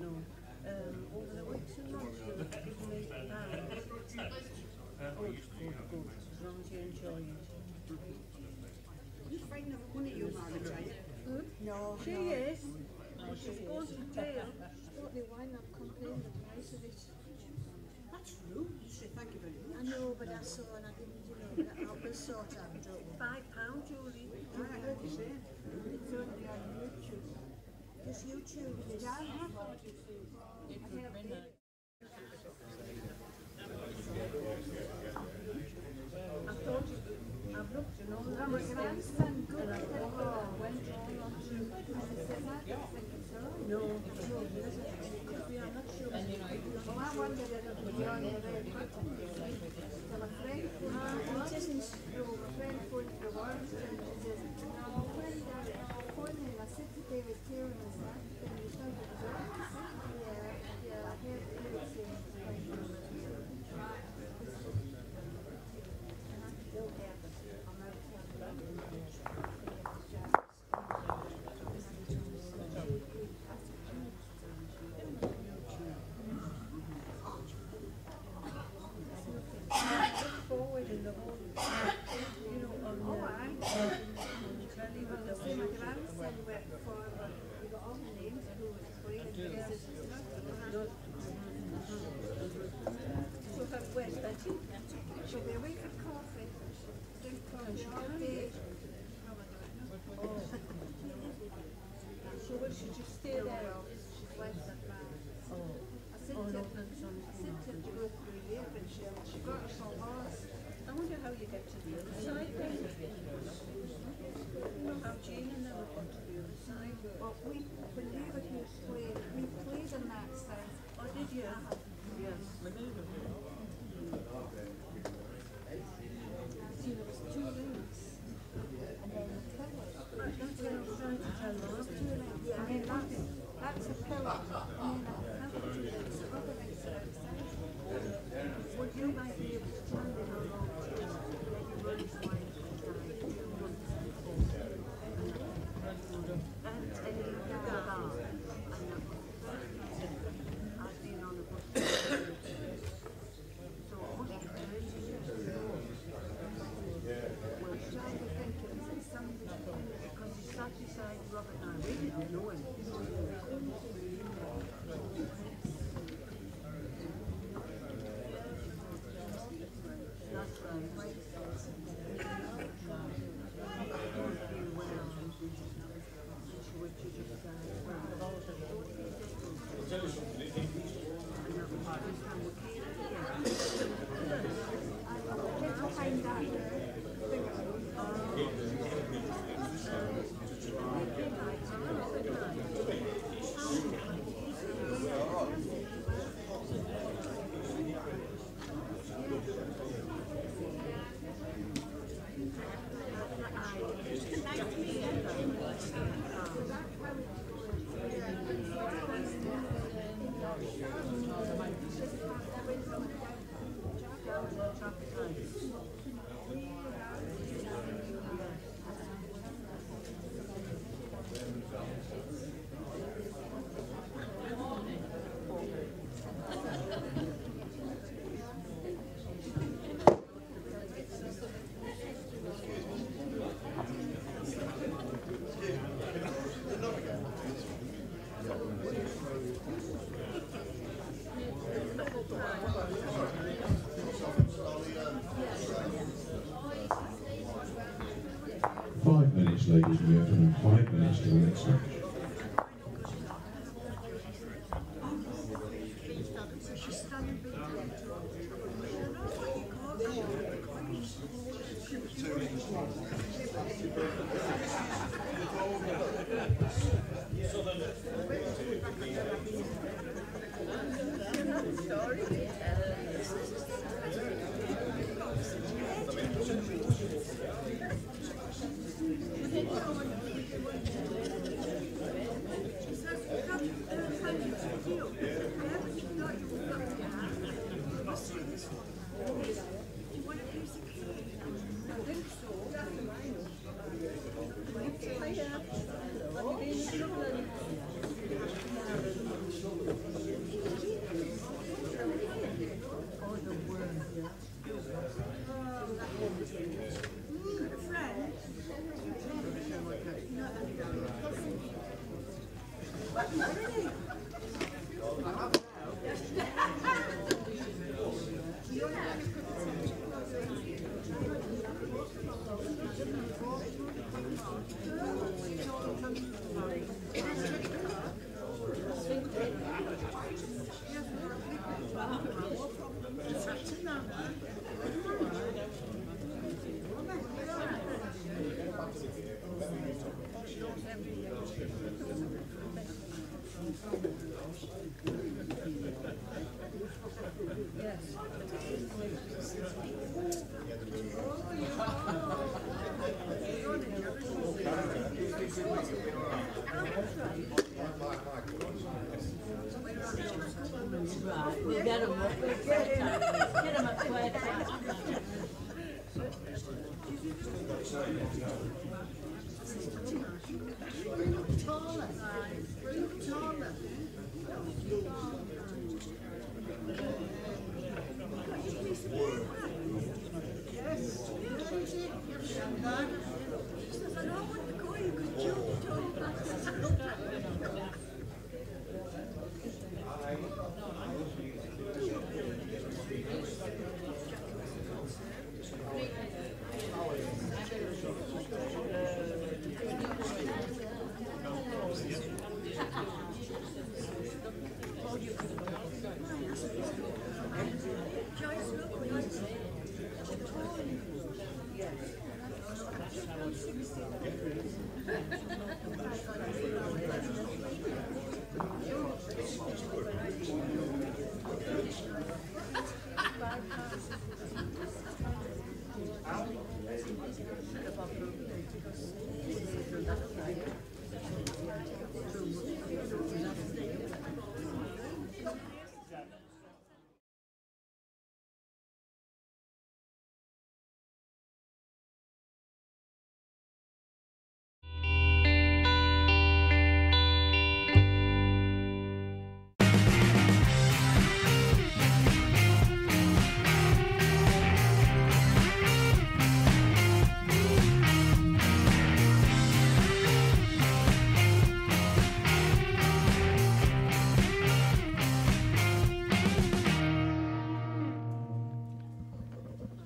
No. Over the weeks and months, you'll give me pounds. Good. As long as you enjoy it. You find the money you Margaret, are you? Good? No, She no. is. She's going to jail. What they want, I'm complaining the price of it. That's rude. You say thank you very much. I know, but I saw and I didn't, but I will sort out, don't we? £5, Julie. I heard you say it. It's only on YouTube. Just YouTube it is. Yeah, I thought it was. I thought I've looked and all that was things and I thought, oh, went all on to no, I'm not sure. Well, I wondered if it would be on there very quickly. So my friend phoned, it isn't true, my friend phoned for once and she says, no, when I phoned him, I said to David Kieran and that, and he thought it was on. Yeah, I heard David saying it's quite good. And I still have it. I'm out forward in the whole, you know, on the telly with the my grandson went before, but we got all the names who was playing. So where's Betty? She'll be away for coffee. Drink coffee all day. Oh. So will she just stay there? She's left at that. Oh. I said to her to go through here, but she got her some horse. I wonder how you get to the other side then. You know how Jane and them have got to the other side. Well, when we were here playing, we played on that side. Oh, did you? Yes. See, there was 2 rooms. And then the pillars. Right, that's what I was trying to tell you. Yeah, and then that's a pillar. And then I have 2 rooms. The other rooms are outside. Well, you might be able to tell me how long it is. Maybe run away and you got a bar. I've been on a bus. So it must be very well, trying to think if it's somebody, because he sat beside Robert and I, we didn't know him. That's right. Ladies and gentlemen, 5 minutes to the next match. Right, we'll get them up. Get them up square time.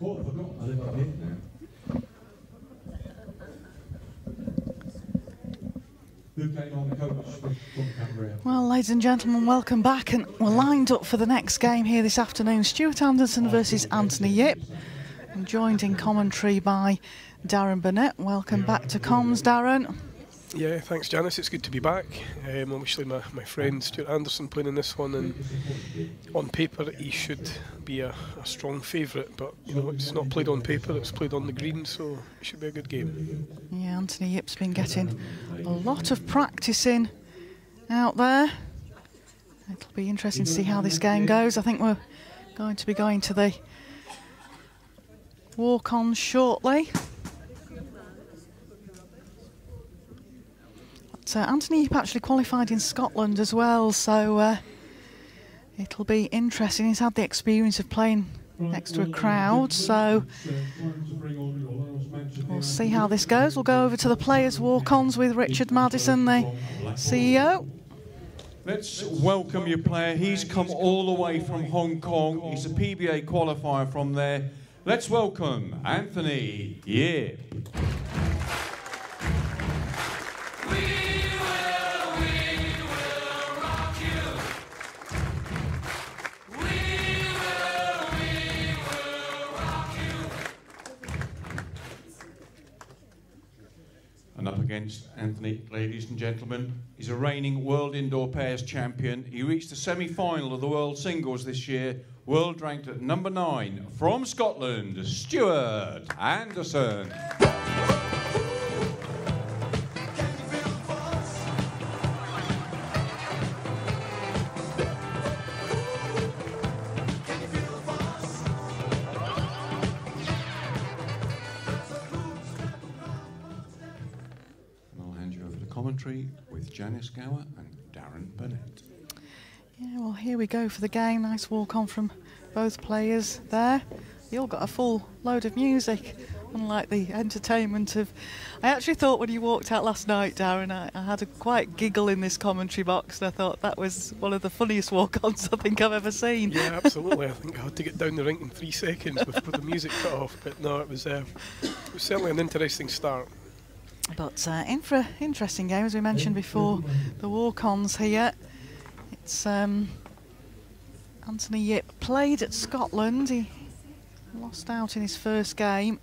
Oh, I forgot. I live up here now. Who came on the coach from Canberra? Well, ladies and gentlemen, welcome back, and we're lined up for the next game here this afternoon. Stuart Anderson versus Anthony Yip, and joined in commentary by Darren Burnett. Welcome back to comms, Darren. Yeah, thanks Janice, it's good to be back. Obviously my friend Stuart Anderson playing in this one, and on paper he should be a strong favourite, but you know, it's not played on paper, it's played on the green, so it should be a good game. Yeah, Anthony Yip's been getting a lot of practice in out there. It'll be interesting to see how this game goes. I think we're going to be going to the walk-on shortly. Anthony Yip actually qualified in Scotland as well, so it'll be interesting. He's had the experience of playing next to a crowd, so we'll see how this goes. We'll go over to the players' walk-ons with Richard Maddison, the CEO. Let's welcome your player. He's come all the way from Hong Kong. He's a PBA qualifier from there. Let's welcome Anthony Yip. And up against Anthony, ladies and gentlemen, he's a reigning World Indoor Pairs champion. He reached the semi-final of the World Singles this year, world ranked at number 9, from Scotland, Stuart Anderson. Commentary with Janice Gower and Darren Burnett. Yeah, well, here we go for the game. Nice walk on from both players there. They all got a full load of music, unlike the entertainment of... I actually thought when you walked out last night, Darren, I had a quite giggle in this commentary box, and I thought that was one of the funniest walk-ons I think I've ever seen. Yeah, absolutely. I think I had to get down the rink in 3 seconds before the music cut off, but no, it was certainly an interesting start. But in for an interesting game, as we mentioned before, the walk-ons here. It's Anthony Yip played at Scotland. He lost out in his first game,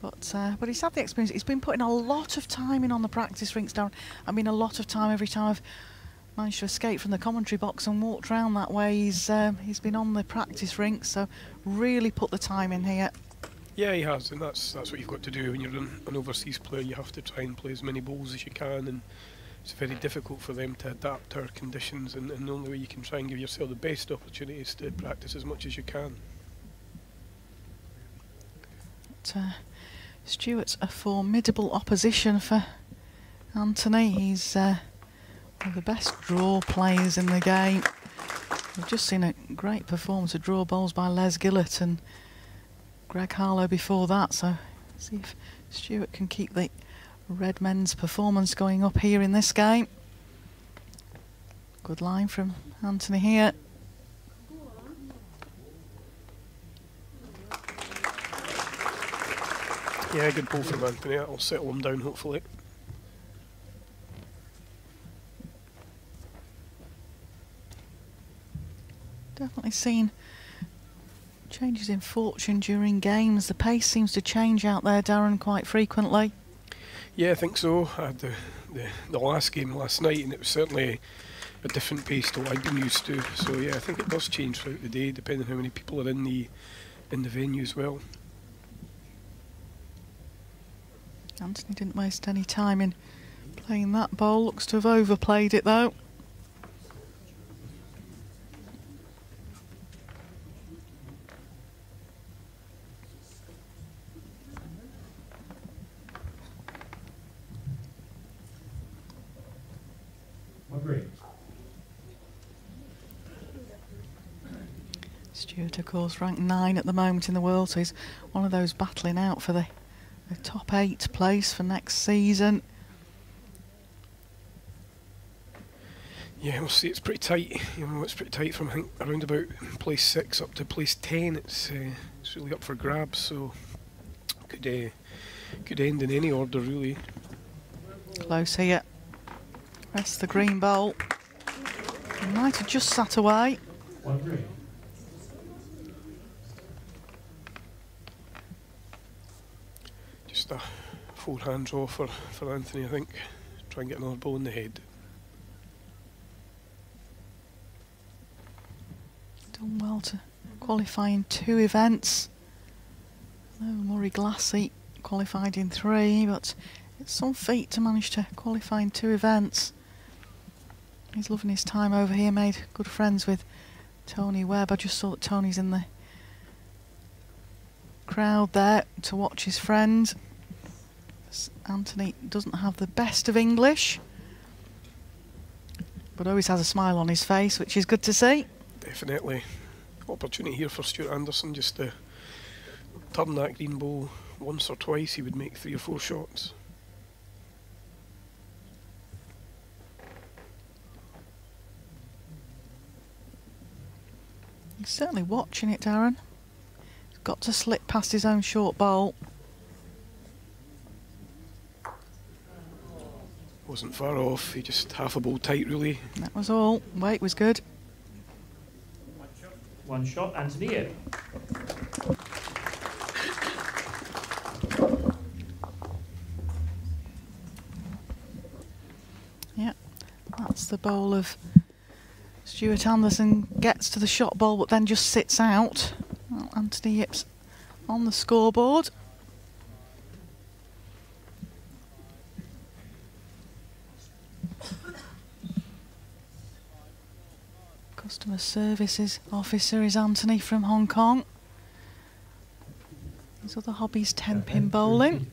But he's had the experience. He's been putting a lot of time in on the practice rinks, Darren. I mean, a lot of time. Every time I've managed to escape from the commentary box and walked around that way, he's been on the practice rinks, so really put the time in here. Yeah, he has, and that's what you've got to do when you're an overseas player. You have to try and play as many bowls as you can, and it's very difficult for them to adapt to our conditions, and the only way you can try and give yourself the best opportunity is to practice as much as you can. Stewart's a formidable opposition for Anthony. He's one of the best draw players in the game. We've just seen a great performance of draw bowls by Les Gillett and Greg Harlow before that, so see if Stewart can keep the red men's performance going up here in this game. Good line from Anthony here. Yeah, good ball from Anthony. That'll settle him down, hopefully. Definitely seen changes in fortune during games. The pace seems to change out there, Darren, quite frequently. Yeah, I think so. I had the last game last night, and it was certainly a different pace to what I'd been used to. So yeah, I think it does change throughout the day, depending on how many people are in the venue as well. Anthony didn't waste any time in playing that bowl. Looks to have overplayed it though. Stewart, of course, ranked 9 at the moment in the world, so he's one of those battling out for the top 8 place for next season. Yeah, we'll see. It's pretty tight. You know, it's pretty tight from I think around about place 6 up to place 10. It's really up for grabs, so could end in any order really. Close here. Rest the green bowl. He might have just sat away. 1 green. Just a forehand draw for Anthony, I think. Try and get another ball in the head. Done well to qualify in 2 events. No, Murray Glassy qualified in 3, but it's some feat to manage to qualify in 2 events. He's loving his time over here, made good friends with Tony Webb. I just saw that Tony's in the crowd there to watch his friend. Anthony doesn't have the best of English, but always has a smile on his face, which is good to see. Definitely. Opportunity here for Stuart Anderson just to turn that green ball once or twice. He would make 3 or 4 shots. He's certainly watching it, Darren. He's got to slip past his own short bowl. Wasn't far off, he just half a bowl tight really. That was all. Weight was good. 1 shot, Anthony in. Yeah, that's the bowl of Stuart Anderson. Gets to the shot bowl but then just sits out. Well, Anthony Yip's on the scoreboard. Customer Services Officer is Anthony from Hong Kong. His other hobbies, 10-pin bowling.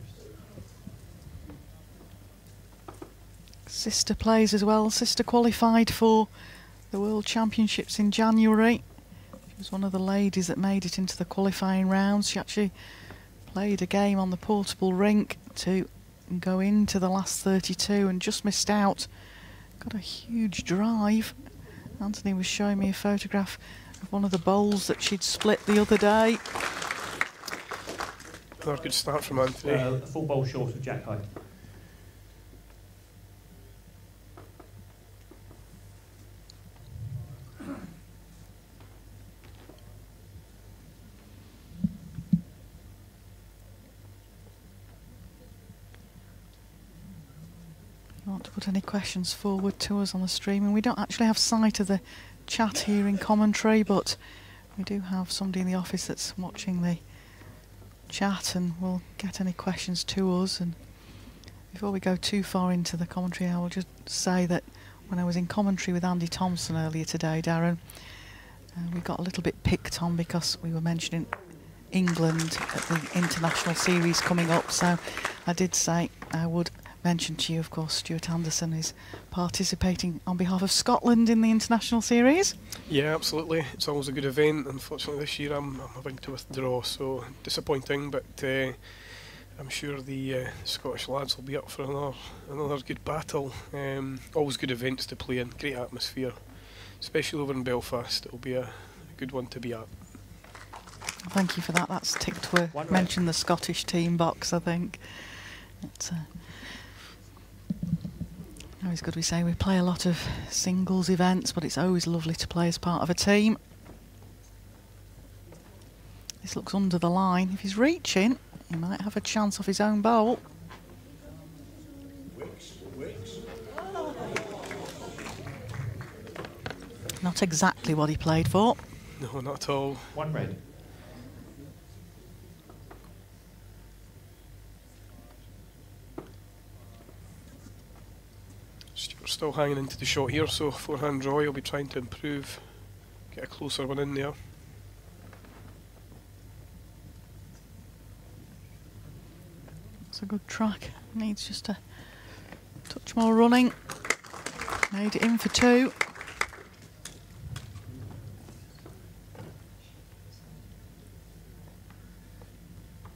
Sister plays as well. Sister qualified for the World Championships in January. She was one of the ladies that made it into the qualifying rounds. She actually played a game on the portable rink to go into the last 32 and just missed out. Got a huge drive. Anthony was showing me a photograph of one of the bowls that she'd split the other day. Another good start from Anthony. A full bowl short of Jack High. you want to put any questions forward to us on the stream, and we don't actually have sight of the chat here in commentary, but we do have somebody in the office that's watching the chat and will get any questions to us. And before we go too far into the commentary, I will just say that when I was in commentary with Andy Thompson earlier today, Darren, we got a little bit picked on because we were mentioning England at the international series coming up, so I did say I would mention to you, of course, Stuart Anderson is participating on behalf of Scotland in the international series. Yeah, absolutely. It's always a good event. Unfortunately, this year I'm having to withdraw, so disappointing. But I'm sure the Scottish lads will be up for another good battle. Always good events to play in. Great atmosphere, especially over in Belfast. It'll be a good one to be at. Thank you for that. That's ticked to mention the Scottish team box, I think. It's always good. We say we play a lot of singles events, but it's always lovely to play as part of a team. This looks under the line. If he's reaching, he might have a chance off his own bowl. Not exactly what he played for. No, not at all. One red. Stuart's still hanging into the shot here, so forehand draw. He'll be trying to improve, get a closer one in there. It's a good track. Needs just a touch more running. Made it in for 2.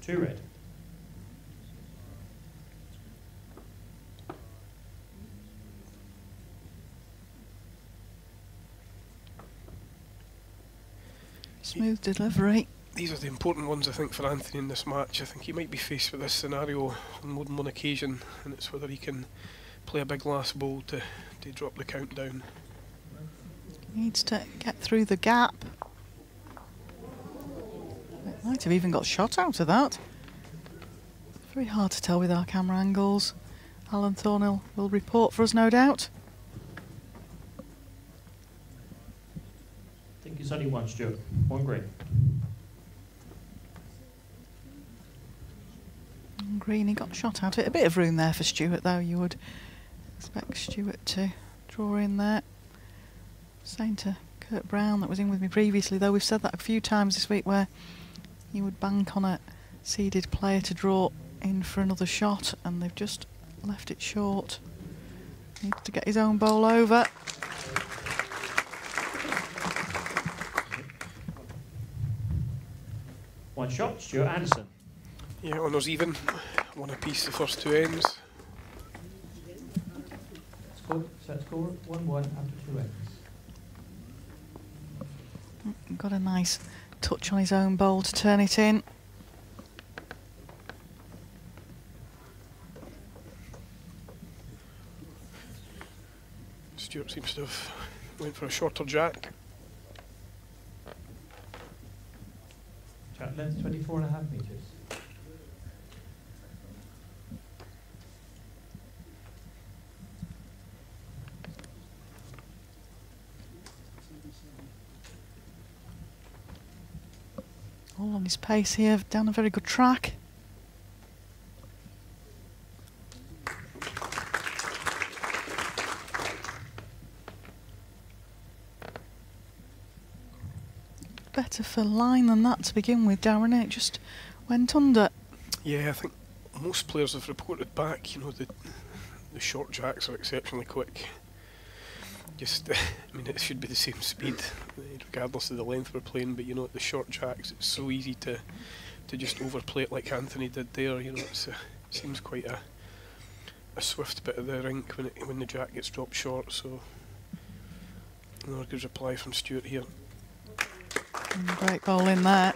Two red. Smooth delivery. These are the important ones, I think, for Anthony in this match. I think he might be faced with this scenario on more than one occasion, and it's whether he can play a big last ball to drop the count down. Needs to get through the gap. It might have even got shot out of that. Very hard to tell with our camera angles. Alan Thornhill will report for us, no doubt. I think it's only one, Stuart. One green. And green, he got shot out of it. A bit of room there for Stuart, though. You would expect Stuart to draw in there. Saying to Kurt Brown, that was in with me previously, though, we've said that a few times this week, where you would bank on a seeded player to draw in for another shot, and they've just left it short. Needs to get his own bowl over. One shot, Stuart Anderson. Yeah, honours even. One apiece the first 2 ends. Set score 1-1 after 2 ends. Got a nice touch on his own bowl to turn it in. Stuart seems to have went for a shorter jack. Jack length 24.5 metres. All on his pace here, down a very good track. Better for line than that to begin with, Darren. It just went under. Yeah, I think most players have reported back, you know, the short jacks are exceptionally quick. Just, I mean, it should be the same speed, regardless of the length we're playing, but you know, the short jacks, it's so easy to just overplay it like Anthony did there, you know, it seems quite a swift bit of the rink when the jack gets dropped short, so another good reply from Stuart here. Great bowl in there.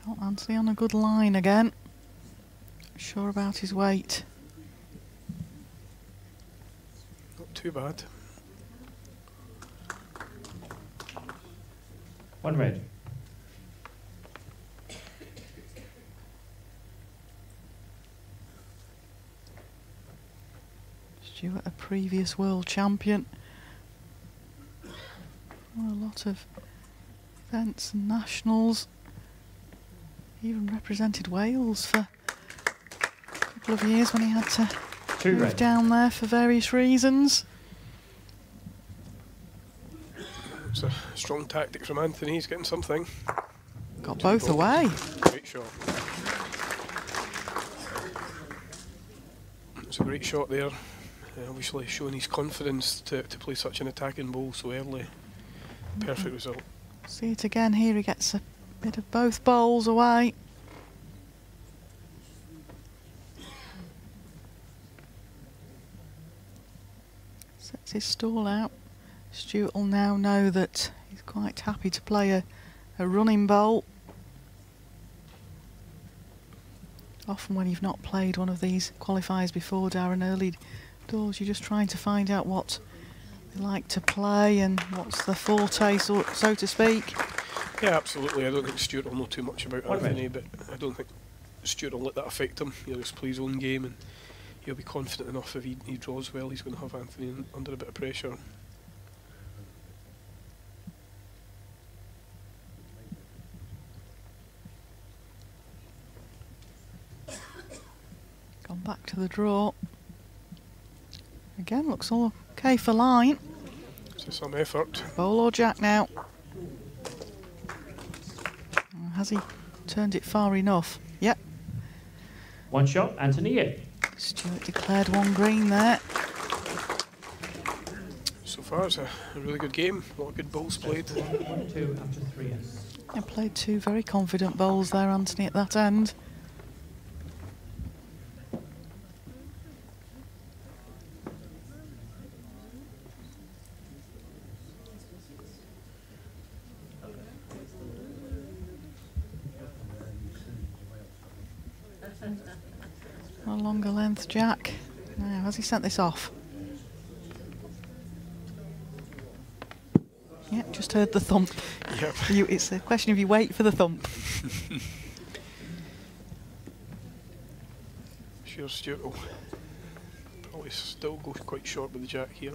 Well, Anthony on a good line again. Sure about his weight. Not too bad. 1 red. Stuart, a previous world champion. Won a lot of events and nationals. Even represented Wales for a couple of years when he had to move down there for various reasons. It's a strong tactic from Anthony, he's getting something. Got both away. Great shot. It's a great shot there. Obviously showing his confidence to play such an attacking ball so early. Perfect result. See it again here, he gets a bit of both bowls away. Sets his stall out. Stuart will now know that he's quite happy to play a running bowl. Often when you've not played one of these qualifiers before, Darren, early doors, you're just trying to find out what they like to play and what's the forte, so to speak. Yeah, absolutely. I don't think Stuart will know too much about Anthony, but I don't think Stuart will let that affect him. He'll just play his own game and he'll be confident enough if he draws well, he's going to have Anthony under a bit of pressure. Gone back to the draw. Again, looks all okay for line. So some effort. Bowl or jack now. Has he turned it far enough? Yep. 1 shot, Anthony in. Stuart declared 1 green there. So far it's a really good game, a lot of good bowls played. 1-2 after 3s. I played 2 very confident bowls there, Anthony, at that end. A longer length jack. Now, has he sent this off? Yep, just heard the thump. Yep. It's a question of you wait for the thump. Sure, Stuart will probably still go quite short with the jack here.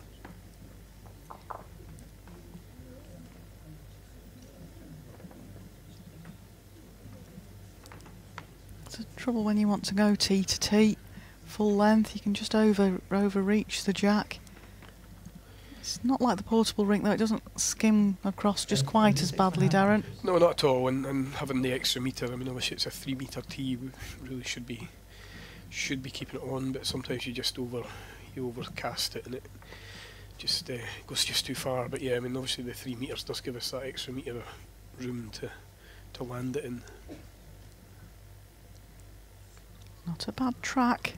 It's the trouble when you want to go tee to tee, full length, you can just overreach the jack. It's not like the portable rink though, it doesn't skim across just quite as badly, Darren. No, not at all, and having the extra metre, I mean obviously it's a 3 metre tee, we really should be keeping it on, but sometimes you just overcast it and it just goes just too far. But yeah, I mean obviously the 3 metres does give us that extra metre of room to land it in. Not a bad track.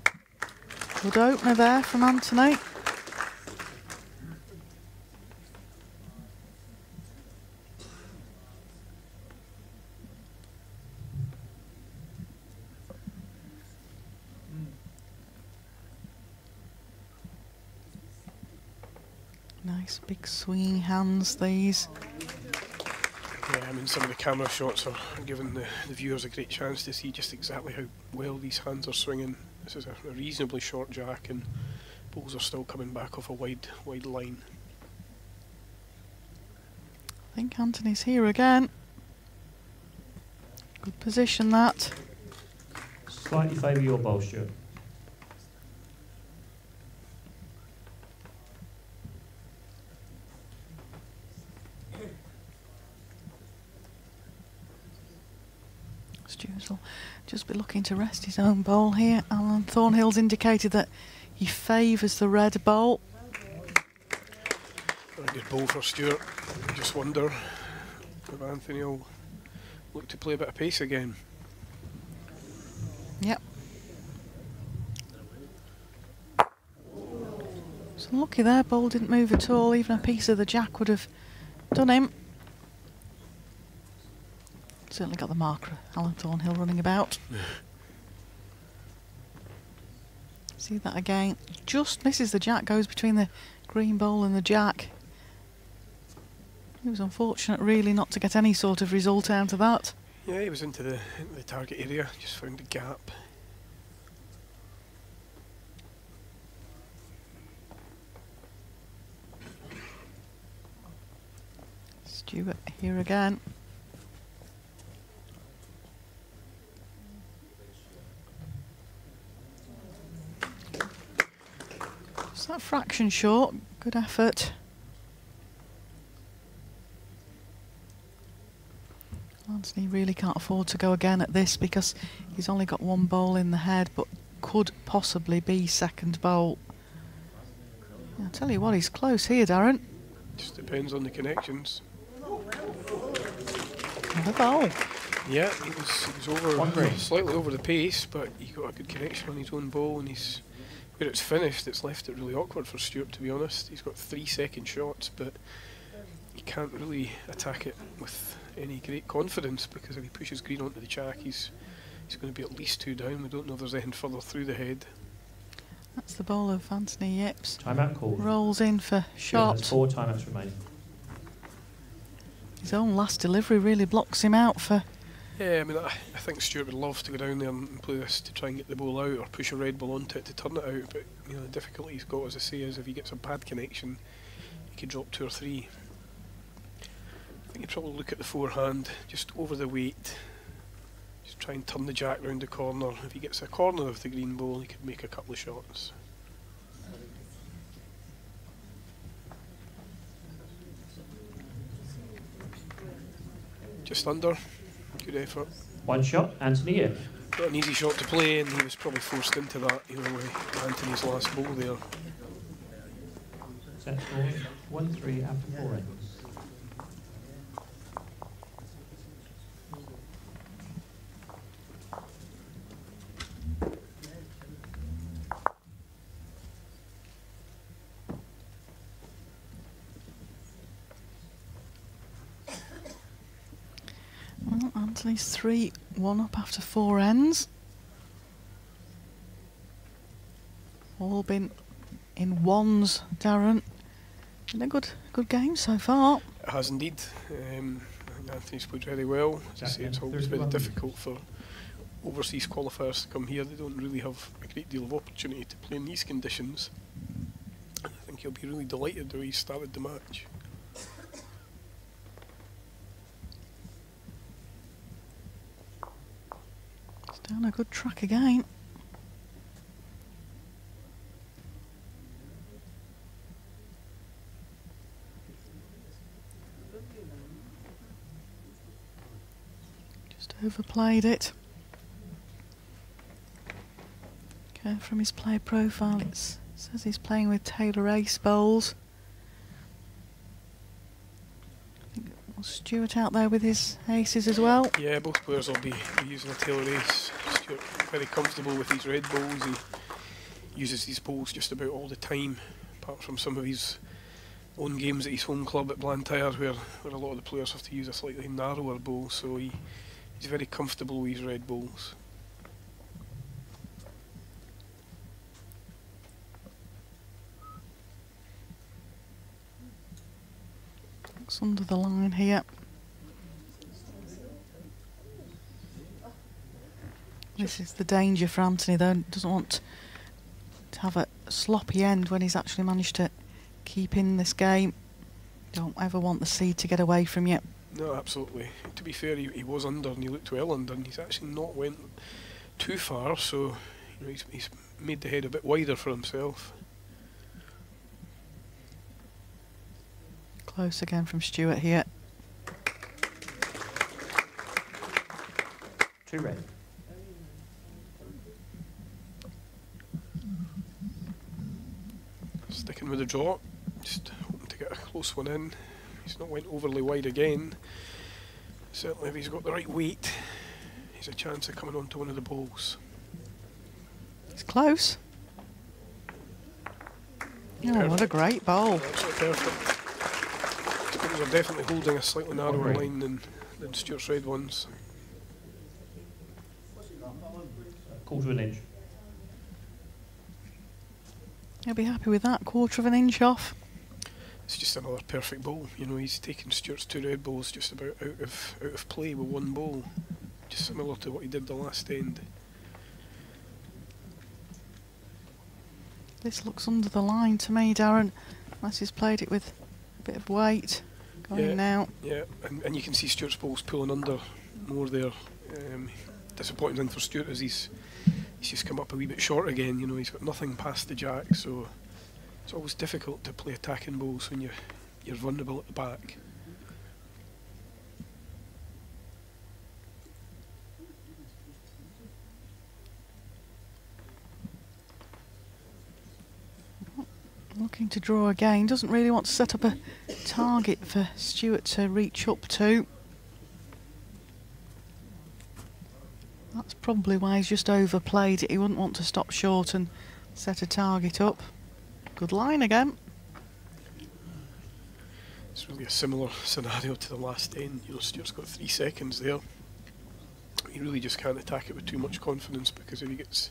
Good opener there from Anthony. Nice big swinging hands, these. Yeah, I mean some of the camera shots are giving the viewers a great chance to see just exactly how well these hands are swinging. This is a reasonably short jack and balls are still coming back off a wide line. I think Anthony's here again. Good position that. Slightly favour your bowl, Stuart. Stuart will just be looking to rest his own bowl here. Alan Thornhill's indicated that he favours the red bowl. Very good ball for Stuart. I just wonder if Anthony will look to play a bit of pace again. Yep. So lucky there, ball didn't move at all. Even a piece of the jack would have done him. Certainly got the marker, Alan Thornhill running about. See that again. Just misses the jack, goes between the green bowl and the jack. It was unfortunate, really, not to get any sort of result out of that. Yeah, he was into the target area, just found the gap. Stewart here again. Just that fraction short. Good effort. Anthony really can't afford to go again at this because he's only got one bowl in the head, but could possibly be second bowl. Yeah, I'll tell you what, he's close here, Darren. Just depends on the connections. Another bowl. Yeah, he was over, slightly over the pace, but he got a good connection on his own bowl, and where it's finished, it's left it really awkward for Stewart, to be honest. He's got 3 second shots, but he can't really attack it with any great confidence, because if he pushes green onto the jack, he's going to be at least 2 down. We don't know if there's anything further through the head. That's the bowl of Anthony Yipps. Timeout called. Rolls in for shot. There's 4 timeouts remaining. His own last delivery really blocks him out for... Yeah, I mean, I think Stewart would love to go down there and play this to try and get the ball out, or push a red ball onto it to turn it out, but you know, the difficulty he's got, as I say, is if he gets a bad connection, he could drop 2 or 3. I think he'd probably look at the forehand, just over the weight, just try and turn the jack round the corner. If he gets a corner of the green ball, he could make a couple of shots. Just under. Good effort. 1 shot, Anthony Yip. Not an easy shot to play, and he was probably forced into that, you know, with Anthony's last bowl there. Set score 1-3 after 4 ends. Well, Anthony's 3-1 up after 4 ends. All been in ones, Darren. Been a good game so far. It has indeed. I think Anthony's played very well. As I say, it's always very difficult for overseas qualifiers to come here. They don't really have a great deal of opportunity to play in these conditions. I think he'll be really delighted the way he started the match. It's down a good track again. Just overplayed it. Okay, from his play profile, it says he's playing with Taylor Ace bowls. Stewart out there with his aces as well. Yeah, both players will be using a Taylor Ace. Stewart very comfortable with his red bowls. He uses these bowls just about all the time, apart from some of his own games at his home club at Blantyre, where a lot of the players have to use a slightly narrower bowl, so he's very comfortable with his red bowls. It's under the line here. This is the danger for Anthony, though. Doesn't want to have a sloppy end when he's actually managed to keep in this game. Don't ever want the seed to get away from you. No, absolutely. To be fair, he was under and he looked well under, and he's actually not went too far, so you know, he's made the head a bit wider for himself. Close again from Stewart here. 2 red. Sticking with the draw, just hoping to get a close one in. He's not went overly wide again. Certainly if he's got the right weight, he's a chance of coming onto one of the bowls. It's close. Oh, what a great bowl. Absolutely perfect. They're definitely holding a slightly narrower line than Stewart's red ones. 1/4 inch. He'll be happy with that, 1/4 inch off. It's just another perfect bowl. You know, he's taken Stewart's 2 red balls just about out of play with 1 bowl. Just similar to what he did the last end. This looks under the line to me, Darren. Unless he's played it with a bit of weight going out. Yeah, and you can see Stewart's ball's pulling under more there. Disappointing thing for Stewart is he's just come up a wee bit short again. You know, he's got nothing past the jack, so it's always difficult to play attacking bowls when you're vulnerable at the back. Looking to draw again. Doesn't really want to set up a target for Stewart to reach up to. That's probably why he's just overplayed it. He wouldn't want to stop short and set a target up. Good line again. It's really a similar scenario to the last end. You know, Stewart's got 3 seconds there. He really just can't attack it with too much confidence, because if he gets,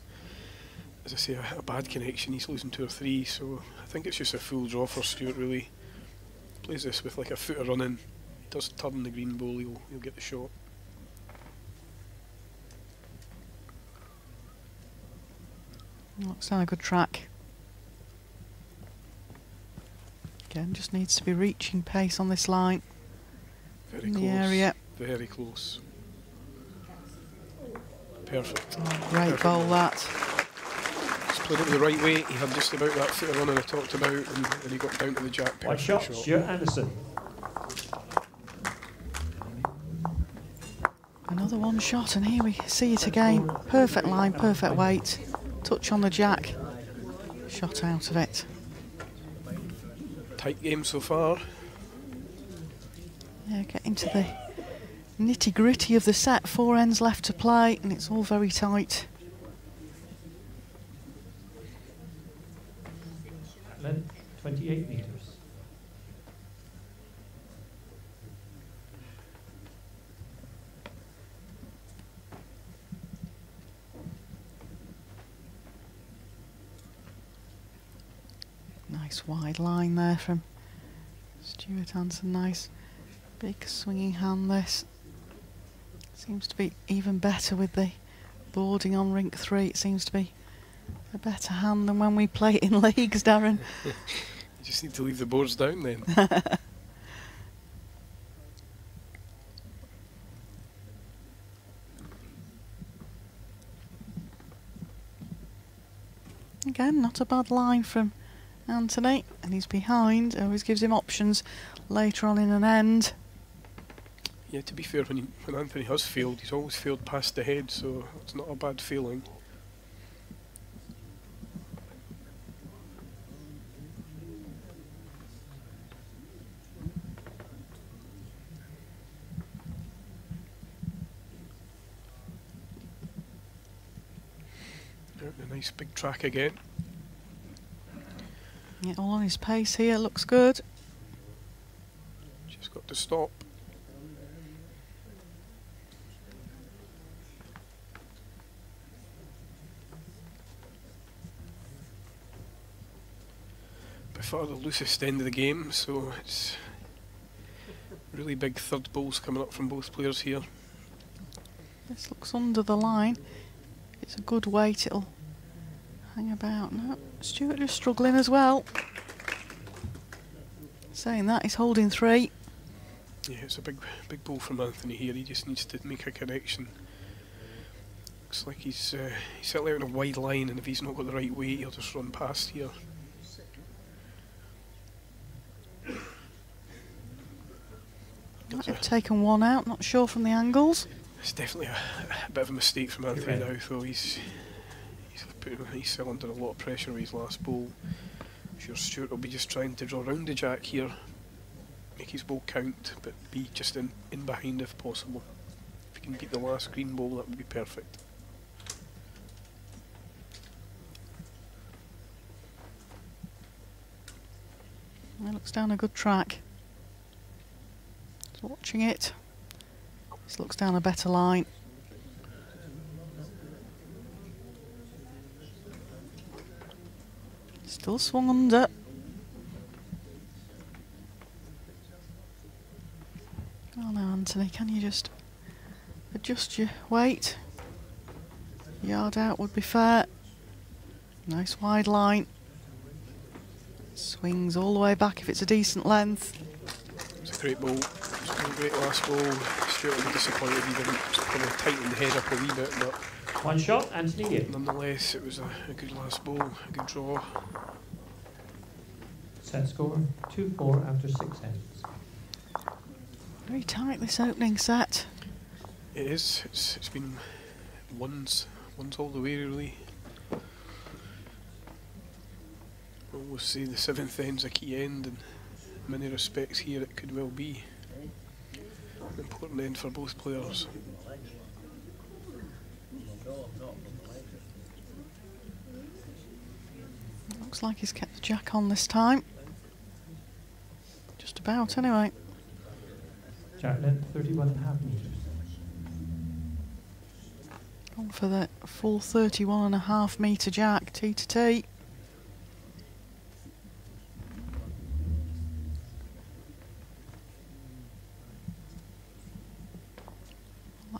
as I say, a bad connection, he's losing 2 or 3. So I think it's just a full draw for Stewart, really. Plays this with like a footer running. He does turn the green bowl, he'll get the shot. Looks like a good track. Again, just needs to be reaching pace on this line. Very in close. The area. Very close. Perfect. Oh, great bowl that. Just played it the right way. He had just about that footer running I talked about, and then he got down to the jack. White Perfect shot, shot. Stuart Anderson. Another 1 shot, and here we see it again. Perfect line, perfect weight. Touch on the jack. Shot out of it. Tight game so far. Yeah, getting to the nitty gritty of the set. 4 ends left to play, and it's all very tight. Length 28 metres. Nice wide line there from Stuart Hanson. Nice big swinging hand this. Seems to be even better with the boarding on rink 3. It seems to be a better hand than when we play it in leagues, Darren. You just need to leave the boards down then. Again, not a bad line from Anthony, and he's behind. Always gives him options later on in an end. Yeah, to be fair, when Anthony has failed, he's always failed past the head, so it's not a bad feeling. A nice big track again. Yeah, all on his pace here, looks good. Just got to stop. By far the loosest end of the game, so it's really big third bowls coming up from both players here. This looks under the line. It's a good weight, it'll hang about. No, Stuart just struggling as well. Saying that, he's holding 3. Yeah, it's a big ball from Anthony here. He just needs to make a connection. Looks like he's settling out on a wide line, and if he's not got the right weight, he'll just run past here. Might have taken 1 out, not sure from the angles. It's definitely a bit of a mistake from Anthony now, though. He's still under a lot of pressure with his last bowl. I'm sure Stuart will be just trying to draw round the jack here, make his bowl count, but be just in behind if possible. If he can beat the last green bowl, that would be perfect. It looks down a good track. Just watching it. This looks down a better line. Still swung under. Anthony, can you just adjust your weight? Yard out would be fair. Nice wide line. Swings all the way back if it's a decent length. It's a great ball. It's a great last ball. Stuart will be disappointed he didn't kind of tighten the head up a wee bit, but One shot, Anthony Gibb. nonetheless it was a good last ball, a good draw. Set score 2-4 after 6 ends. Very tight this opening set. It is. It's been ones all the way really. I always say the 7th end's a key end, and in many respects here it could well be an important end for both players. Looks like he's kept the jack on this time. Just about anyway. Jack length 31.5 metres. Gone for the full 31.5 metre jack, tee to tee.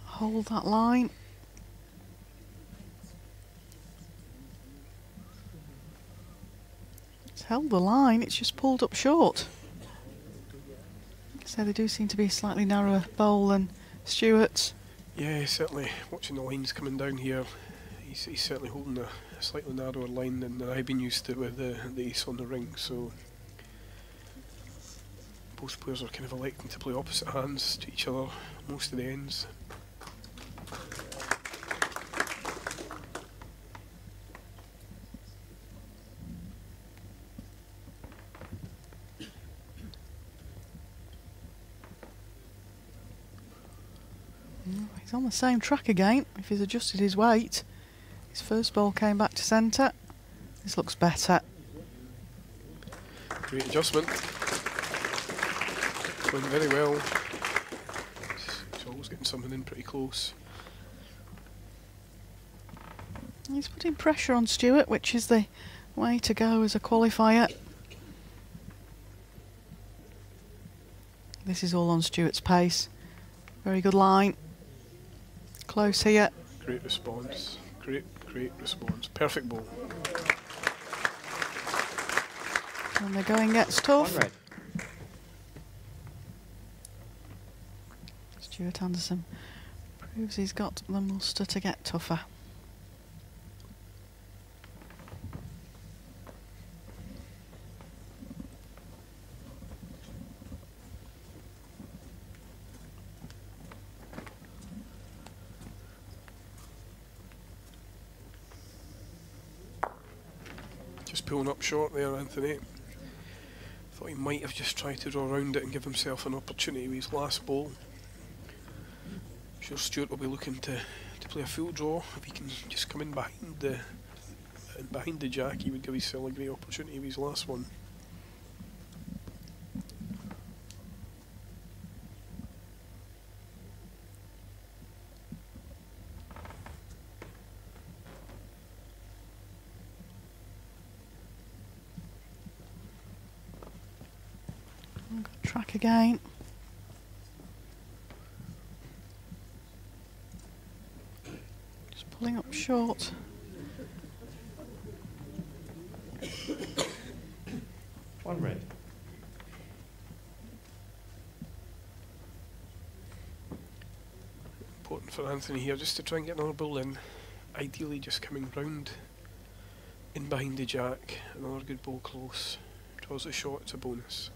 Hold that line. It's held the line, it's just pulled up short. So they do seem to be a slightly narrower bowl than Stewart's. Yeah, certainly. Watching the lines coming down here, he's certainly holding a slightly narrower line than I've been used to with the ace on the ring. So both players are kind of electing to play opposite hands to each other most of the ends. He's on the same track again. If he's adjusted his weight, his first ball came back to centre. This looks better. Great adjustment. Going very well. He's always getting something in pretty close. He's putting pressure on Stewart, which is the way to go as a qualifier. This is all on Stewart's pace. Very good line. Close here. Great response. Great response. Perfect ball. When the going gets tough. One red. Stuart Anderson proves he's got the muster to get tougher. Pulling up short there, Anthony. Thought he might have just tried to draw around it and give himself an opportunity with his last ball. I'm sure Stuart will be looking to play a full draw. If he can just come in behind the jack, he would give himself a great opportunity with his last one. Track again. Just pulling up short. One red. Important for Anthony here just to try and get another ball in. Ideally just coming round in behind the jack. Another good ball close. Draws a shot, it's a bonus.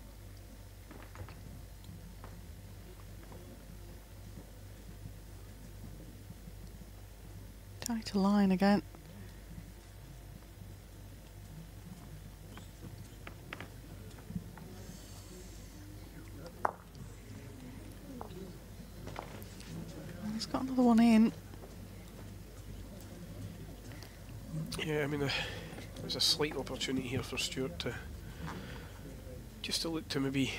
Tighter line again. He's got another one in. Yeah, I mean, there's a slight opportunity here for Stuart to just to look to maybe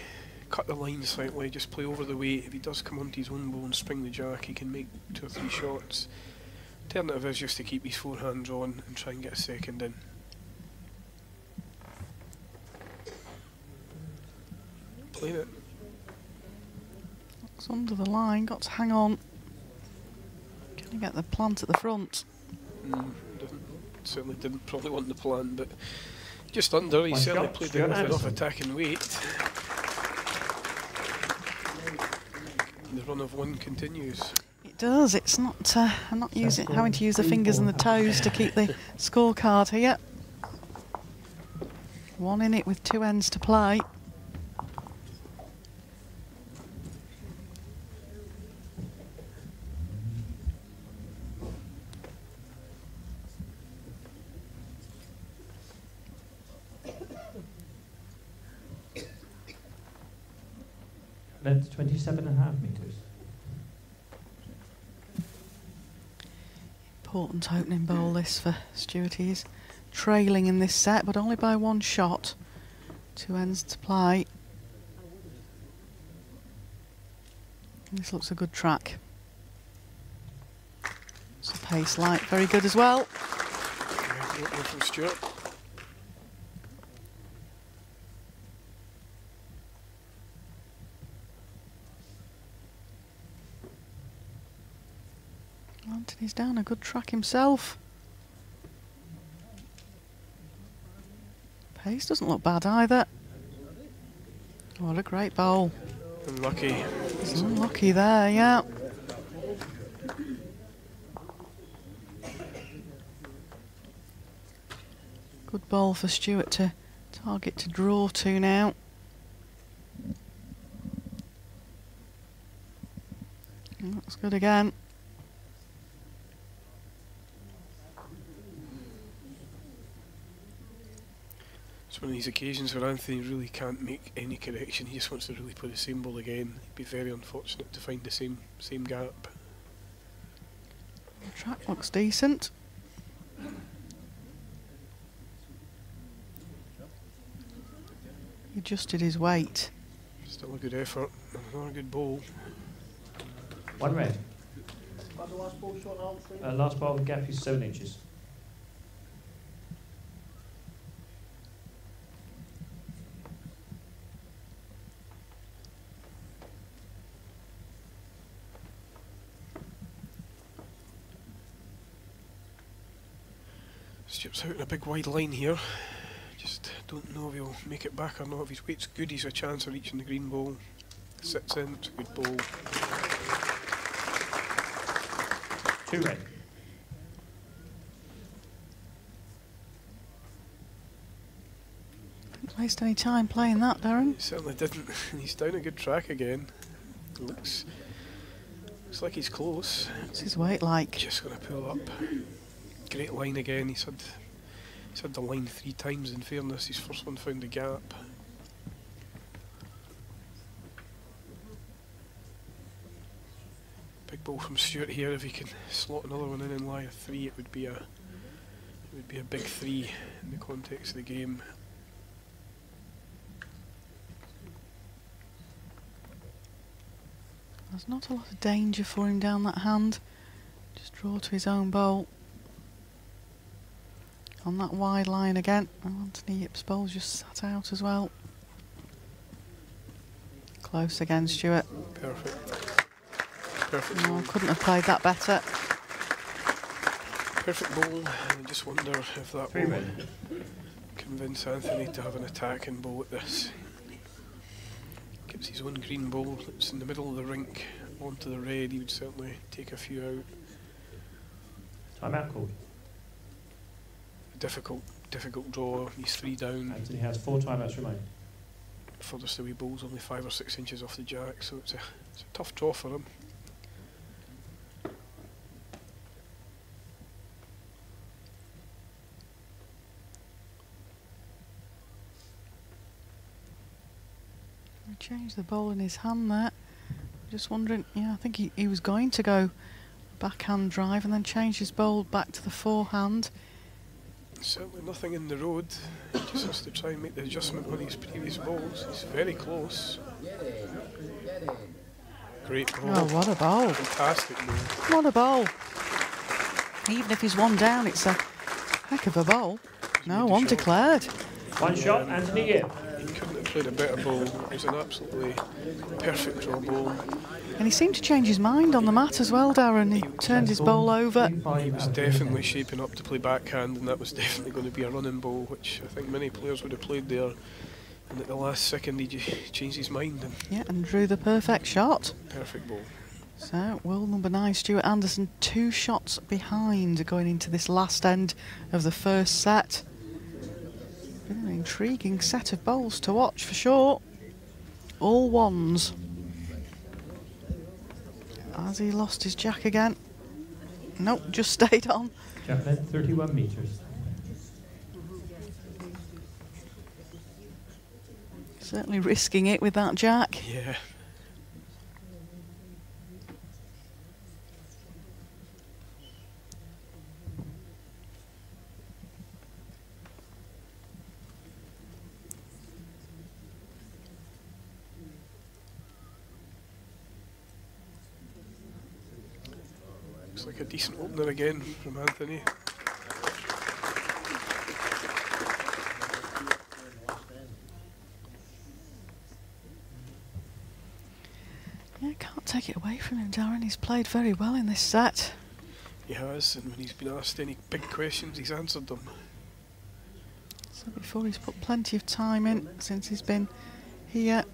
cut the line slightly, just play over the weight. If he does come onto his own ball and spring the jack, he can make 2 or 3 shots. Alternative is just to keep his forehands on and try and get a second in. Playing it. It's under the line, got to hang on. Can he get the plant at the front? Certainly didn't probably want the plant, but just under. He certainly played it with enough attacking weight. The run of one continues. It does. It's not. I'm not having to use the fingers and the toes to keep the scorecard here. One in it with 2 ends to play. Length 27.5 metres. Important opening bowl this for Stuart. He's trailing in this set, but only by 1 shot. 2 ends to play. This looks a good track. It's a pace light, very good as well. Opening from Stuart. Anthony's down a good track himself. Pace doesn't look bad either. What a great bowl. Unlucky. He's unlucky there, yeah. Good bowl for Stuart to target to draw to now. Looks good again. It's one of these occasions where Anthony really can't make any correction. He just wants to really play the same ball again. It'd be very unfortunate to find the same gap. The track looks decent. He adjusted his weight. Still a good effort. Another good bowl. 1 red. Last ball, the gap is 7 inches. Stuart's out in a big wide line here. Just don't know if he'll make it back or not. If his weight's good, he's a chance of reaching the green ball. Sits in, it's a good ball. 2 red. Didn't waste any time playing that, Darren. He certainly didn't. He's down a good track again. Looks like he's close. What's his weight like? Just going to pull up. Great line again. He's had the line 3 times in fairness. His first one found the gap. Big ball from Stuart here. If he can slot another one in and lie a 3, it would be a big 3 in the context of the game. There's not a lot of danger for him down that hand. Just draw to his own bowl. On that wide line again. And Anthony Yip's bowl's just sat out as well. Close again, Stuart. Perfect. Perfect No, ball. couldn't have played that better. Perfect ball. And I just wonder if that 3 will red. convince Anthony to have an attacking bowl at this. Gets his own green bowl. It's in the middle of the rink. Onto the red. He would certainly take a few out. Time out called. Difficult draw. He's 3 down. Anthony has 4 timeouts remaining. Furthest away bowl's only 5 or 6 inches off the jack, so it's a tough draw for him. He changed the bowl in his hand there. Just wondering, yeah, I think he was going to go backhand drive and then change his bowl back to the forehand. Certainly nothing in the road. He just has to try and make the adjustment on his previous bowls. He's very close. Great ball. Oh, what a bowl. Fantastic ball. What a bowl. Even if he's 1 down, it's a heck of a bowl. No, 1 declared. 1 shot, Anthony Yip. He couldn't have played a better ball. It was an absolutely perfect draw ball. And he seemed to change his mind on the mat as well, Darren. He turned his bowl over. He was definitely shaping up to play backhand, and that was definitely going to be a running bowl, which I think many players would have played there. And at the last second, he changed his mind. And yeah, and drew the perfect shot. Perfect ball. So, world number 9, Stuart Anderson, 2 shots behind going into this last end of the first set. Been an intriguing set of bowls to watch for sure. All ones. Has he lost his jack again? Nope, just stayed on. Jack length 31 metres. Certainly risking it with that jack. Yeah. Looks like a decent opener again from Anthony. Yeah, can't take it away from him, Darren. He's played very well in this set. He has, and when he's been asked any big questions, he's answered them. So before, he's put plenty of time in since he's been here.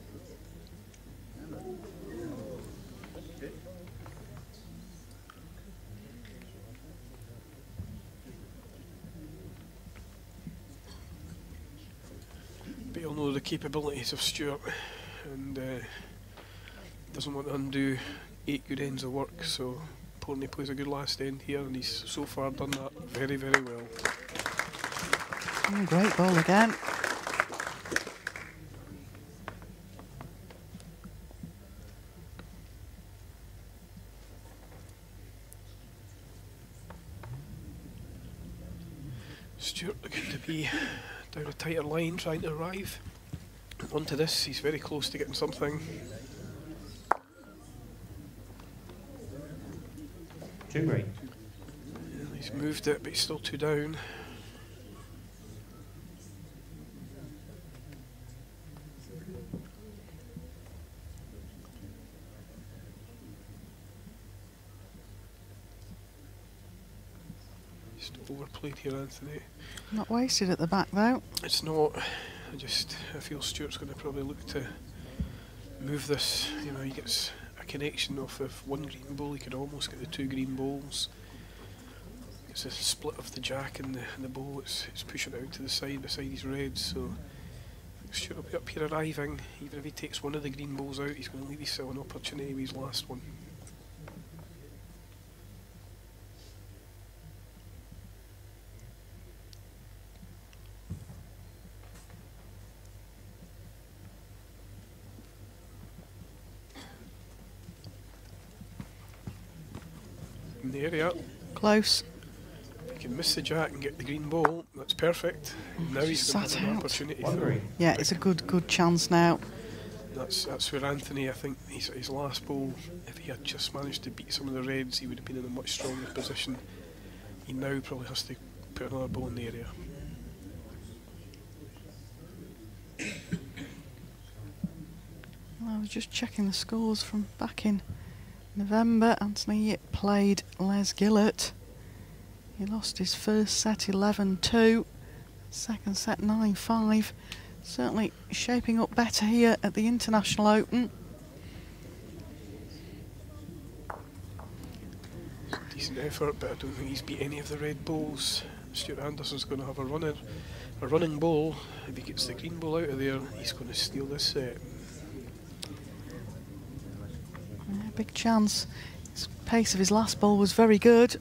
But you'll know the capabilities of Stuart, and doesn't want to undo 8 good ends of work, so important he plays a good last end here, and he's so far done that very, very well. Oh, great ball again. Stuart looking to be down a tighter line, trying to arrive onto this. He's very close to getting something. Too great. He's moved it, but he's still 2 down. Just overplayed here, Anthony. Not wasted at the back though. It's not. I feel Stuart's going to probably look to move this. You know, he gets a connection off of 1 green bowl. He could almost get the 2 green bowls. It's a split of the jack and the bowl. It's pushing it out to the side beside his reds. So Stuart will be up here arriving. Even if he takes 1 of the green bowls out, he's going to leave himself an opportunity with his last one. In the area. Close. If he can miss the jack and get the green ball, that's perfect. Now he's going to have an opportunity. Yeah, it's a good chance now. That's where Anthony, I think, his last ball, if he had just managed to beat some of the reds, he would have been in a much stronger position. He now probably has to put another ball in the area. Well, I was just checking the scores from back in November. Anthony played Les Gillett. He lost his first set 11-2, second set 9-5. Certainly shaping up better here at the International Open. Decent effort, but I don't think he's beat any of the red bowls. Stuart Anderson's going to have a running bowl. If he gets the green ball out of there, he's going to steal this set. Yeah, big chance. His pace of his last ball was very good.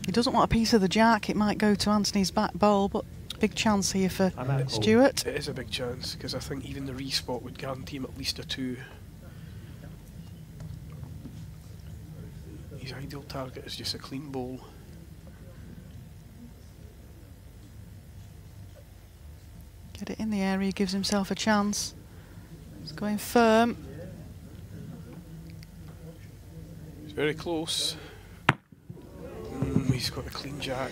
He doesn't want a piece of the jack. It might go to Anthony's back bowl, but big chance here for Stuart. It is a big chance, because I think even the respot would guarantee him at least a 2. His ideal target is just a clean bowl. Get it in the area, gives himself a chance. He's going firm. It's very close. He's got a clean jack.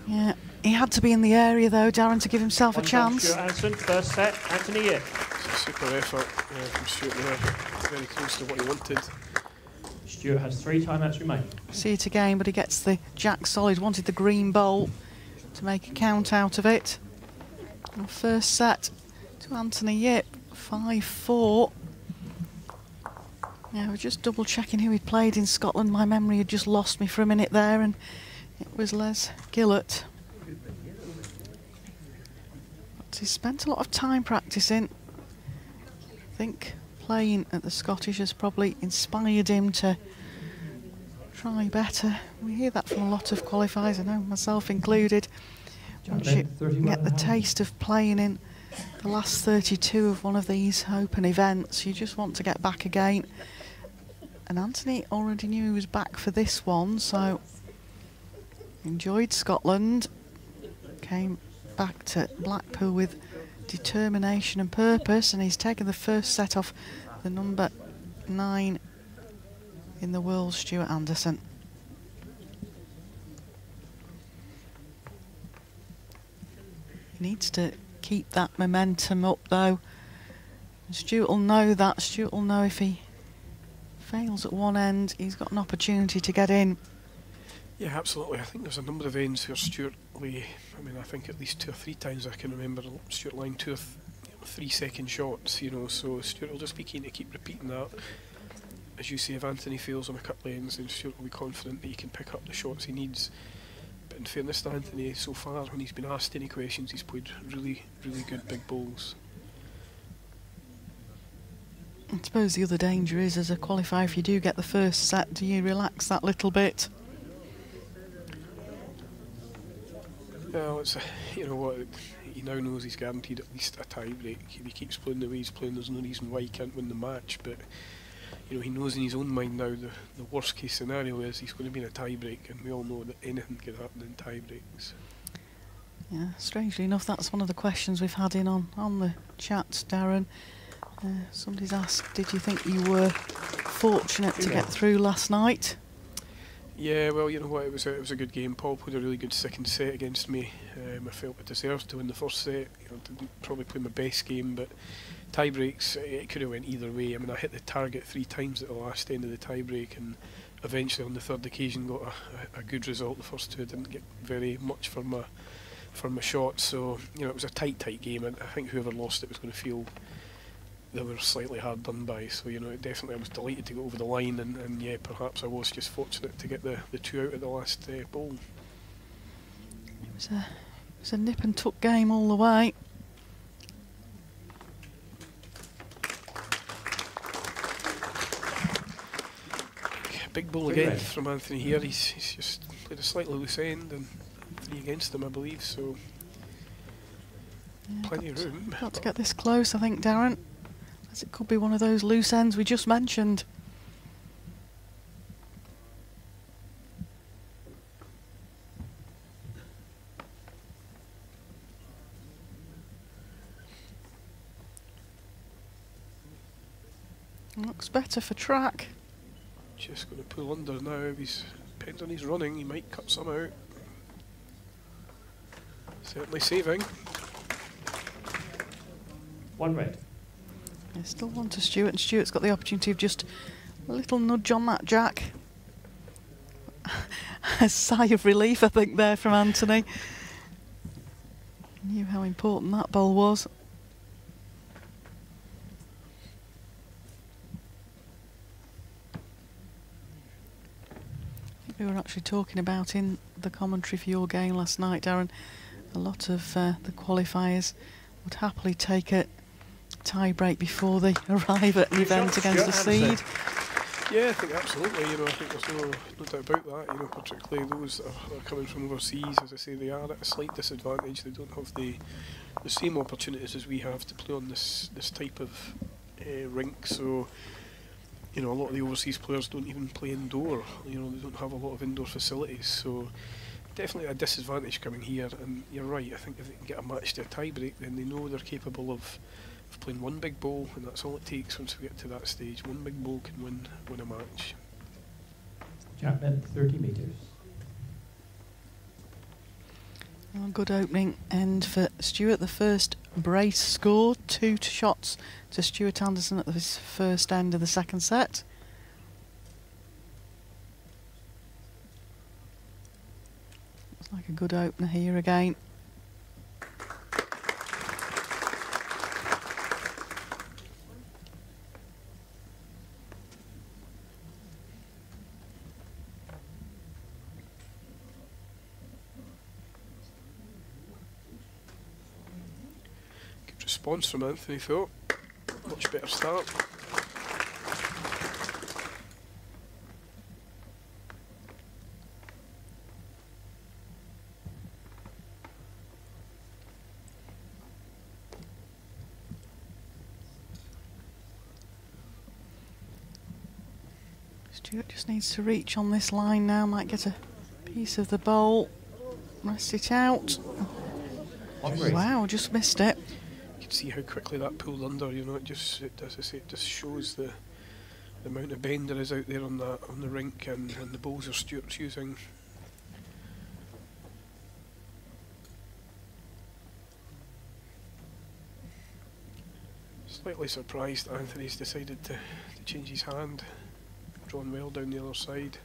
Yeah, he had to be in the area though, Darren, to give himself a chance. Stuart Anderson, first set, Anthony Yip. It's a super effort from Stuart there. very close to what he wanted. Stuart has 3 timeouts remaining. See it again, but he gets the jack solid. Wanted the green bowl to make a count out of it. And first set to Anthony Yip, 5-4. Yeah, we're just double checking who he'd played in Scotland. My memory had just lost me for a minute there, and it was Les Gillett. But he spent a lot of time practicing. I think playing at the Scottish has probably inspired him to try better. We hear that from a lot of qualifiers, I know myself included. Once you get the taste of playing in the last 32 of one of these open events, you just want to get back again. And Anthony already knew he was back for this one, so enjoyed Scotland, came back to Blackpool with determination and purpose, and he's taken the first set off the number 9 in the world, Stuart Anderson. He needs to keep that momentum up though. Stuart will know that. Stuart will know if he fails at one end, he's got an opportunity to get in. Yeah, absolutely. I think there's a number of ends where Stuart lay, I mean, I think at least 2 or 3 times I can remember Stuart laying 2 or 3 second shots, you know, so Stuart will just be keen to keep repeating that. As you say, if Anthony fails on a couple of ends, then Stuart will be confident that he can pick up the shots he needs. But in fairness to Anthony, so far, when he's been asked any questions, he's played really, really good big bowls. I suppose the other danger is, as a qualifier, if you do get the first set, do you relax that little bit? Well, it's you know what, he now knows he's guaranteed at least a tie break. If he keeps playing the way he's playing, there's no reason why he can't win the match. But you know, he knows in his own mind now the worst case scenario is he's going to be in a tie break, and we all know that anything can happen in tie breaks. Yeah, strangely enough, that's one of the questions we've had in on the chat, Darren. Somebody's asked, did you think you were fortunate to get through last night? Yeah, well, you know what, it was a good game. Paul played a really good second set against me. I felt I deserved to win the first set. You know, didn't probably play my best game, but tie breaks, it could have went either way. I mean, I hit the target 3 times at the last end of the tie break, and eventually on the third occasion got a good result. The first 2 I didn't get very much for my shot, so you know, it was a tight game, and I think whoever lost it was going to feel they were slightly hard done by. So you know, definitely I was delighted to go over the line, and yeah, perhaps I was just fortunate to get the 2 out at the last bowl. It was a nip and tuck game all the way. Big bowl again from Anthony here. He's just played a slightly loose end, and 3 against him, I believe, so yeah, plenty of room. Got to get this close, I think, Darren, as it could be one of those loose ends we just mentioned. Looks better for track. Just going to pull under now. If he's depends on his running, he might cut some out. Certainly saving. 1 red. Yeah, still one to Stuart, and Stuart's got the opportunity of just a little nudge on that jack. A sigh of relief, I think, there from Anthony. Knew how important that bowl was. We were actually talking about in the commentary for your game last night, Darren, a lot of the qualifiers would happily take a tie break before they arrive at an event against a seed. Yeah, I think absolutely. You know, I think there's no doubt about that. You know, particularly those that are coming from overseas. As I say, they are at a slight disadvantage. They don't have the same opportunities as we have to play on this type of rink. So, you know, a lot of the overseas players don't even play indoor. You know, they don't have a lot of indoor facilities. So, definitely a disadvantage coming here. And you're right. I think if they can get a match to a tie break, then they know they're capable of playing one big bowl, and that's all it takes once we get to that stage. One big bowl can win a match. Jack length 30 metres. Well, good opening end for Stuart. The first brace score, 2 shots to Stuart Anderson at this first end of the second set. Looks like a good opener here again. Response from Anthony though. Much better start. Stuart just needs to reach on this line now, might get a piece of the bowl, rest it out. Wow, just missed it. You can see how quickly that pulled under, you know, it just, as I say, it just shows the amount of bend there is out there on the rink and the bowls are Stuart's using. Slightly surprised Anthony's decided to change his hand. Drawn well down the other side.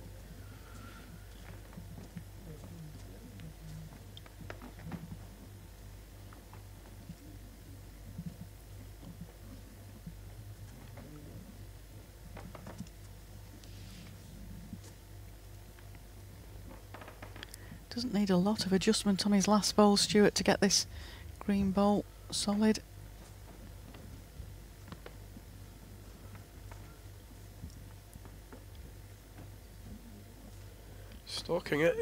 Doesn't need a lot of adjustment on his last bowl, Stuart, to get this green bowl solid. Stalking it.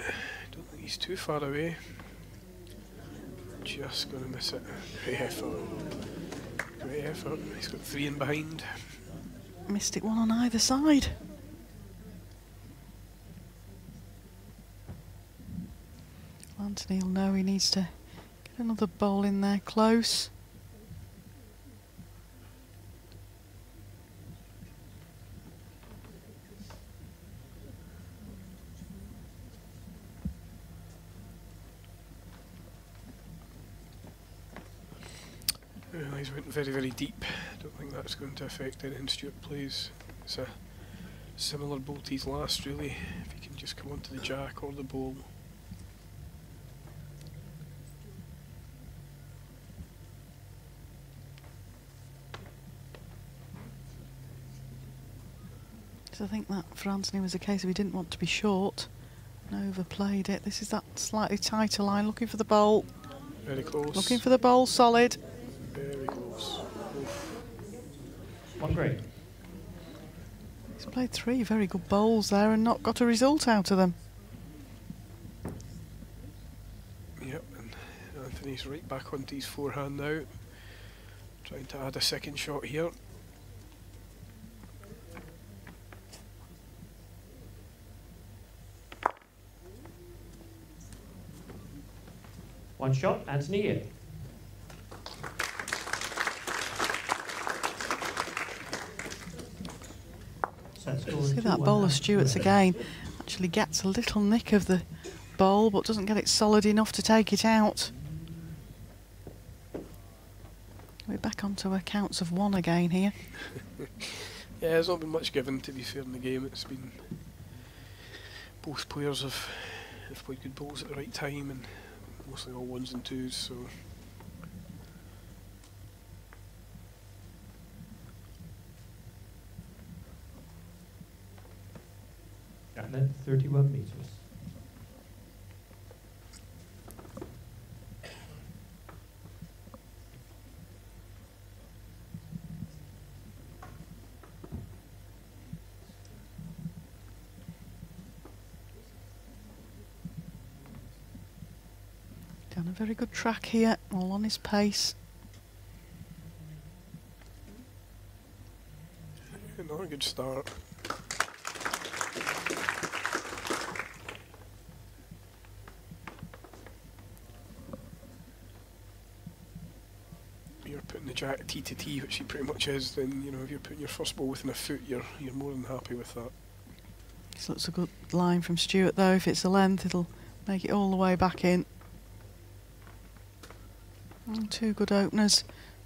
Don't think he's too far away. Just going to miss it. Great effort. Great effort. He's got 3 in behind. Missed it one on either side. Anthony will know he needs to get another bowl in there close. He's went very, very deep. I don't think that's going to affect anything Stuart plays. It's a similar bowl to his last, really. If he can just come onto the jack or the bowl. So I think that for Anthony was a case of he didn't want to be short and overplayed it. This is that slightly tighter line, looking for the bowl. Very close. Looking for the bowl solid. Very close. Oof. 1 green. He's played 3 very good bowls there and not got a result out of them. Yep, and Anthony's right back onto his forehand now. Trying to add a second shot here. One shot, Anthony in. See that bowl of Stuart's again. Actually gets a little nick of the bowl but doesn't get it solid enough to take it out. We're back onto accounts of 1 again here. Yeah, there's not been much given, to be fair, in the game. It's been both players have played good bowls at the right time and mostly all 1s and 2s, so And then 31 metres. Done a very good track here, all on his pace. not a good start. You're putting the jack tee to tee, which he pretty much is, then you know if you're putting your first ball within a foot, you're more than happy with that. This looks a good line from Stuart though. If it's a length, it'll make it all the way back in. Two good openers.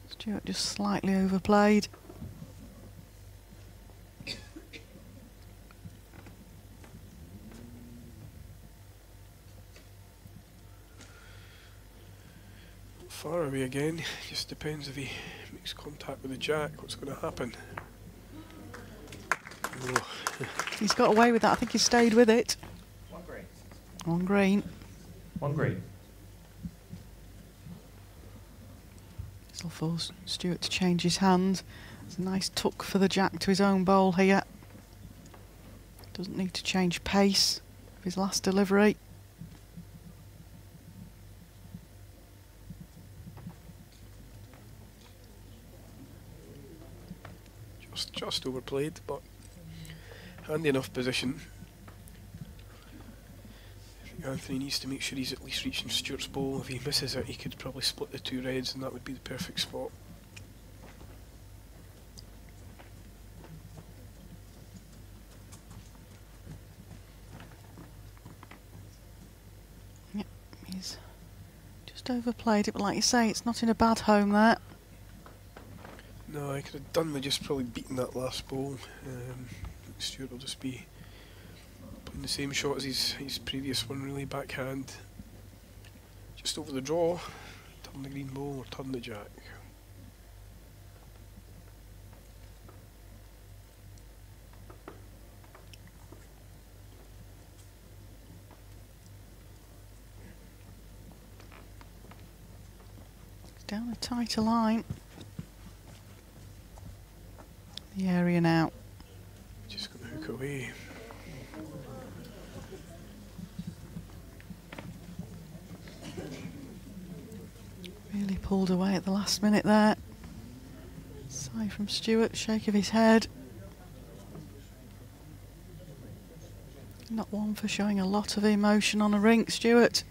Stuart just slightly overplayed. Far away again. Just depends if he makes contact with the jack, what's going to happen. Oh. He's got away with that. I think he stayed with it. One green. On green. One green. This will force Stuart to change his hand. It's a nice tuck for the jack to his own bowl here. Doesn't need to change pace of his last delivery. Just overplayed, but handy enough position. I think Anthony needs to make sure he's at least reaching Stuart's bowl. If he misses it, he could probably split the two reds, and that would be the perfect spot. Yep, he's just overplayed it, but like you say, it's not in a bad home there. No, I could have done with just probably beating that last ball. Stuart will just be playing the same shot as his previous one, really, backhand. Just over the draw, turn the green ball or turn the jack. It's down a tighter line. The area now. Just going to hook away. Really pulled away at the last minute there. Sigh from Stuart, shake of his head. Not one for showing a lot of emotion on a rink, Stuart.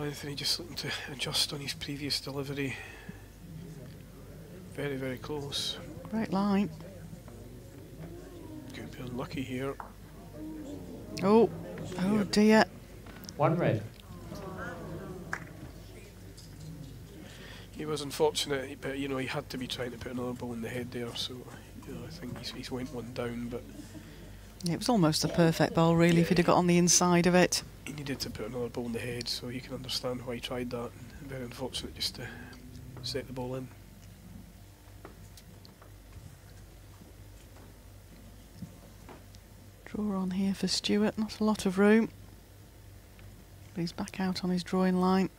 Anthony just looking to adjust on his previous delivery. Very, very close. Great line. Could be unlucky here. Oh, Yep. dear. One red. He was unfortunate, but you know, he had to be trying to put another ball in the head there, so you know, I think he's went one down, but It was almost a perfect ball, really, if he'd have got on the inside of it. he needed to put another ball in the head, so you can understand why he tried that. And very unfortunate just to set the ball in. Draw on here for Stuart, not a lot of room. But he's back out on his drawing line.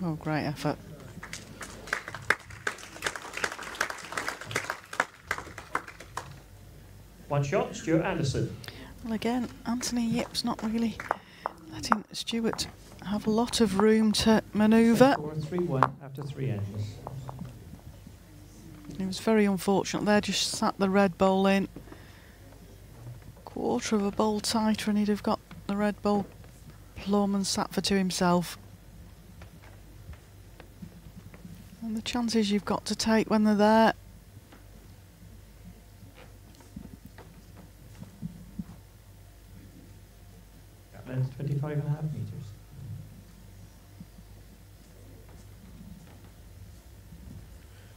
Oh, great effort. One shot, Stuart Anderson. Well, again, Anthony Yip's not really letting Stuart have a lot of room to manoeuvre. 4-3-1 after 3 ends. It was very unfortunate there, just sat the red bowl in. Quarter of a bowl tighter and he'd have got the red bowl plumb and sat for two himself. And the chances you've got to take when they're there. That length 25.5 metres.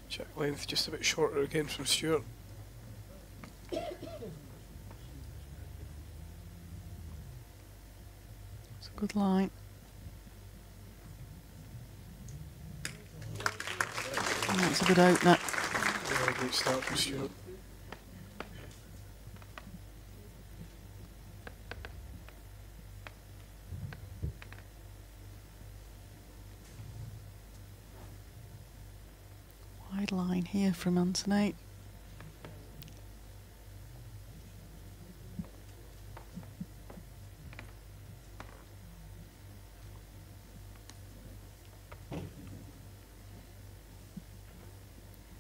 Check length just a bit shorter again from Stuart. It's a good line. And that's a good opener. Yeah, great start from Stuart. Wide line here from Anthony.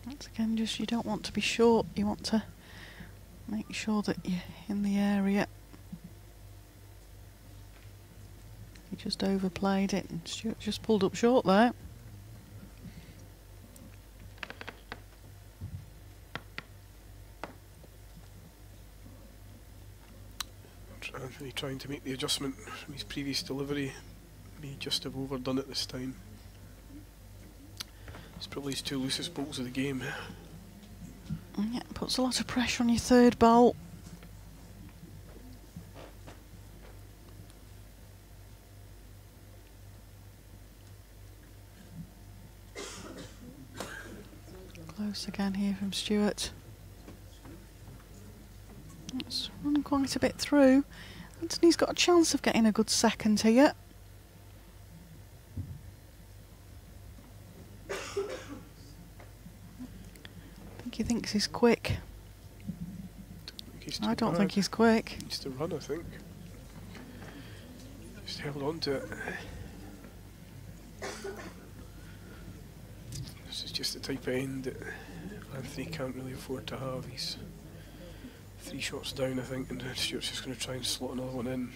Once again, just you don't want to be short, you want to make sure that you're in the area. just overplayed it, and Stuart just pulled up short there. Anthony trying to make the adjustment from his previous delivery. May just have overdone it this time. It's probably his 2 loosest balls of the game. Yeah, puts a lot of pressure on your third bolt. Close again here from Stuart. It's running quite a bit through. Anthony's got a chance of getting a good second here. I think he thinks he's quick. I don't think he's quick. He needs to run, I think. Just held on to it. This is just the type of end that Anthony can't really afford to have. He's 3 shots down, I think, and Stuart's just going to try and slot another one in.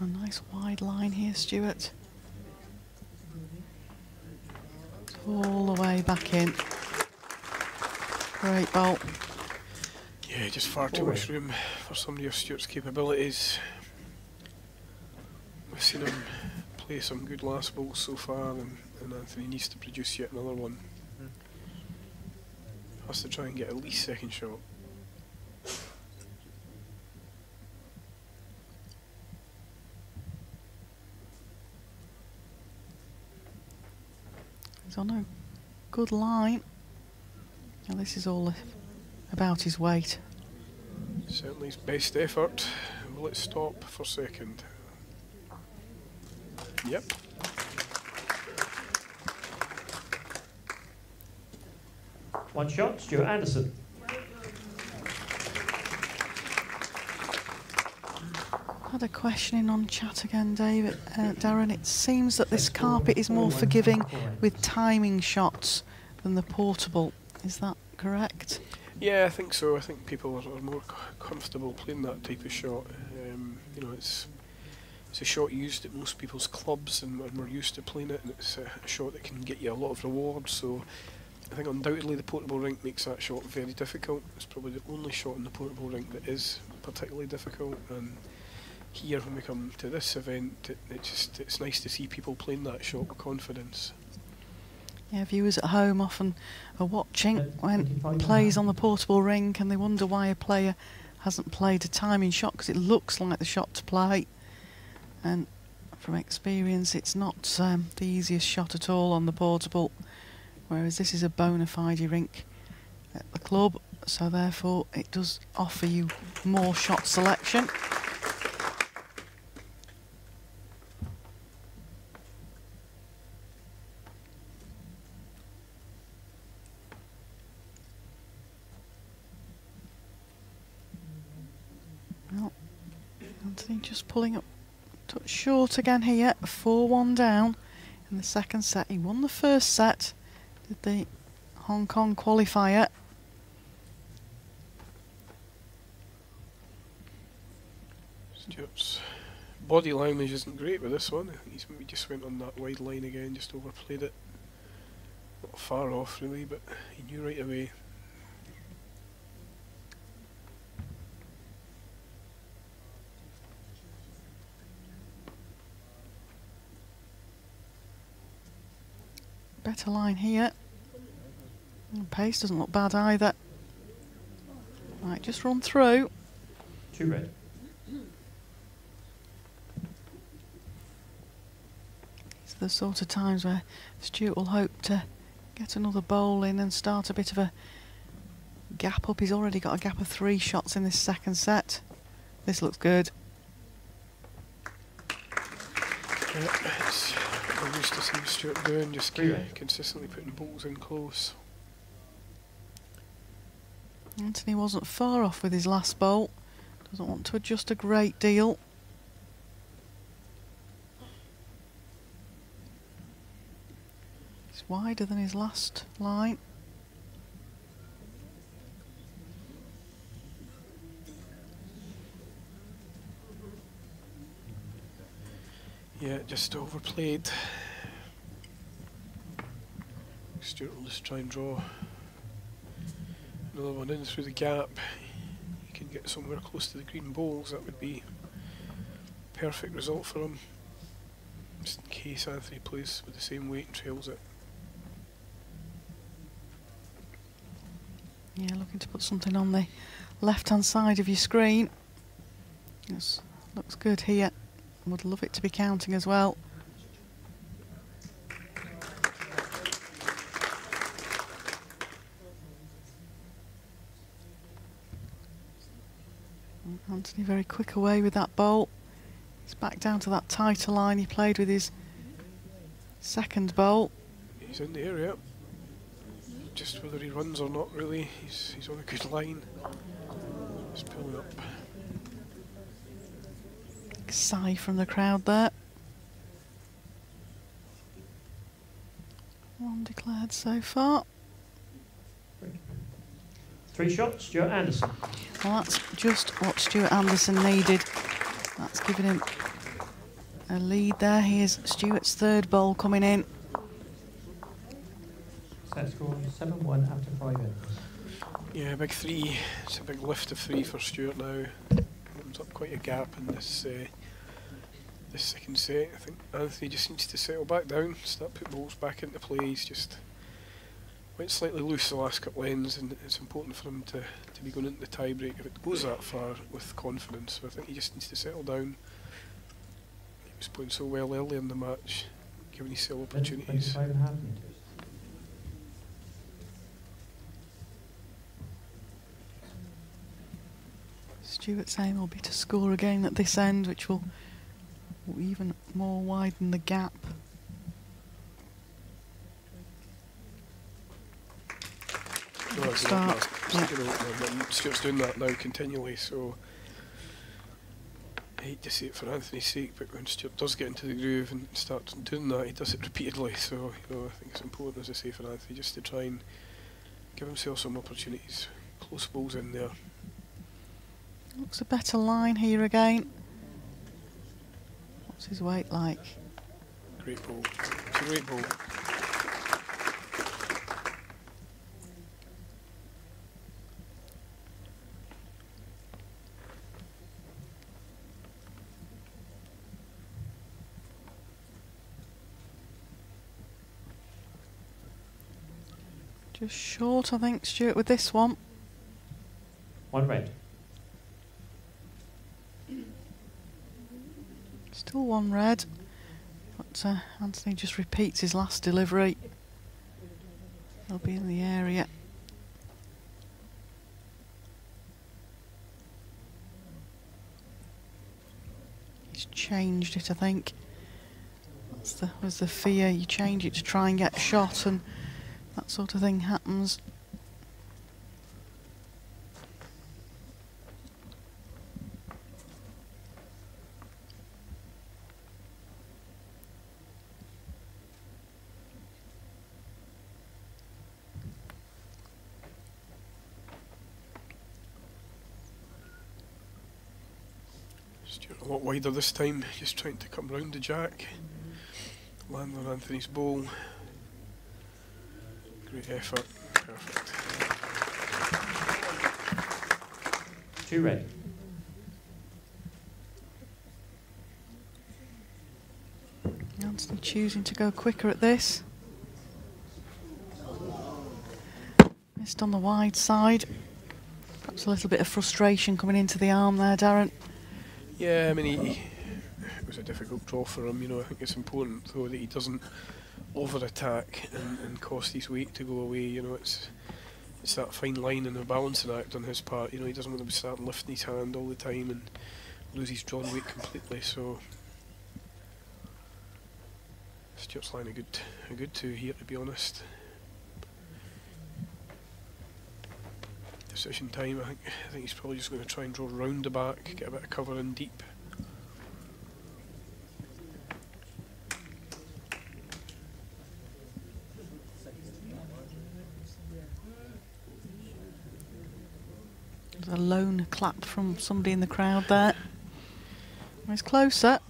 A nice wide line here, Stuart. All the way back in. Great bolt. Yeah, just far too much room for somebody of Stuart's capabilities. We've seen him play some good last balls so far, and Anthony needs to produce yet another one. Has to try and get at least second shot. He's on a good line. Now this is all about his weight. Certainly his best effort. Will it stop for second? Yep. One shot, Stuart Anderson. Had a questioning on chat again, David. Darren, it seems that this carpet is more forgiving with timing shots than the portable. Is that correct? Yeah, I think so. I think people are more comfortable playing that type of shot. You know, it's a shot used at most people's clubs, and we're used to playing it, and it's a shot that can get you a lot of rewards. So I think undoubtedly the portable rink makes that shot very difficult. It's probably the only shot in the portable rink that is particularly difficult. And here, when we come to this event, it's nice to see people playing that shot with confidence. Yeah, viewers at home often are watching when plays on the portable rink, and they wonder why a player hasn't played a timing shot, because it looks like the shot to play. And from experience, it's not the easiest shot at all on the portable, whereas this is a bona fide rink at the club, so therefore it does offer you more shot selection. Well, Anthony just pulling up touch short again here, 4-1 down in the second set. He won the first set, did the Hong Kong qualifier. Stuart's body language isn't great with this one. He's maybe just went on that wide line again, just overplayed it. Not far off really, but he knew right away. Better line here. And pace doesn't look bad either. Right, just run through. 2 red. These are the sort of times where Stuart will hope to get another bowl in and start a bit of a gap up. He's already got a gap of 3 shots in this second set. This looks good. It's I'm used to seeing Stuart doing, just consistently putting balls in close. Anthony wasn't far off with his last bowl. Doesn't want to adjust a great deal. It's wider than his last line. Yeah, just overplayed. Stuart will just try and draw another one in through the gap. He can get somewhere close to the green bowls. That would be a perfect result for him. Just in case Anthony plays with the same weight and trails it. Yeah, looking to put something on the left-hand side of your screen. Yes, looks good here. Would love it to be counting as well. Anthony very quick away with that bowl. He's back down to that tighter line he played with his second bowl. He's in the area. Just whether he runs or not, really. He's on a good line. Just pulling up. Sigh from the crowd there. One declared so far. 3 shots, Stuart Anderson. Well, that's just what Stuart Anderson needed. That's given him a lead there. Here's Stuart's third bowl coming in. Set score 7-1 after 5 innings. Yeah, big 3. It's a big lift of 3 for Stuart now. Opens up quite a gap in this this second set. I think Anthony just needs to settle back down, start put balls back into play. He's just went slightly loose the last couple of ends, and it's important for him to be going into the tie break if it goes that far with confidence. So I think he just needs to settle down. He was playing so well early in the match, giving himself opportunities. 25.5 metres. Stuart's aim will be to score again at this end, which will even more widen the gap. No, Start. Yeah. Stuart's doing that now continually, so I hate to say it for Anthony's sake, but when Stuart does get into the groove and starts doing that, he does it repeatedly. So I think it's important, as I say, for Anthony just to try and give himself some opportunities. Close balls in there. Looks a better line here again. What's his weight like? Great ball. It's a great ball. Just short, I think, Stuart, with this one. 1 red. Still 1 red, but Anthony just repeats his last delivery. He'll be in the area. He's changed it, I think. That was the fear. You change it to try and get a shot, and that sort of thing happens. Stuart a lot wider this time, just trying to come round the jack. Land on Anthony's bowl. Great effort. Perfect. 2 red. Anthony choosing to go quicker at this. Missed on the wide side. Perhaps a little bit of frustration coming into the arm there, Darren. Yeah, I mean, it was a difficult draw for him. I think it's important though that he doesn't over-attack and cost his weight to go away. It's that fine line and a balancing act on his part. He doesn't want to start lifting his hand all the time and lose his drawn weight completely. So Stuart's line a good 2 here, to be honest. Decision time. I think he's probably just going to try and draw round the back, get a bit of cover in deep. A lone clap from somebody in the crowd there. He's closer.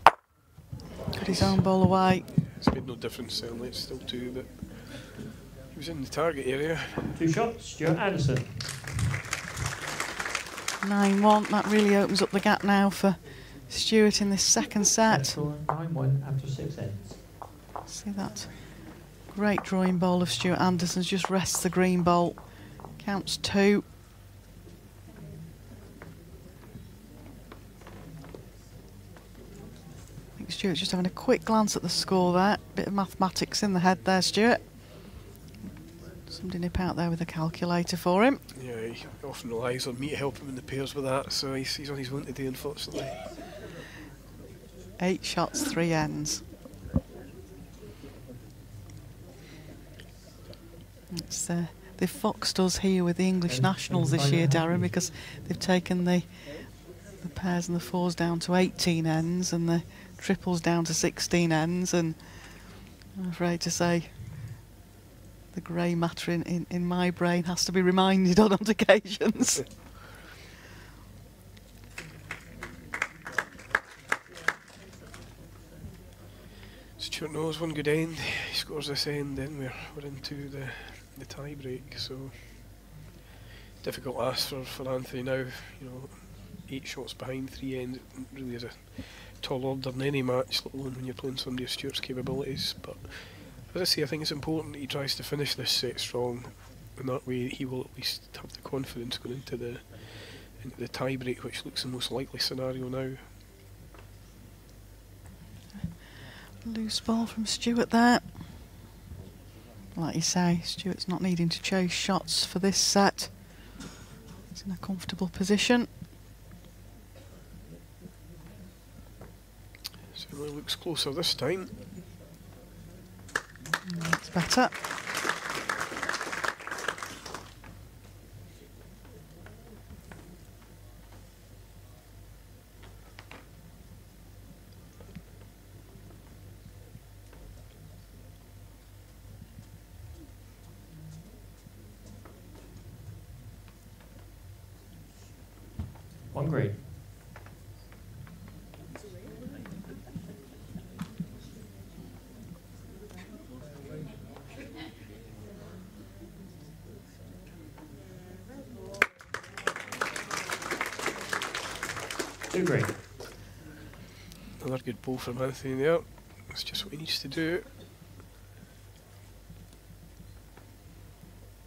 Got his own ball away. It's made no difference, certainly. It's still 2, but he was in the target area. 2 shots, Stuart Anderson. 9-1. That really opens up the gap now for Stuart in this second set. Score 9-1 after 6 ends. See that great drawing bowl of Stuart Anderson's just rests the green bowl. Counts 2. I think Stuart's just having a quick glance at the score there. Bit of mathematics in the head there, Stuart. Somebody nip out there with a calculator for him. Yeah, he often relies on me to help him in the pairs with that, so he's on his own today, unfortunately. 8 shots, 3 ends. It's they've foxed us here with the English nationals this year, Darren, because they've taken the pairs and the fours down to 18 ends and the triples down to 16 ends, and I'm afraid to say the grey matter in my brain has to be reminded on odd occasions. Stuart knows one good end, he scores this end, then we're into the tie break, so difficult ask for Anthony now. 8 shots behind, 3 ends, it really is a tall order in any match, let alone when you're playing somebody of Stuart's capabilities. But as I say, I think it's important that he tries to finish this set strong, and that way he will at least have the confidence going into the tie break, which looks the most likely scenario now. Loose ball from Stuart there. Like you say, Stuart's not needing to chase shots for this set. He's in a comfortable position. Certainly looks closer this time. That's better. One green. Two green. Another good ball from Anthony there. That's just what he needs to do.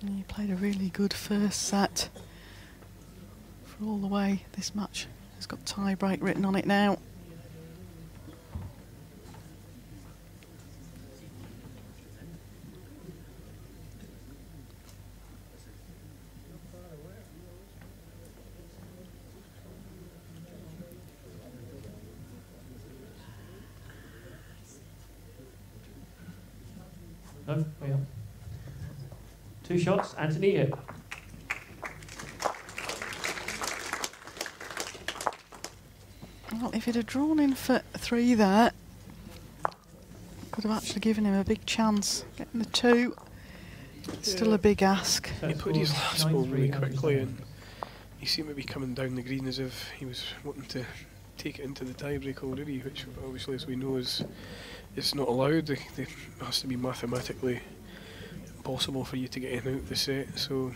And he played a really good first set. For all the way, this match has got tie break written on it now. No, we are. 2 shots, Anthony hit. Well, if he'd have drawn in for 3 there, could have actually given him a big chance. Getting the 2, still a big ask. He put his last ball really quickly, and he seemed to be coming down the green as if he was wanting to take it into the tiebreak already, which obviously, as we know, is not allowed. It has to be mathematically impossible for you to get in out of the set. So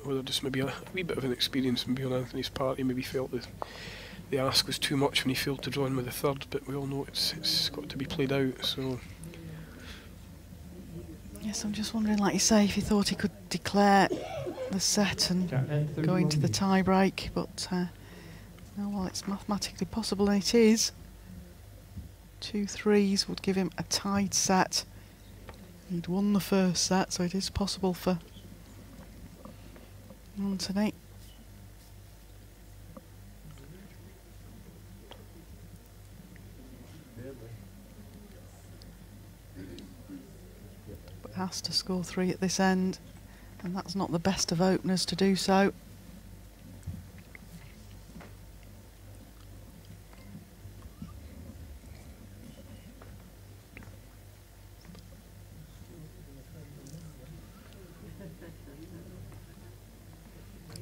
whether just maybe a wee bit of an experience maybe on Anthony's part, he maybe felt that the ask was too much when he failed to draw in with the third, but we all know it's got to be played out. So yes, I'm just wondering, like you say, if he thought he could declare the set and go into the tie break, but no, well, it's mathematically possible, and it is. 2 3s would give him a tied set. He'd won the first set, so it is possible for Anthony. But has to score 3 at this end, and that's not the best of openers to do so.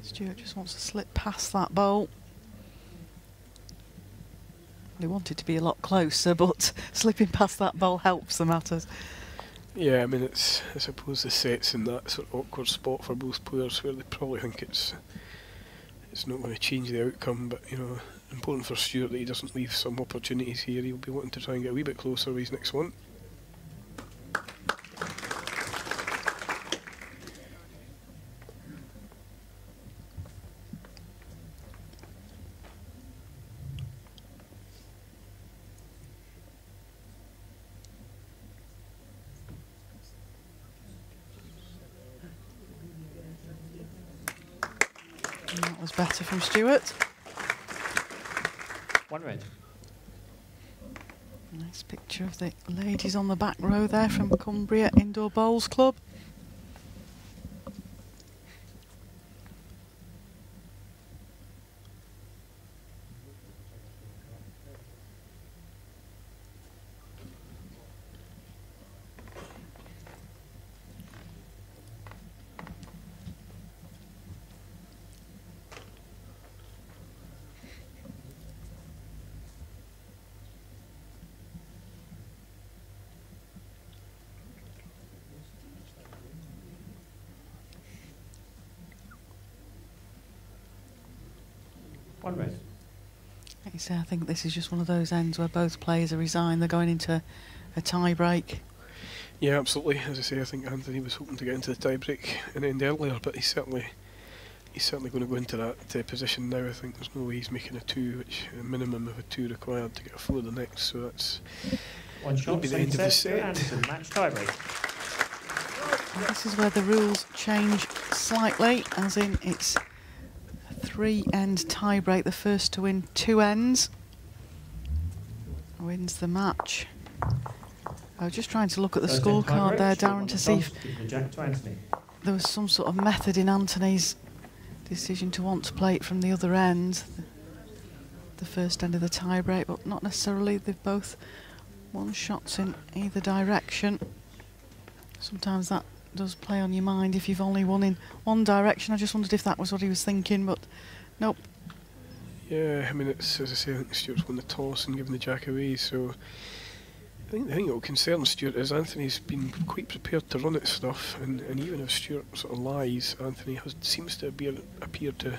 Stuart just wants to slip past that bowl. He wanted to be a lot closer, but slipping past that bowl helps the matters. Yeah, I mean, I suppose the set's in that sort of awkward spot for both players where they probably think it's not going to change the outcome, but you know, important for Stuart that he doesn't leave some opportunities here. He'll be wanting to try and get a wee bit closer with his next one. That was better from Stuart. 1 red. Nice picture of the ladies on the back row there from Cumbria Indoor Bowls Club. One red. Like you say, I think this is just one of those ends where both players are resigned. They're going into a tie break. Yeah, absolutely. As I say, I think Anthony was hoping to get into the tie break and end earlier, but he's certainly going to go into that position now. I think there's no way he's making a 2, which a minimum of a 2 required to get a 4 the next. So that's One shot, be the end of the set. Anderson, match tie break. And this is where the rules change slightly, as in it's a 3-end tie break. The first to win 2 ends wins the match. I was just trying to look at the scorecard there, Darren, to see if there was some sort of method in Anthony's decision to want to play it from the other end, the first end of the tie break, but not necessarily. They've both won shots in either direction. Sometimes that does play on your mind if you've only won in one direction. I just wondered if that was what he was thinking, but nope. Yeah, I mean, it's, as I say, I think Stuart's won the toss and given the jack away, so I think what will concern Stuart is Anthony's been quite prepared to run at stuff, and even if Stuart sort of lies, Anthony seems to appear to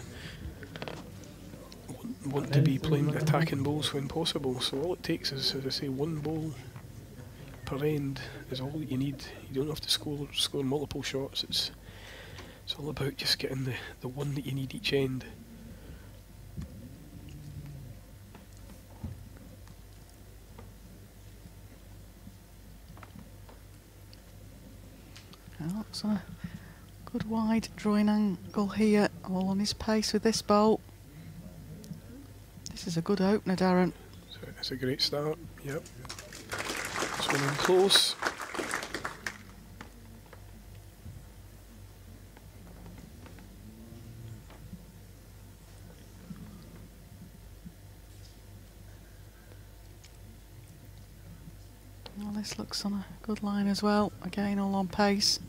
want to be playing attacking bowls when possible. So all it takes is, as I say, 1 bowl per end is all that you need. You don't have to score multiple shots. It's all about just getting the one that you need each end. Well, that's a good wide drawing angle here, all on his pace with this bowl. This is a good opener, Darren. So it's a great start, yep. This one in close. Well, this looks on a good line as well. Again, all on pace.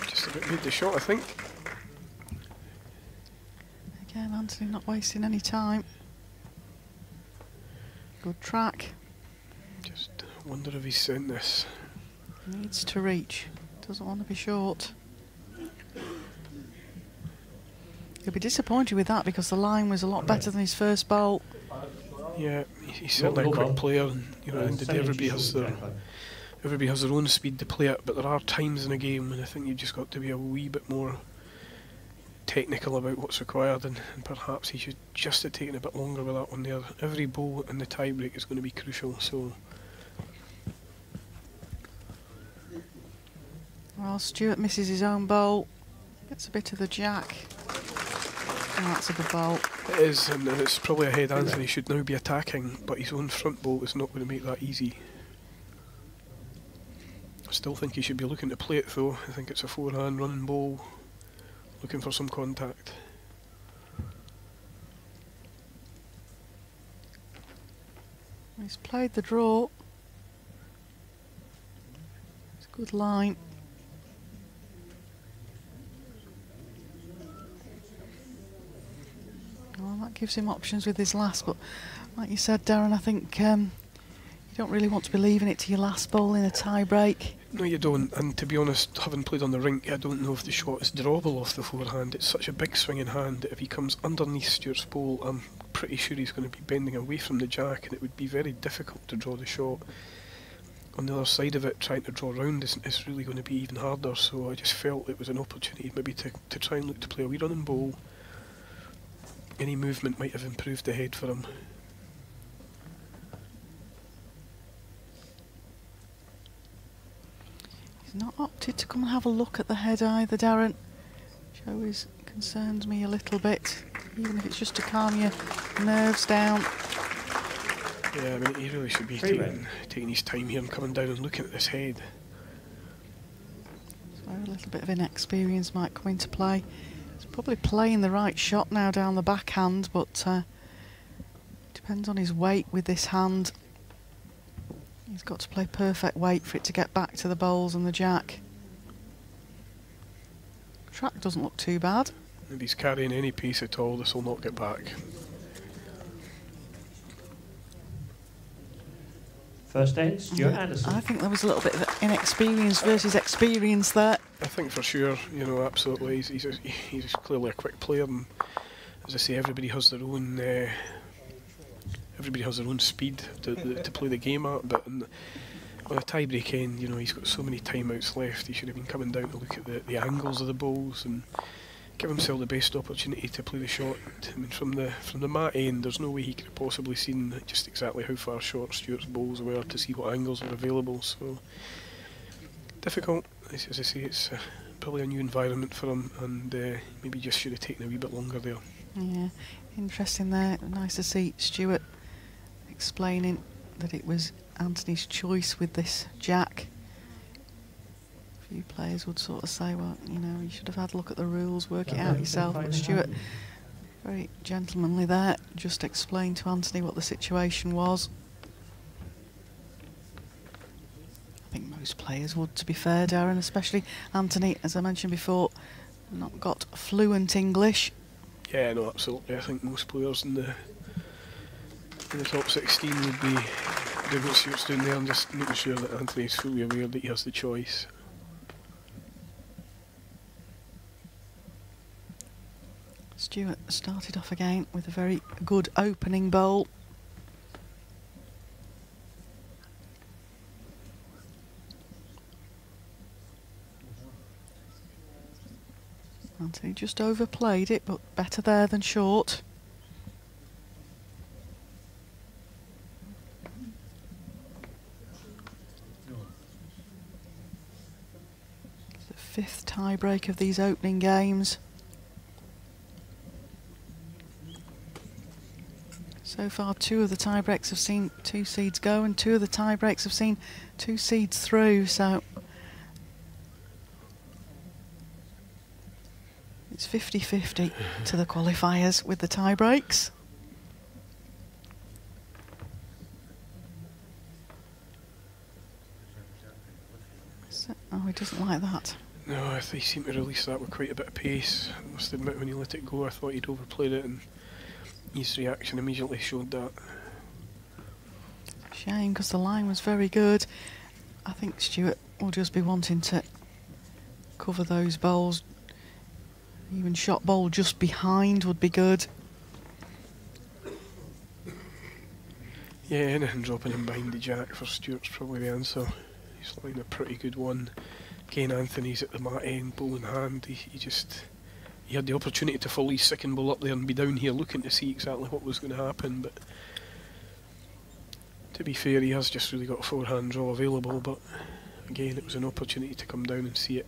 Just about made the shot, I think. Again, Anthony not wasting any time. Good track. Just wonder if he's sent this. Needs to reach. Doesn't want to be short. He'll be disappointed with that because the line was a lot better than his first bowl. Yeah, he's certainly a quick player, and you know, everybody has their own speed to play at, but there are times in a game when I think you've just got to be a wee bit more technical about what's required, and perhaps he should just have taken a bit longer with that one there. Every bowl in the tiebreak is going to be crucial, so. Well, Stuart misses his own bowl, gets a bit of the jack. And that's a good bowl. It is, and it's probably a head Anthony should now be attacking, but his own front bowl is not going to make that easy. I still think he should be looking to play it though. I think it's a 4-hand running bowl, looking for some contact. He's played the draw. It's a good line. Well, that gives him options with his last, but like you said, Darren, I think you don't really want to be leaving it to your last ball in a tie break. No, you don't, and to be honest, having played on the rink, I don't know if the shot is drawable off the forehand. It's such a big swinging hand that if he comes underneath Stuart's bowl, I'm pretty sure he's going to be bending away from the jack, and it would be very difficult to draw the shot. On the other side of it, trying to draw round is really going to be even harder, so I just felt it was an opportunity maybe to try and look to play a wee running bowl. Any movement might have improved the head for him. He's not opted to come and have a look at the head either, Darren. Which always concerns me a little bit, even if it's just to calm your nerves down. Yeah, I mean, he really should be taking his time here and coming down and looking at this head. So a little bit of inexperience might come into play. He's probably playing the right shot now down the backhand, but depends on his weight with this hand. He's got to play perfect weight for it to get back to the bowls and the jack. Track doesn't look too bad. If he's carrying any pace at all, this will not get back. First end, Stuart Anderson. I think there was a little bit of inexperience versus experience there. I think for sure, you know, absolutely. He's clearly a quick player, and as I say, everybody has their own speed to play the game at. But on a tie-break end, you know, he's got so many timeouts left. He should have been coming down to look at the angles of the bowls and give himself the best opportunity to play the shot. I mean, from the mat end, there's no way he could have possibly seen just exactly how far short Stuart's bowls were to see what angles were available. So difficult. As I say, it's probably a new environment for him, and maybe just should have taken a wee bit longer there. Yeah, interesting there. Nice to see Stuart explaining that it was Anthony's choice with this jack. A few players would sort of say, well, you know, you should have had a look at the rules, work it out yourself. But Stuart, very gentlemanly there, just explained to Anthony what the situation was. I think most players would, to be fair, Darren, especially Anthony, as I mentioned before, not got fluent English. Yeah, no, absolutely. I think most players in the top 16 would be doing what Stuart's doing there and just making sure that Anthony's fully aware that he has the choice. Stuart started off again with a very good opening bowl. Anthony just overplayed it, but better there than short. It's the fifth tie break of these opening games. So far, two of the tie breaks have seen 2 seeds go, and 2 of the tie breaks have seen 2 seeds through. So it's 50-50 to the qualifiers with the tie breaks. So, oh, he doesn't like that. No, I think he seemed to release that with quite a bit of pace. I must admit, when he let it go, I thought he'd overplayed it, and his reaction immediately showed that. Shame, because the line was very good. I think Stuart will just be wanting to cover those bowls. Even shot bowl just behind would be good. Yeah, anything dropping him behind the jack for Stuart's probably the answer. He's laying a pretty good one. Again, Anthony's at the mat end, bowl in hand. He had the opportunity to follow his second ball up there and be down here looking to see exactly what was going to happen, but to be fair, he has just really got a forehand draw available, but again, it was an opportunity to come down and see it.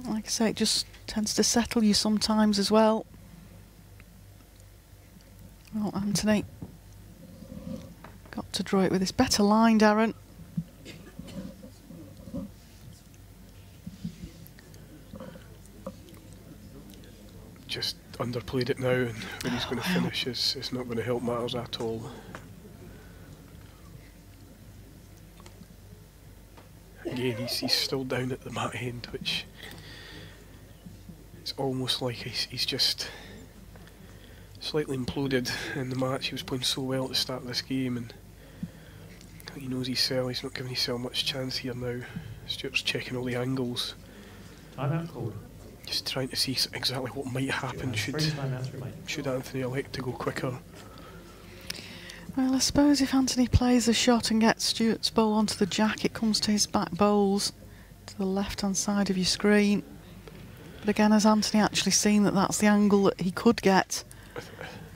Like I say, it just tends to settle you sometimes as well. Well, Anthony got to draw it with this better line, Darren. Just underplayed it now, and when he's going to finish, it's not going to help matters at all. Again, he's still down at the mat end, which it's almost like he's just slightly imploded in the match. He was playing so well at the start of this game, and he knows his cell. He's not giving his cell much chance here now. Stuart's checking all the angles. Timeout called. Just trying to see exactly what might happen should Anthony elect to go quicker. Well, I suppose if Anthony plays a shot and gets Stuart's ball onto the jack, it comes to his back bowls, to the left-hand side of your screen. But again, has Anthony actually seen that that's the angle that he could get?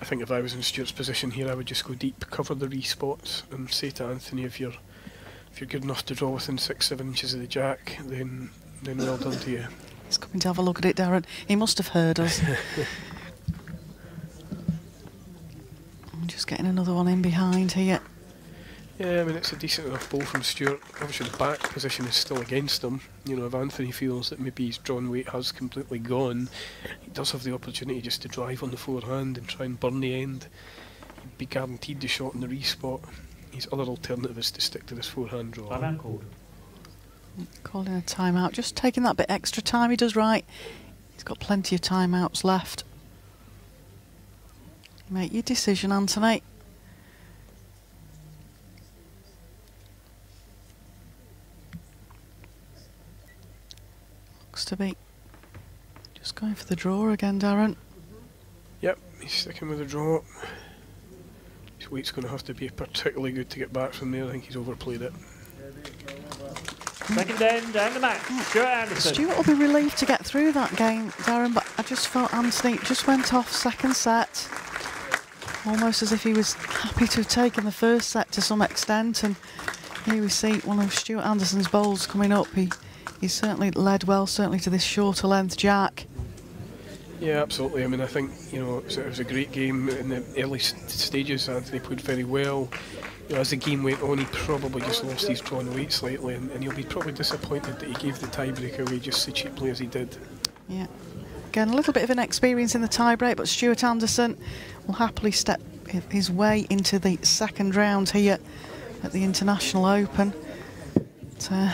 I think if I was in Stuart's position here, I would just go deep, cover the re-spots, and say to Anthony, if you're good enough to draw within 6-7 inches of the jack, then well done to you. He's coming to have a look at it, Darren. He must have heard us. I'm just getting another one in behind here. Yeah, I mean, it's a decent enough ball from Stuart. Obviously the back position is still against him. You know, if Anthony feels that maybe his drawn weight has completely gone, he does have the opportunity just to drive on the forehand and try and burn the end. He'd be guaranteed the shot in the re-spot. His other alternative is to stick to this forehand draw. Timeout called. Calling a timeout, just taking that bit extra time. He does right. He's got plenty of timeouts left. Make your decision, Anthony. Looks to be just going for the draw again, Darren. Yep, he's sticking with the draw. His weight's going to have to be particularly good to get back from there. I think he's overplayed it. Second end, down the match. Stuart Anderson. Stuart will be relieved to get through that game, Darren, but I just felt Anthony just went off second set. Almost as if he was happy to have taken the first set to some extent, and here we see one of Stuart Anderson's bowls coming up. He's certainly led well, certainly to this shorter length jack. Yeah, absolutely. I mean, I think, you know, it was a great game in the early stages. Anthony played very well. You know, as the game went on, he probably just lost his drawn weight slightly, and he'll be probably disappointed that he gave the tiebreak away just so cheaply as he did. Yeah. Again, a little bit of inexperience in the tiebreak, but Stuart Anderson will happily step his way into the second round here at the International Open. But,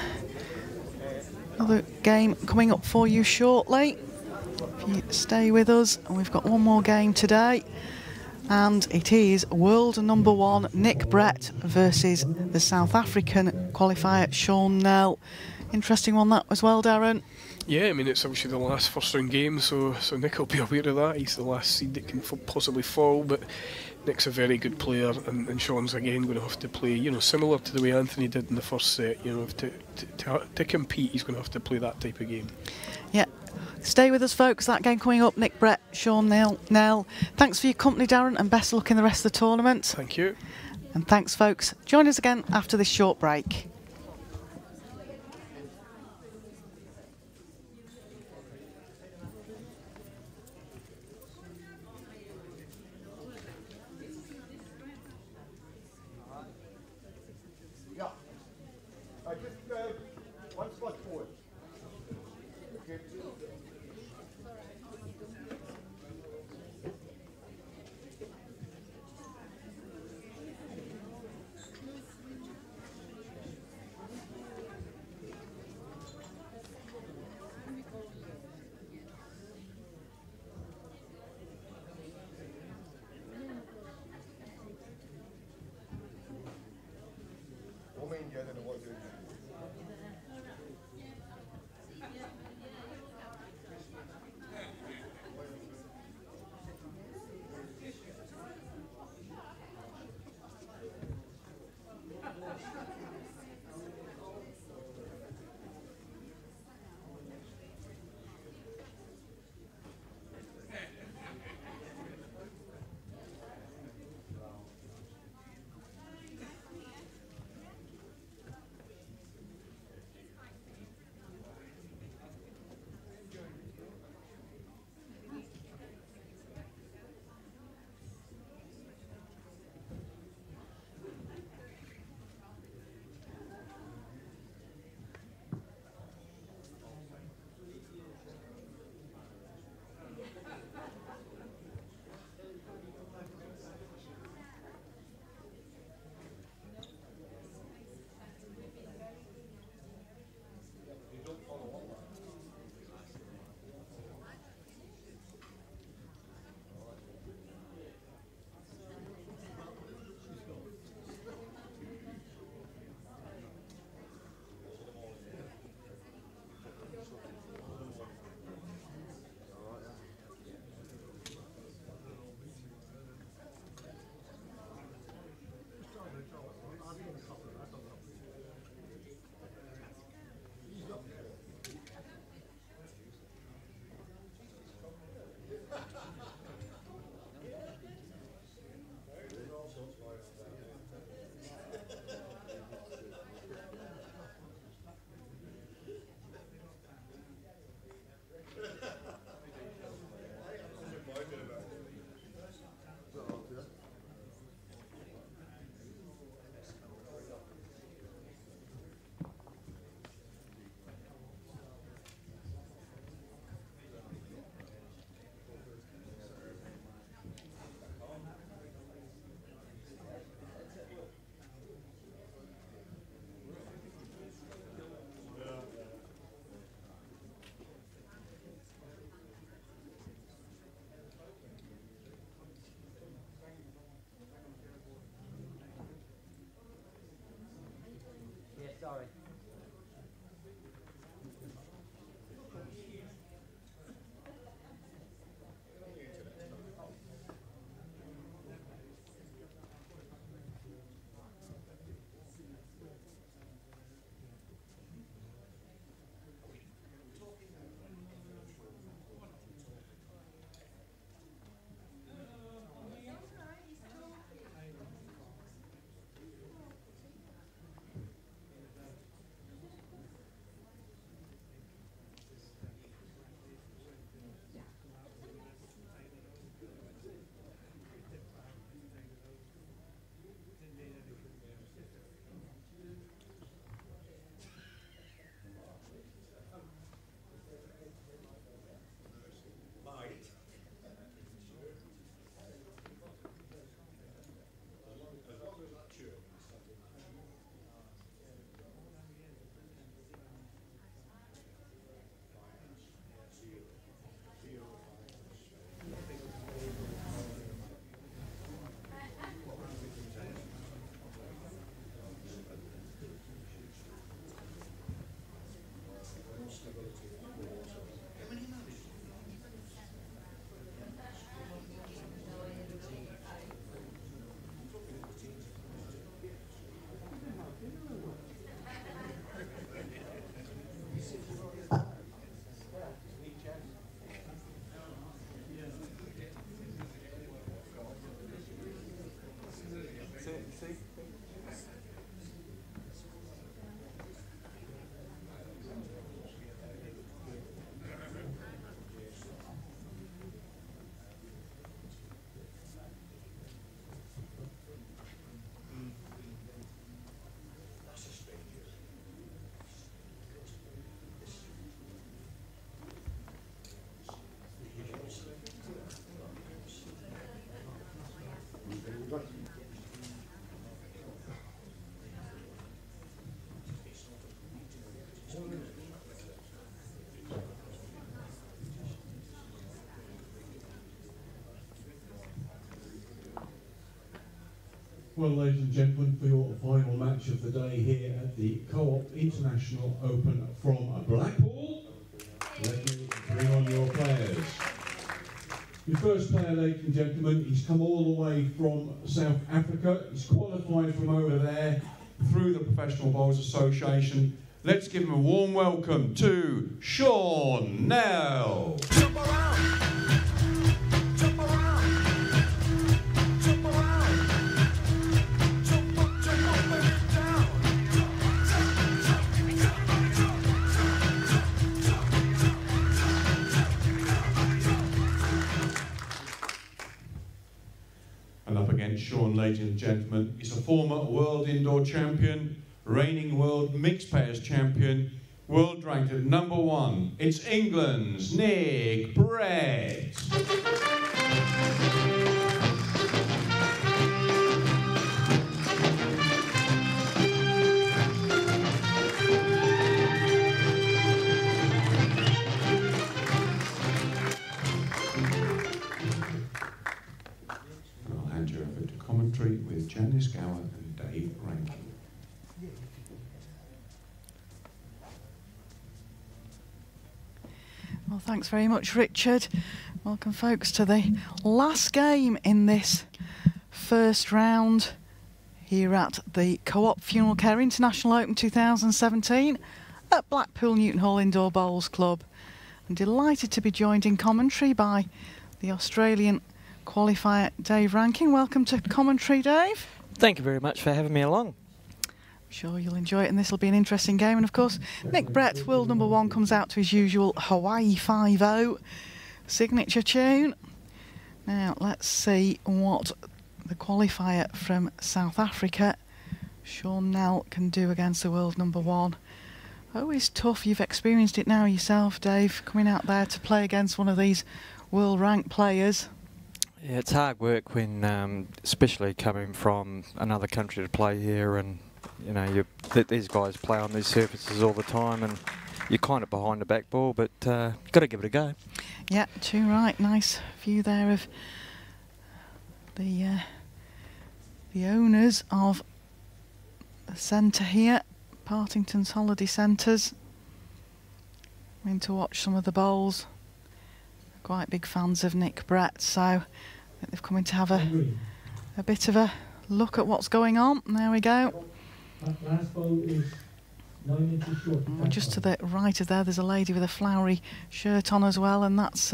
another game coming up for you shortly. If you stay with us, and we've got one more game today, and it is world number 1 Nick Brett versus the South African qualifier Sean Nell. Interesting one that as well, Darren. Yeah, I mean, it's obviously the last first round game, so Nick will be aware of that. He's the last seed that can possibly fall, but Nick's a very good player, and Sean's again going to have to play, you know, similar to the way Anthony did in the first set. You know, to compete, he's going to have to play that type of game. Yeah. Stay with us, folks. That game coming up, Nick Brett, Sean Nell. Thanks for your company, Darren, and best of luck in the rest of the tournament. Thank you. And thanks, folks. Join us again after this short break. Well, ladies and gentlemen, for your final match of the day here at the Co-op International Open from Blackpool, let me bring on your players. Your first player, ladies and gentlemen, he's come all the way from South Africa. He's qualified from over there through the Professional Bowls Association. Let's give him a warm welcome to Sean Nell. Jump around. Jump around. Jump around. Jump up and get down. And up against Sean, ladies and gentlemen, he's a former world indoor champion, reigning world mixed pairs champion, world ranked at #1. It's England's Nick Brett. I'll hand you over to commentary with Janice Gower and Dave Rankin. Well, thanks very much, Richard. Welcome, folks, to the last game in this first round here at the Co-op Funeral Care International Open 2017 at Blackpool Newton Hall Indoor Bowls Club. I'm delighted to be joined in commentary by the Australian qualifier Dave Rankin. Welcome to commentary, Dave. Thank you very much for having me along. Sure you'll enjoy it, and this will be an interesting game. And of course, Nick Brett, world #1, comes out to his usual Hawaii 5-0 signature tune. Now let's see what the qualifier from South Africa, Sean Nell, can do against the world #1. Always tough. You've experienced it now yourself, Dave, coming out there to play against one of these world ranked players. Yeah, it's hard work when, especially coming from another country to play here, and you know these guys play on these surfaces all the time, and you're kind of behind the back ball, but you've got to give it a go. Yeah, too right. Nice view there of the owners of the centre here, Partington's Holiday Centres. Went to watch some of the bowls. Quite big fans of Nick Brett, so I think they've come in to have a bit of a look at what's going on. There we go. Last bowl is 9 inches short. And just to the right of there, there's a lady with a flowery shirt on as well, and that's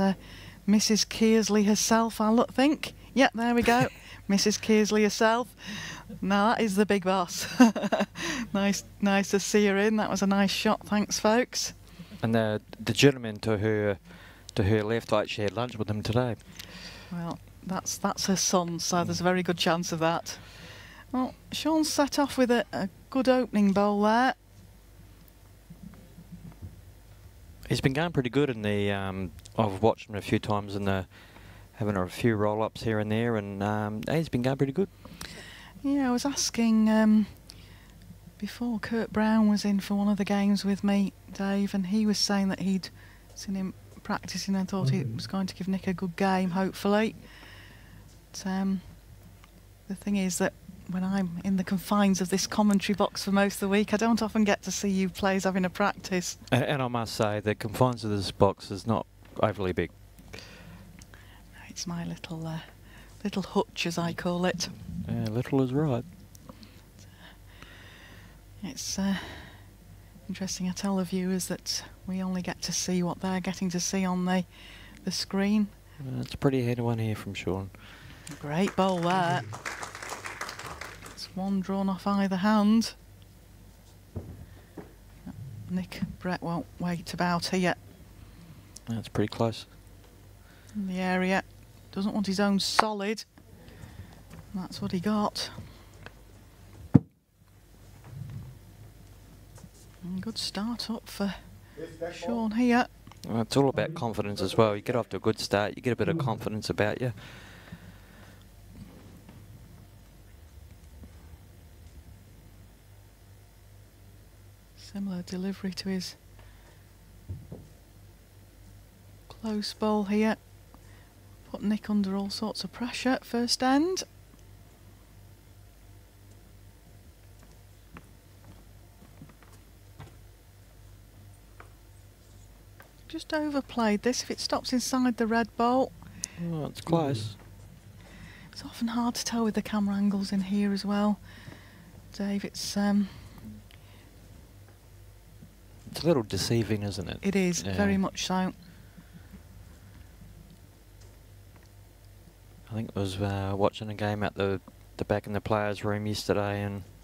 Mrs. Kearsley herself, I think. Yeah, there we go. Mrs. Kearsley herself. Now that is the big boss. nice to see her in. That was a nice shot. Thanks, folks. And the gentleman to her left, I actually had lunch with him today. Well, that's her son, so there's a very good chance of that. Well, Sean's set off with a good opening bowl there. He's been going pretty good in the. I've watched him a few times in the, having a few roll-ups here and there, and he's been going pretty good. Yeah, I was asking before Kurt Brown was in for one of the games with me, Dave, and he was saying that he'd seen him practicing and thought he was going to give Nick a good game, hopefully. But, the thing is that when I'm in the confines of this commentary box for most of the week, I don't often get to see you players having a practice. And I must say, the confines of this box is not overly big. It's my little hutch, as I call it. Yeah, little is right. It's interesting. I tell the viewers that we only get to see what they're getting to see on the screen. It's a pretty handy one here from Sean. Great bowl there. It's one drawn off either hand. Nick Brett won't wait about here. That's pretty close. In the area. Doesn't want his own solid. And that's what he got. And good start up for Sean here. Well, it's all about confidence as well. You get off to a good start, you get a bit of confidence about you. Similar delivery to his close bowl here. Put Nick under all sorts of pressure at first end. just overplayed this. If it stops inside the red bowl, Oh, it's close. it's often hard to tell with the camera angles in here as well. Dave, it's a little deceiving, isn't it? it is Yeah. very much so. I think I was watching a game at the back in the players' room yesterday,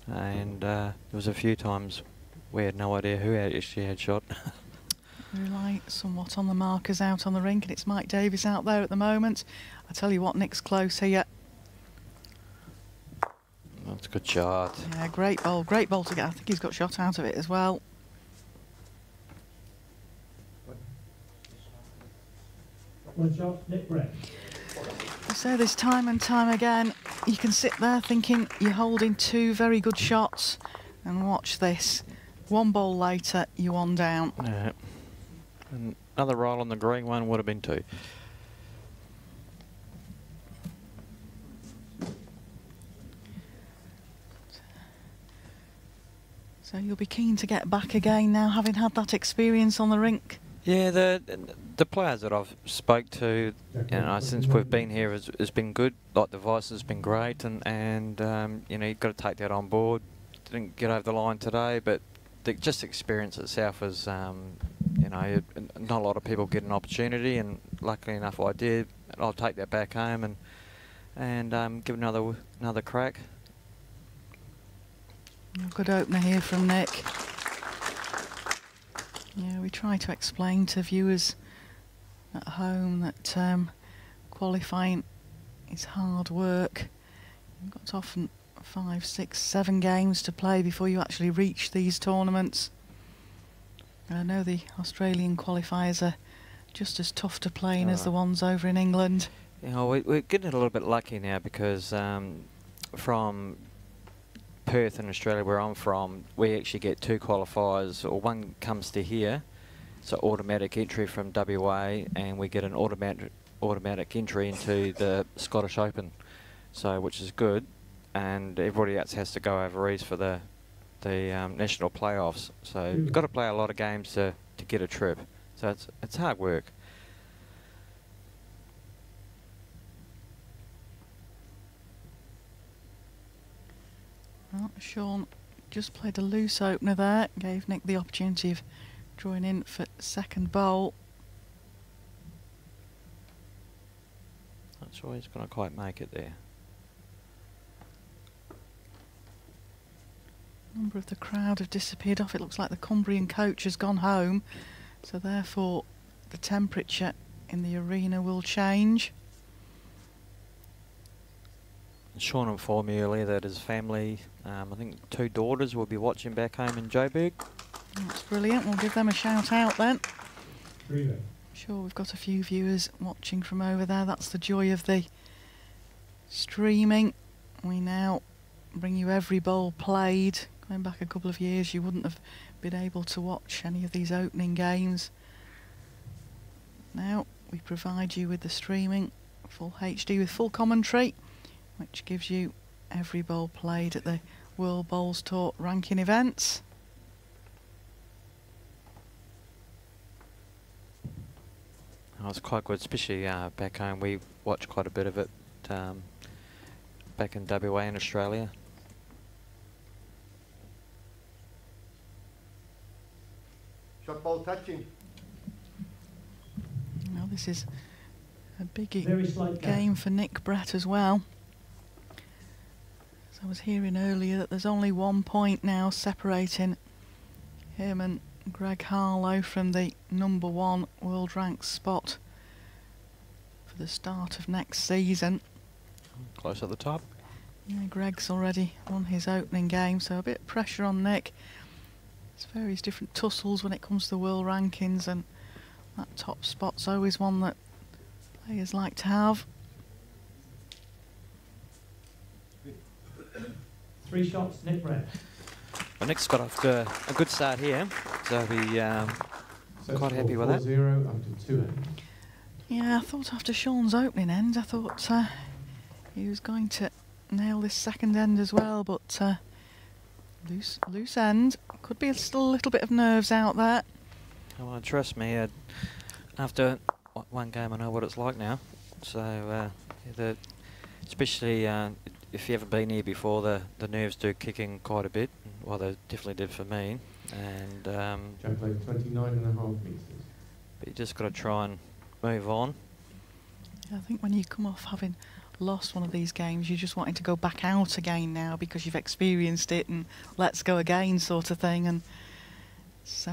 and there was a few times we had no idea who actually had shot. Rely somewhat on the markers out on the rink, and it's Mike Davis out there at the moment. I tell you what, Nick's close here. That's a good shot. Yeah, great bowl to get. I think he's got shot out of it as well. One shot, Nick Brett. I say this time and time again, you can sit there thinking you're holding two very good shots, and watch this. One bowl later, you're one down. Yeah. And another roll on the green one would have been two. So you'll be keen to get back again now, having had that experience on the rink. Yeah, the players that I've spoke to, since we've been here has been good. Like the Vice has been great, and you've got to take that on board. Didn't get over the line today, but just the experience itself is, not a lot of people get an opportunity, and luckily enough I did. I'll take that back home and give it another crack. Good opener here from Nick. Yeah, we try to explain to viewers at home that qualifying is hard work. You've got often 5, 6, 7 games to play before you actually reach these tournaments. And I know the Australian qualifiers are just as tough to play in as the ones over in England. We're getting a little bit lucky now because from Perth in Australia, where I'm from, we actually get 2 qualifiers, or one comes to here, so automatic entry from WA, and we get an automatic entry into the Scottish Open, so which is good, and everybody else has to go overseas for the national playoffs. So you've got to play a lot of games to get a trip. So it's hard work. Well, Sean just played a loose opener there, gave Nick the opportunity of drawing in for second bowl. Not sure he's going to quite make it there. A number of the crowd have disappeared off. It looks like the Cumbrian coach has gone home, so therefore the temperature in the arena will change. Sean informed me earlier that his family, I think 2 daughters, will be watching back home in Joburg. That's brilliant. We'll give them a shout out then. I'm sure we've got a few viewers watching from over there. That's the joy of the streaming. We now bring you every bowl played. Going back a couple of years, you wouldn't have been able to watch any of these opening games. Now we provide you with the streaming, full HD with full commentary, which gives you every bowl played at the World Bowls Tour ranking events. Oh, it's quite good, especially back home. We watch quite a bit of it back in WA in Australia. Shot ball touching. Now this is a big game for Nick Brett as well. As I was hearing earlier that there's only 1 point now separating him and Greg Harlow from the #1 world ranked spot for the start of next season. Close at the top. Yeah, Greg's already won his opening game, so a bit of pressure on Nick. There's various different tussles when it comes to the world rankings, and that top spot's always one that players like to have. 3 shots, Nick Brett. Well, Nick's got off to a good start here, so he's quite happy with that. 4-0 after 2 ends. Yeah, I thought after Sean's opening end, I thought he was going to nail this second end as well, but loose end. Could be still a little bit of nerves out there. Oh, well, trust me, after one game, I know what it's like now. So, especially if you haven't been here before, the nerves do kick in quite a bit. Well, they definitely did for me. And Jack played 29.5 metres. but you just got to try and move on. I think when you come off having lost one of these games, you're just wanting to go back out again now because you've experienced it and let's go again sort of thing. And it's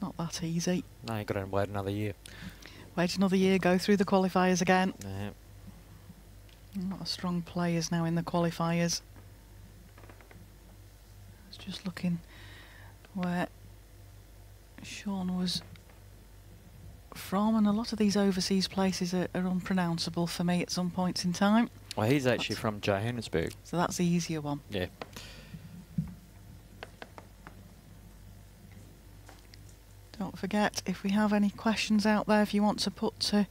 not that easy. No, you've got to wait another year. Wait another year, go through the qualifiers again. Yeah. A lot of strong players now in the qualifiers. I was just looking where Sean was from, and a lot of these overseas places are unpronounceable for me at some points in time. Well, he's actually from Johannesburg. So that's the easier one. Yeah. Don't forget, if we have any questions out there, if you want to put to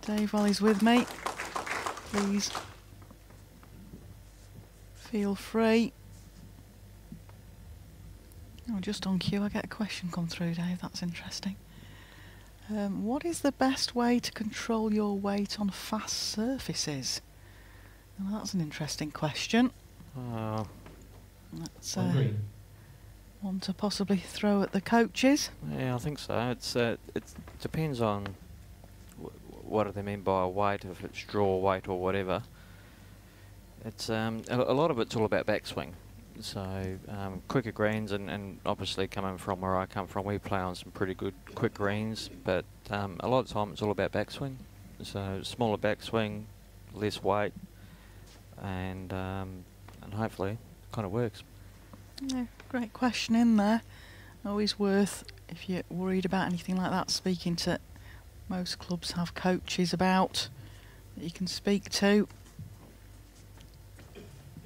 Dave while he's with me, please feel free. Oh, just on cue, I get a question come through, Dave. That's interesting. What is the best way to control your weight on fast surfaces? Well, that's an interesting question. That's one to possibly throw at the coaches. Yeah, I think so. It depends on what do they mean by a weight, if it's draw weight or whatever. It's a lot of it's all about backswing. So quicker greens, and obviously coming from where I come from, we play on some pretty good quick greens, but a lot of the time it's all about backswing. So smaller backswing, less weight, and hopefully it kind of works. Yeah, great question in there. Always worth, if you're worried about anything like that, speaking to. Most clubs have coaches about that you can speak to.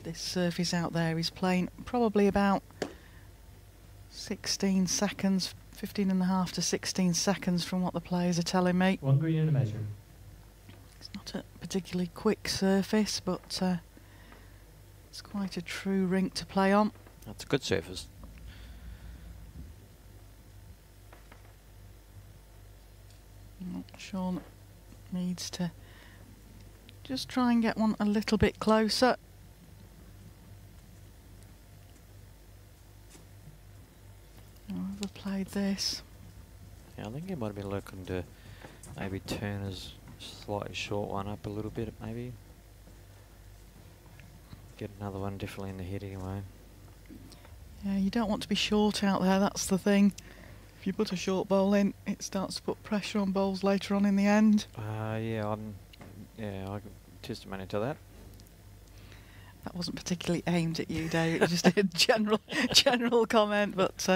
This surface out there is playing probably about 16 seconds, 15.5 to 16 seconds from what the players are telling me. One green and a measure. It's not a particularly quick surface, but it's quite a true rink to play on. That's a good surface. Sean needs to just try and get one a little bit closer. I've ever played this. Yeah, I think he might have been looking to maybe turn his slightly short one up a little bit, maybe. Get another one definitely in the head anyway. Yeah, you don't want to be short out there, that's the thing. If you put a short bowl in, it starts to put pressure on bowls later on in the end. Yeah, I can testimony to that. That wasn't particularly aimed at you, Dave. It was just a general comment. But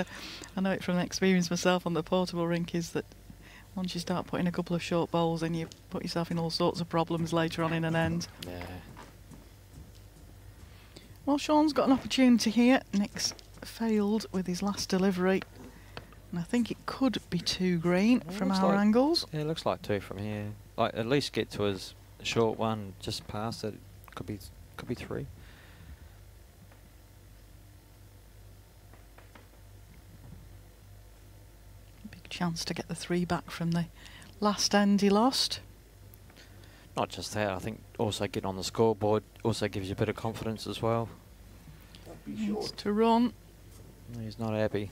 I know it from experience myself on the portable rink is that once you start putting a couple of short bowls in, you put yourself in all sorts of problems later on in an end. Yeah. Well, Sean's got an opportunity here. Nick's failed with his last delivery. And I think it could be 2 green from our angles. Yeah, it looks like 2 from here. Like at least get to his short one just past it. Could be 3. Big chance to get the 3 back from the last end he lost. Not just that, I think also getting on the scoreboard also gives you a bit of confidence as well. Needs to run. He's not happy.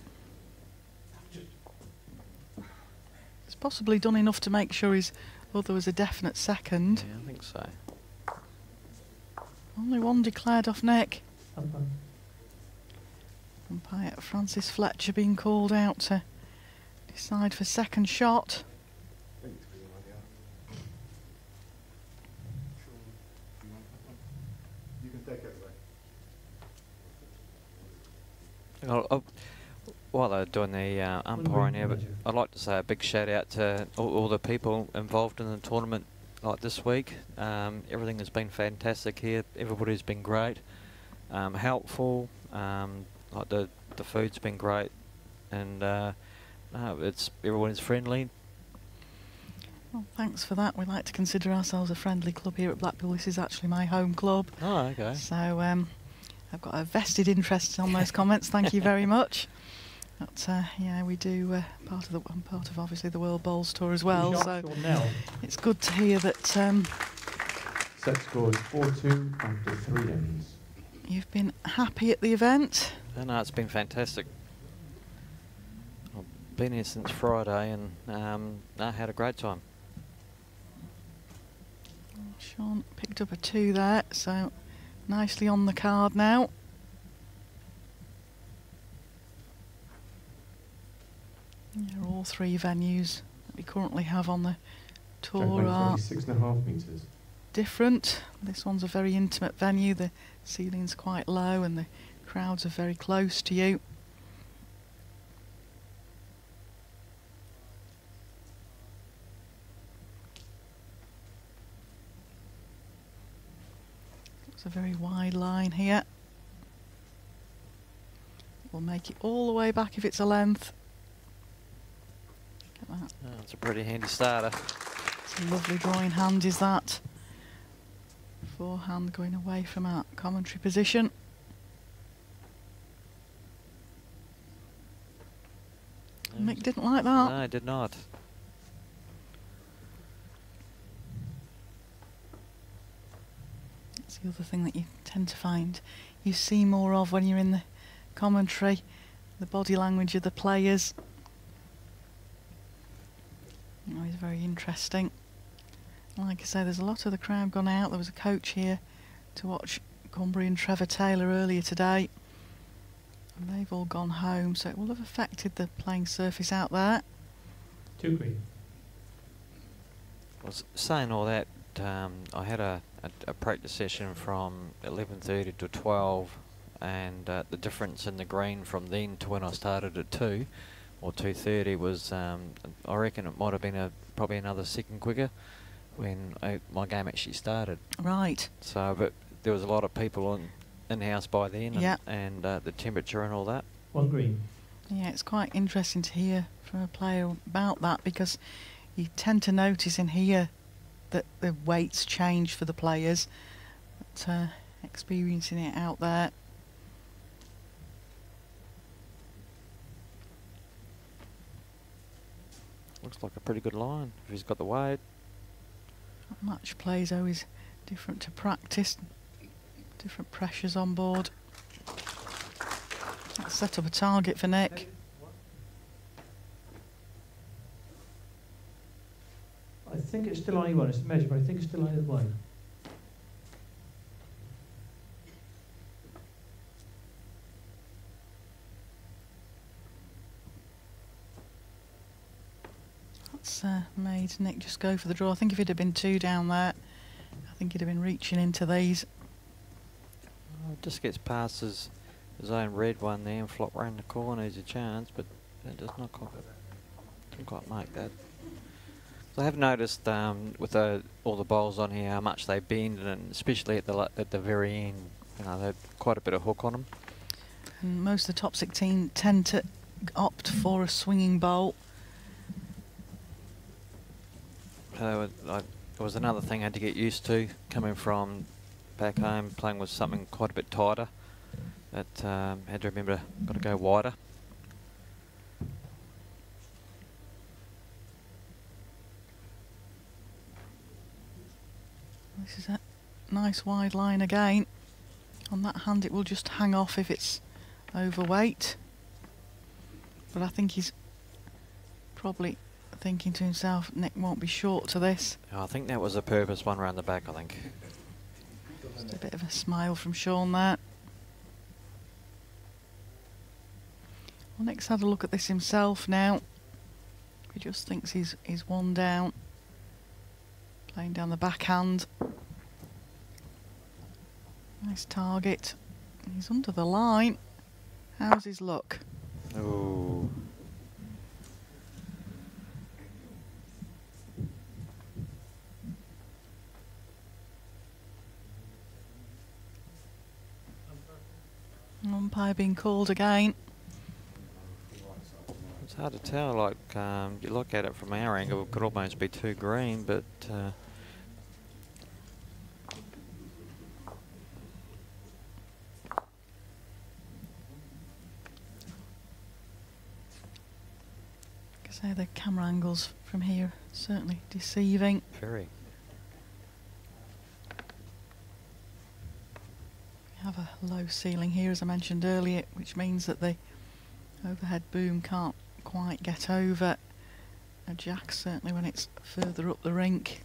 He's possibly done enough to make sure his other was a definite second. Yeah, I think so. Only one declared off Nick. Umpire Francis Fletcher being called out to decide for second shot. You can take it away. While they're doing the umpiring here, but I'd like to say a big shout out to all the people involved in the tournament like this week. Everything has been fantastic here. Everybody's been great, helpful. Like the food's been great, and everyone's friendly. Well, thanks for that. We like to consider ourselves a friendly club here at Blackpool. This is actually my home club. Oh, okay. So I've got a vested interest on those comments. Thank you very much. But yeah, we do part of obviously the World Bowls Tour as well. So it's good to hear that Set scores 4-2 after 3 ends. you've been happy at the event. No, it's been fantastic. I've been here since Friday and I had a great time. Sean picked up a 2 there, so nicely on the card now. Yeah, all 3 venues that we currently have on the tour are 6.5 metres. different. This one's a very intimate venue. The ceiling's quite low and the crowds are very close to you. It's a very wide line here. We'll make it all the way back if it's a length. Look at that. Oh, it's a pretty handy starter. It's a lovely drawing hand, is that? Forehand going away from our commentary position. Mick didn't like that. No, I did not. That's the other thing that you tend to find you see more of when you're in the commentary, the body language of the players. Always very interesting. Like I say, there's a lot of the crowd gone out. There was a coach here to watch Cumbria and Trevor Taylor earlier today. And they've all gone home, so it will have affected the playing surface out there. 2 green. I was saying all that, I had a practice session from 11:30 to 12, and the difference in the green from then to when I started at 2 or 2:30 was, I reckon it might have been probably another second quicker when my game actually started. Right. So, but there was a lot of people in-house by then, Yeah. and the temperature and all that. 1 green. Yeah, it's quite interesting to hear from a player about that, because you tend to notice in here that the weights change for the players, but experiencing it out there. Looks like a pretty good line if he's got the weight. Match play is always different to practice, different pressures on board. Let's set up a target for Nick. I think it's still on E1. It's the measure, but I think it's still on E1. That's made Nick just go for the draw. I think if it had been 2 down there, I think he'd have been reaching into these. Oh, just gets past his own red one there and flop round the corner. There's a chance, but that does not quite make that. So I have noticed with all the bowls on here how much they bend, and especially at the very end, you know, they've quite a bit of hook on them. And most of the top 16 tend to opt for a swinging bowl. It was another thing I had to get used to coming from back home, playing with something quite a bit tighter. That had to remember, got to go wider. This is a nice wide line again. On that hand it will just hang off if it's overweight. But I think he's probably thinking to himself, Nick won't be short to this. I think that was a purpose one round the back, I think. Just a bit of a smile from Sean there. Well, Nick's had a look at this himself now. He just thinks he's 1 down. Playing down the backhand. Nice target. He's under the line. How's his luck? Ooh. Umpire being called again. It's hard to tell, like, you look at it from our angle, it could almost be 2 green, but say the camera angles from here are certainly deceiving. Very. We have a low ceiling here, as I mentioned earlier, which means that the overhead boom can't quite get over a jack, certainly when it's further up the rink.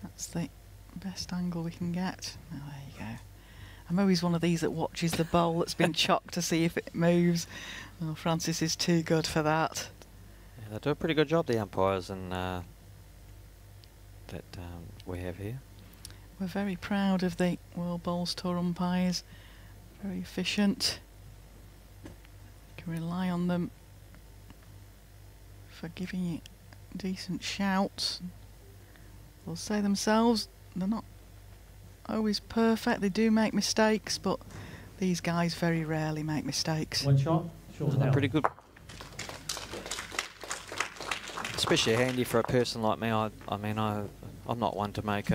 That's the best angle we can get. Oh, there you go. I'm always one of these that watches the bowl that's been chocked to see if it moves. Well, Francis is too good for that. Yeah, they do a pretty good job, the umpires, and that we have here. We're very proud of the World Bowls Tour umpires. Very efficient. Can rely on them for giving you decent shouts. They'll say themselves they're not always perfect. They do make mistakes, but these guys very rarely make mistakes. One shot, short And they're out. pretty good. Especially handy for a person like me. I'm not one to make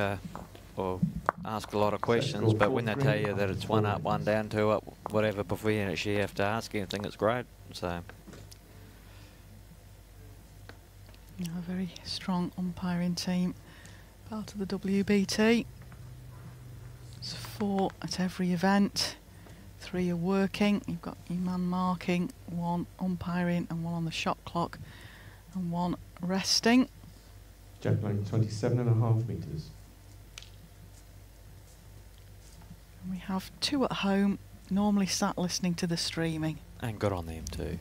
or ask a lot of questions, but when they tell you that it's 1 up, 1 down, 2 up, whatever, before you actually have to ask anything, it's great. So. A very strong umpiring team, part of the WBT. It's 4 at every event. 3 are working. You've got your man marking, 1 umpiring, and 1 on the shot clock, and 1 resting. Jack length 27.5 metres. And we have 2 at home, normally sat listening to the streaming. And good on them too.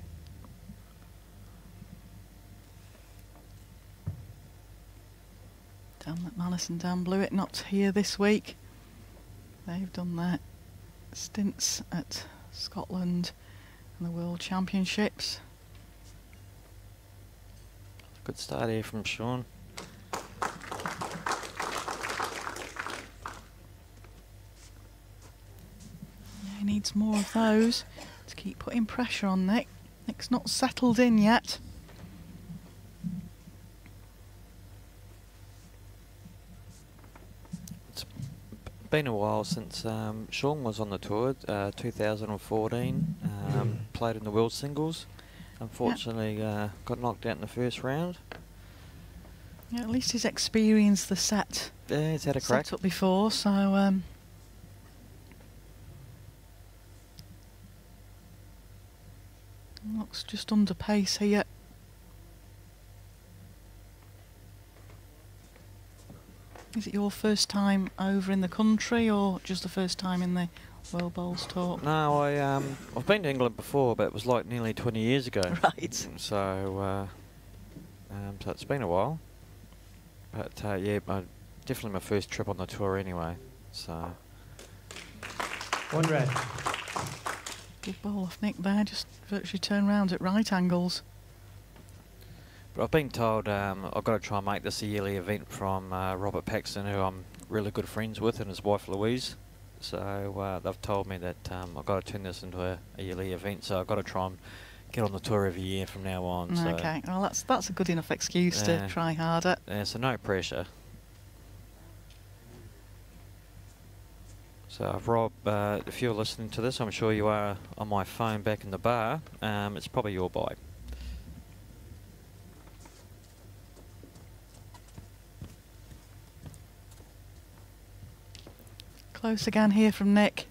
Dan McManus and Dan Blewett not here this week. They've done their stints at Scotland and the World Championships. Good start here from Sean. Yeah, he needs more of those to keep putting pressure on Nick. Nick's not settled in yet. Been a while since Sean was on the tour. 2014, played in the World Singles. Unfortunately, got knocked out in the first round. Yeah, at least he's experienced the set. Yeah, he's had a crack. Set up before, so looks just under pace here. Is it your first time over in the country, or just the first time in the World Bowls Tour? No, I've been to England before, but it was like nearly 20 years ago. Right. So, so it's been a while. But yeah, definitely my first trip on the tour anyway. So. 1 red. Good ball off Nick there, just virtually turn round at right angles. But I've been told I've got to try and make this a yearly event from Robert Paxton, who I'm really good friends with, and his wife Louise. So they've told me that I've got to turn this into a yearly event. So I've got to try and get on the tour every year from now on. Okay, well that's a good enough excuse to try harder. Yeah, so no pressure. So Rob, if you're listening to this, I'm sure you are on my phone back in the bar. It's probably your bye. Close again here from Nick.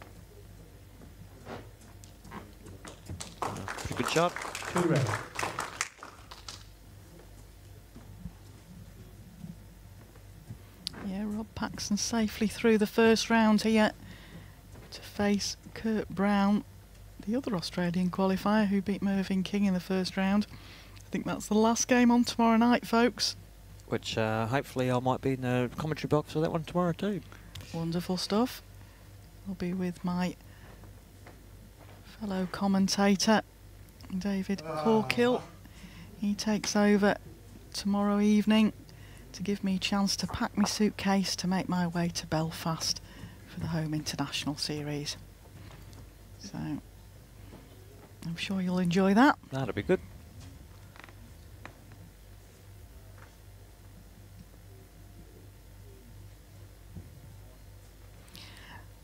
Pretty good shot. 2 red. Yeah, Rob Paxton safely through the first round here to face Kurt Brown, the other Australian qualifier who beat Mervyn King in the first round. I think that's the last game on tomorrow night, folks. Which hopefully I might be in the commentary box for that one tomorrow too. Wonderful stuff. I'll be with my fellow commentator, David Corkill. He takes over tomorrow evening to give me a chance to pack my suitcase to make my way to Belfast for the Home International Series. So I'm sure you'll enjoy that. That'll be good.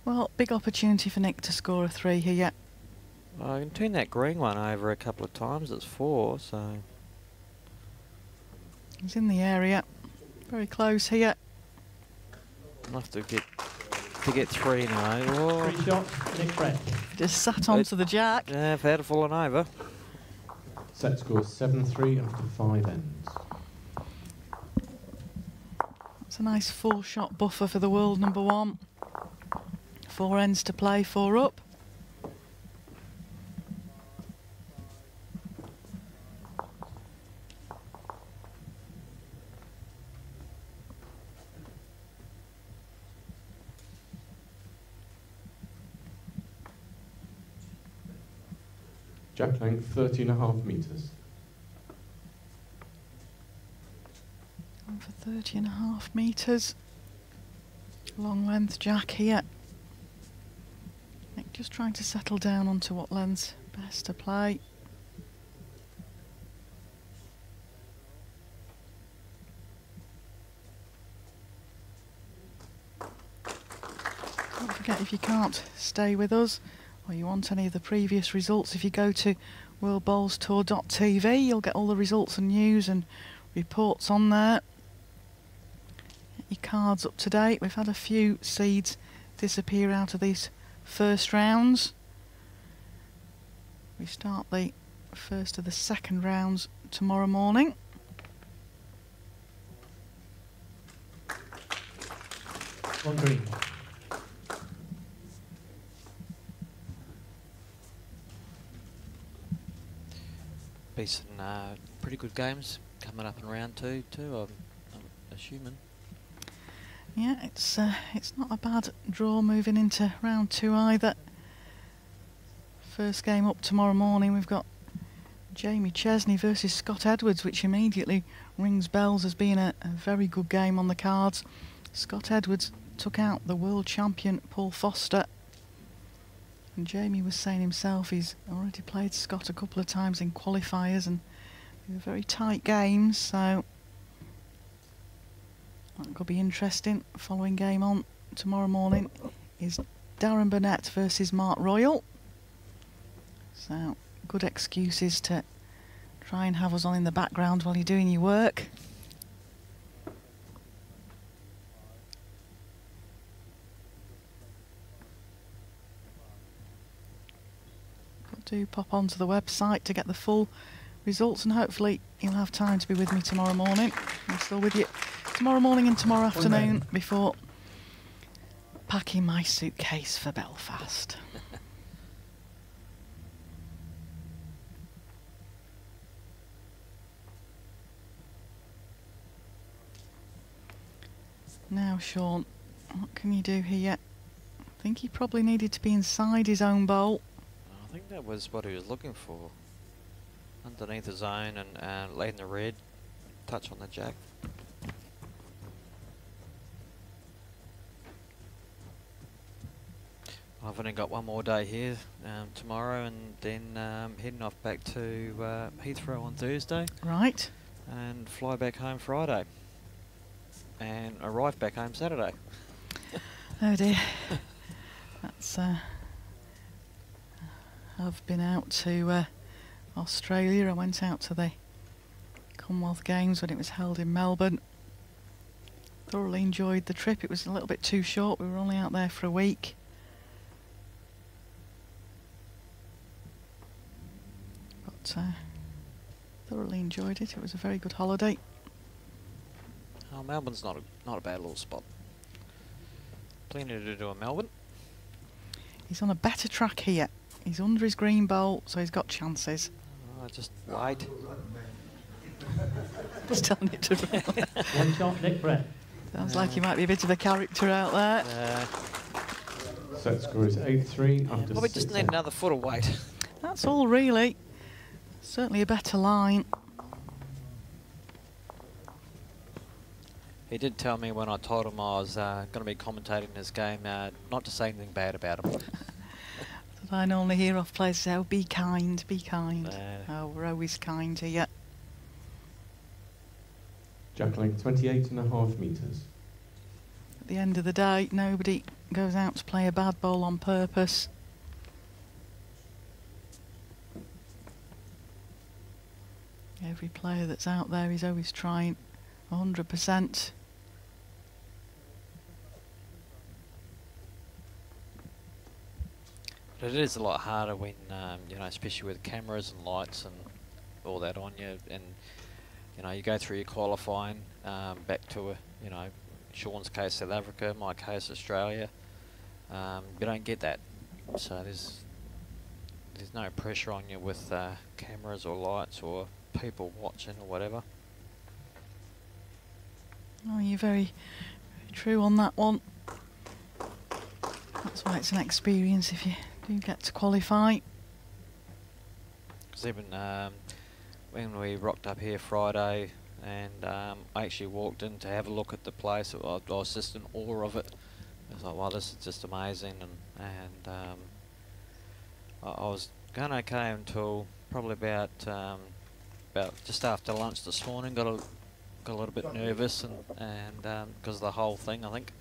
Well, big opportunity for Nick to score a 3 here. I can turn that green one over a couple of times. It's 4, so He's in the area, very close here. Enough to get 3 now. Oh. 3 shots, Nick Brett. Just sat onto the jack. Yeah, if that had fallen over. Set score 7-3 after 5 ends. It's a nice 4-shot buffer for the world number 1. 4 ends to play, 4 up. Jack length 30.5 metres. Going for 30.5 metres. Long length jack here. Nick just trying to settle down onto what length's best to play. Don't forget, if you can't stay with us or you want any of the previous results, if you go to worldbowlstour.tv, you'll get all the results and news and reports on there. Get your cards up to date. We've had a few seeds disappear out of these first rounds. We start the first of the second rounds tomorrow morning. One green. Be some pretty good games coming up in round 2 too, I'm assuming. Yeah, it's not a bad draw moving into round 2 either. First game up tomorrow morning, we've got Jamie Chesney versus Scott Edwards, which immediately rings bells as being a very good game on the cards. Scott Edwards took out the world champion Paul Foster. And Jamie was saying himself he's already played Scott a couple of times in qualifiers and they were very tight games, so that could be interesting. Following game on tomorrow morning is Darren Burnett versus Mark Royal. So good excuses to try and have us on in the background while you're doing your work. Do pop onto the website to get the full results, and hopefully you'll have time to be with me tomorrow morning. I'm still with you tomorrow morning and tomorrow afternoon before packing my suitcase for Belfast. Now, Sean, what can you do here? I think he probably needed to be inside his own bowl. I think that was what he was looking for. Underneath the zone and late in the red, touch on the jack. I've only got one more day here tomorrow, and then heading off back to Heathrow on Thursday. Right. And fly back home Friday. And arrive back home Saturday. Oh dear. That's I've been out to Australia. I went out to the Commonwealth Games when it was held in Melbourne. Thoroughly enjoyed the trip. It was a little bit too short. We were only out there for a week. But thoroughly enjoyed it. It was a very good holiday. Oh, Melbourne's not a bad little spot. Plenty to do in Melbourne. He's on a better track here. He's under his green bowl, so he's got chances. Oh, just wait. Just telling it to run. One shot, Nick Brett. Sounds like you might be a bit of a character out there. Set score is 8-3 after Probably just need another foot of weight. That's all really. Certainly a better line. He did tell me when I told him I was going to be commentating this game not to say anything bad about him. That I normally hear off players say, oh, be kind, be kind. Oh, we're always kind to you. Jack length 28.5 metres. At the end of the day, nobody goes out to play a bad bowl on purpose. Every player that's out there is always trying 100%. But it is a lot harder when, you know, especially with cameras and lights and all that on you, and you know, you go through your qualifying back to, you know, Sean's case South Africa, my case Australia. You don't get that, so there's no pressure on you with cameras or lights or people watching or whatever. Oh, you're very, very true on that one. That's why it's an experience if you do get to qualify. Because even when we rocked up here Friday, and I actually walked in to have a look at the place, I was just in awe of it. I was like, wow, this is just amazing, and I was going okay until probably about just after lunch this morning. Got a little bit nervous, and because of the whole thing, I think.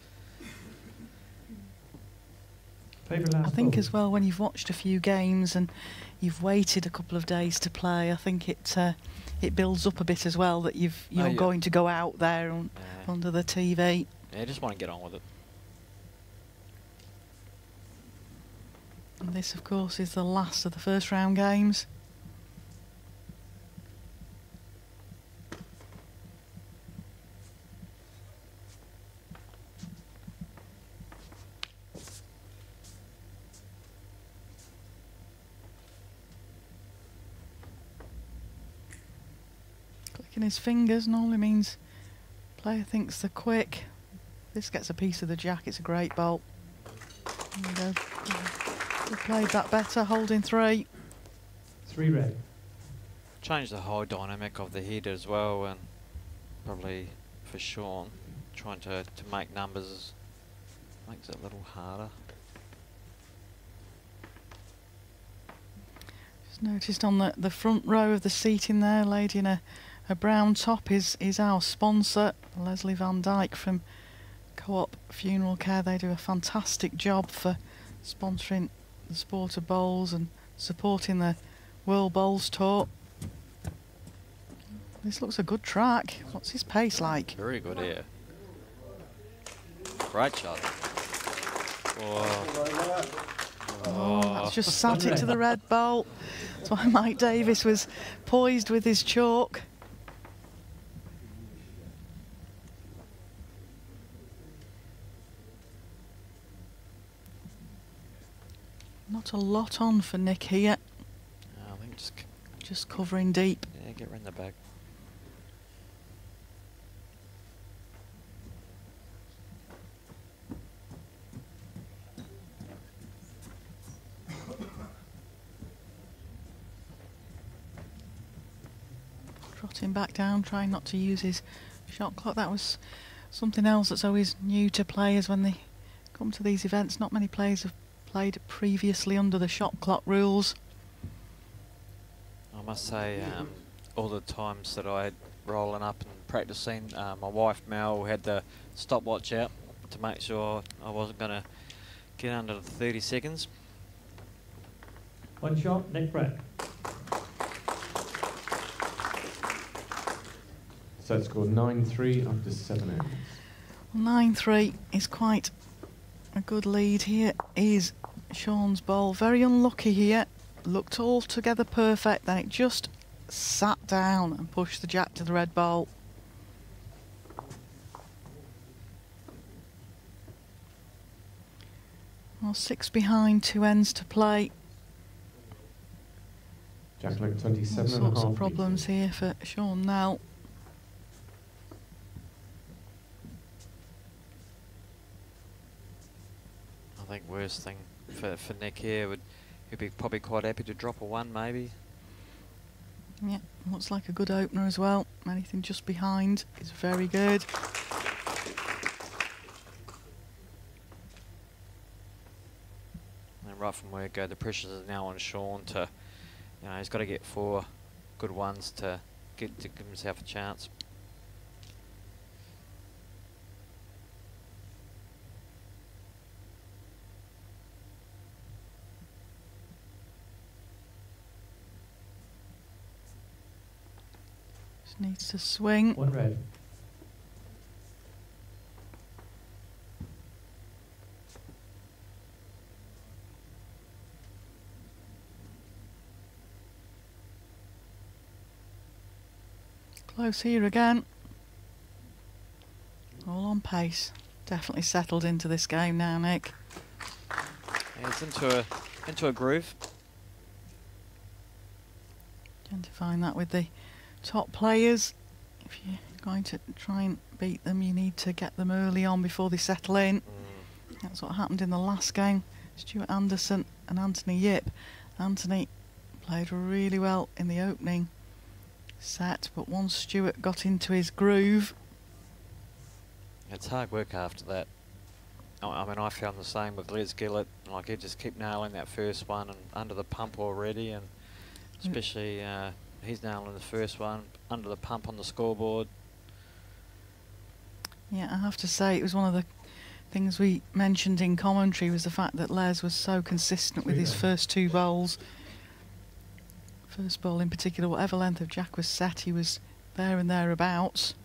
I think as well, when you've watched a few games and you've waited a couple of days to play, I think it builds up a bit as well that you're going to go out there under the TV. Yeah, I just want to get on with it. And this, of course, is the last of the first round games. Clicking his fingers normally means player thinks they're quick. This gets a piece of the jack, it's a great bolt. There we go. We played that better, holding 3. 3 red. Change the whole dynamic of the head as well, and probably for Sean, trying to make numbers makes it a little harder. Just noticed on the front row of the seating there, lady in a brown top is our sponsor, Leslie Van Dyke from Co-op Funeral Care. They do a fantastic job for sponsoring the sport of bowls and supporting the World Bowls Tour. This looks a good track. What's his pace like? Very good here. Great shot. That's just sat it to the red bowl. That's why Mike Davis was poised with his chalk. Not a lot on for Nick here. I think just covering deep. Yeah, get her in the bag. Trotting back down, trying not to use his shot clock. That was something else that's always new to players when they come to these events. Not many players have played previously under the shot clock rules. I must say, all the times that I had rolling up and practicing, my wife Mel had the stopwatch out to make sure I wasn't going to get under the 30 seconds. 1 shot, Nick Brett. Set score 9-3 after 7 ends. 9-3 is quite a good lead. Here is Sean's bowl. Very unlucky here. Looked altogether perfect, then it just sat down and pushed the jack to the red bowl. Well, 6 behind, 2 ends to play. Jack leg 27 All sorts of problems here for Sean now. I think worst thing for Nick here he'd be probably quite happy to drop a 1 maybe. Yeah, looks like a good opener as well. Anything just behind is very good. And right from where it go, the pressure is now on Sean to, you know, he's got to get 4 good ones to give himself a chance. Just needs to swing. 1 red. Close here again. All on pace. Definitely settled into this game now, Nick. Yeah, it's into a groove. Identifying that with the top players. If you're going to try and beat them, you need to get them early on before they settle in. That's what happened in the last game. Stuart Anderson and Anthony Yip. Anthony played really well in the opening set, but once Stuart got into his groove, It's hard work after that. I mean, I found the same with Les Gillett. Like, he just kept nailing that first one and under the pump already, and especially he's nailing the first one under the pump on the scoreboard. yeah, I have to say it was one of the things we mentioned in commentary was the fact that Les was so consistent with his first 2 bowls. First ball in particular, whatever length of jack was set, he was there and thereabouts.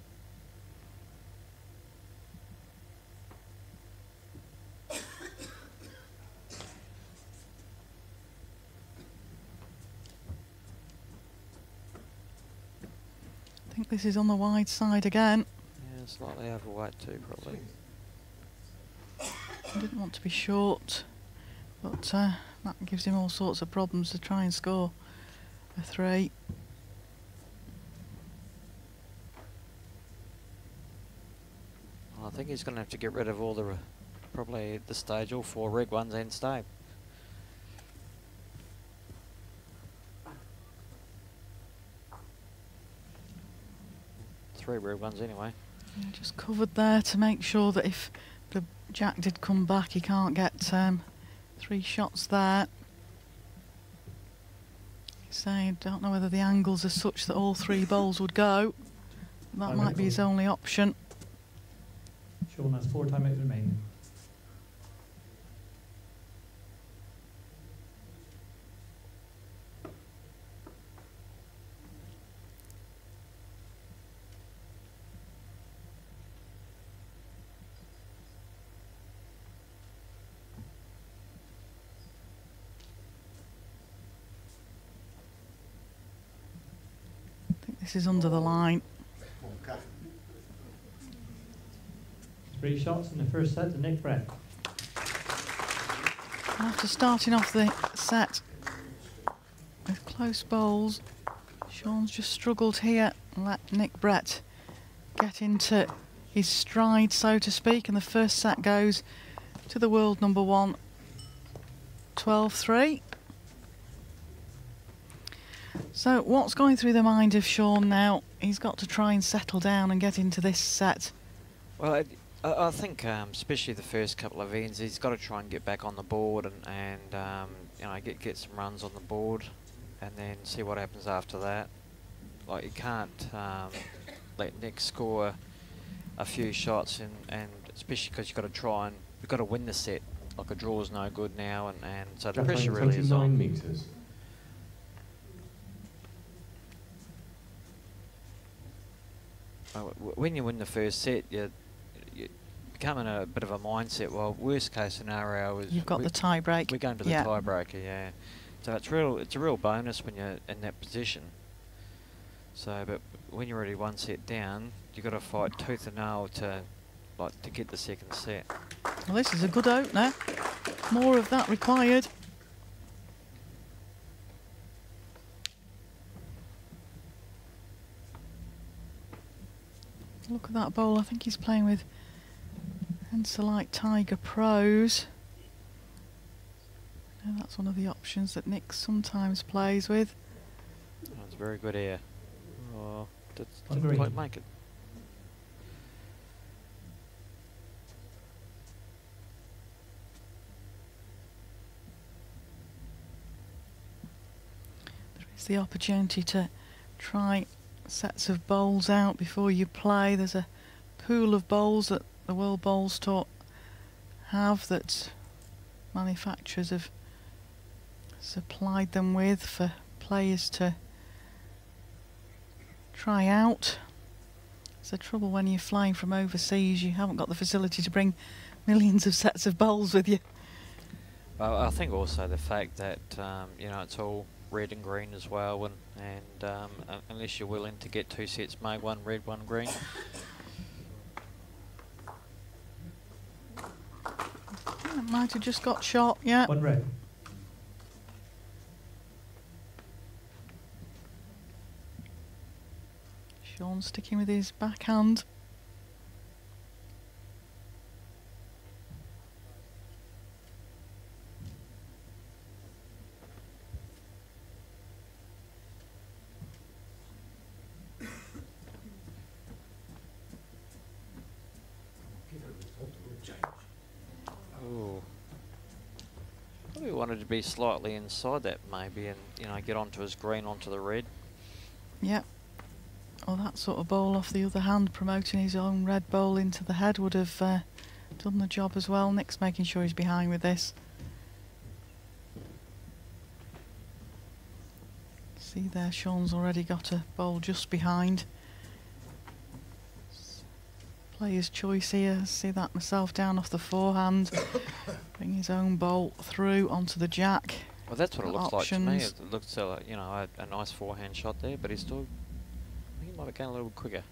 I think this is on the wide side again. Yeah, slightly overweight too, probably. I didn't want to be short, but that gives him all sorts of problems to try and score a 3. Well, I think he's going to have to get rid of all the, probably at this stage, all 4 red ones and stay. Three red ones anyway. Yeah, just covered there to make sure that if the jack did come back, he can't get 3 shots there. So I don't know whether the angles are such that all 3 bowls would go. That might be his only option. Sean has 4 timeouts remaining. This is under the line. 3 shots in the first set to Nick Brett. After starting off the set with close bowls, Sean's just struggled here and let Nick Brett get into his stride, so to speak, and the first set goes to the world number 1, 12-3. So what's going through the mind of Sean now? He's got to try and settle down and get into this set. Well, I think especially the first couple of ends, he's got to try and get back on the board and you know, get some runs on the board, and then see what happens after that. Like, you can't let Nick score a few shots, and especially because you've got to try and you've got to win the set. Like, a draw's no good now, and so the pressure really is on. Meters. When you win the first set, you become in a bit of a mindset. Well, worst case scenario is You've got the tie break. We're going to the tiebreaker, yeah. So it's a real bonus when you're in that position. So, but when you're already 1 set down, you've got to fight tooth and nail to get the second set. Well, this is a good opener. More of that required. Look at that bowl. I think he's playing with Ensolite Tiger Pros. And that's one of the options that Nick sometimes plays with. That's very good here. Oh, Agree. didn't quite make it. There is the opportunity to try sets of bowls out before you play. There's a pool of bowls that the World Bowls Tour have that manufacturers have supplied them with for players to try out. It's the trouble when you're flying from overseas, you haven't got the facility to bring millions of sets of bowls with you. Well, I think also the fact that you know, it's all red and green as well, and unless you're willing to get 2 sets made, one red, one green. It might have just got shot, yeah. One red. Sean sticking with his backhand. Oh, probably wanted to be slightly inside that maybe, and you know, get onto his green, onto the red. Yep. Or that sort of bowl off the other hand, promoting his own red bowl into the head would have done the job as well. Nick's making sure he's behind with this. See there, Sean's already got a bowl just behind. Player's choice here. See that myself down off the forehand. Bring his own bowl through onto the jack. Well, that's what it looks Options. like to me. It looks like, you know, a nice forehand shot there, but he's still, I think he might be going a little bit quicker.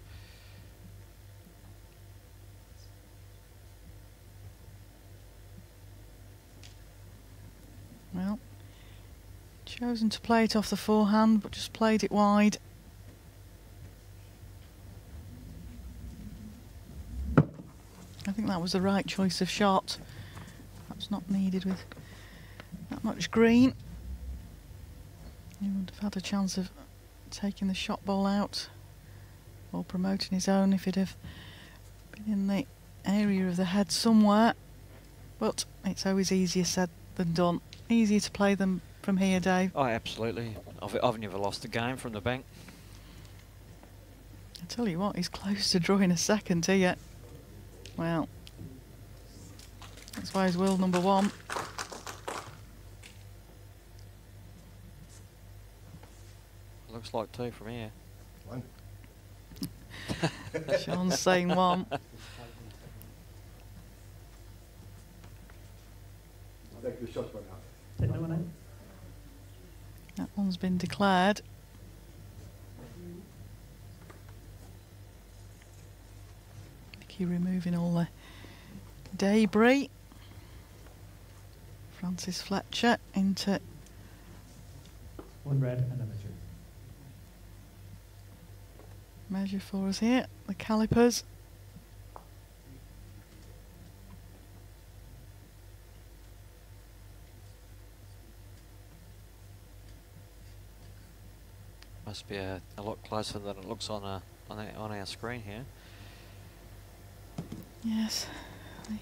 Well, chosen to play it off the forehand, but just played it wide. I think that was the right choice of shot. That's not needed with that much green. He would have had a chance of taking the shot ball out or promoting his own if he'd have been in the area of the head somewhere. But it's always easier said than done. Easier to play them from here, Dave. Oh, absolutely. I've never lost a game from the bank. I tell you what, he's close to drawing a second here. Well, that's why he's world number 1. Looks like 2 from here. 1. Sean's saying 1. I think the shot went out. Did no one out? That one's been declared. Vicky removing all the debris. Francis Fletcher into One red and a measure. measure for us here. The calipers. Must be a lot closer than it looks on our screen here. Yes, the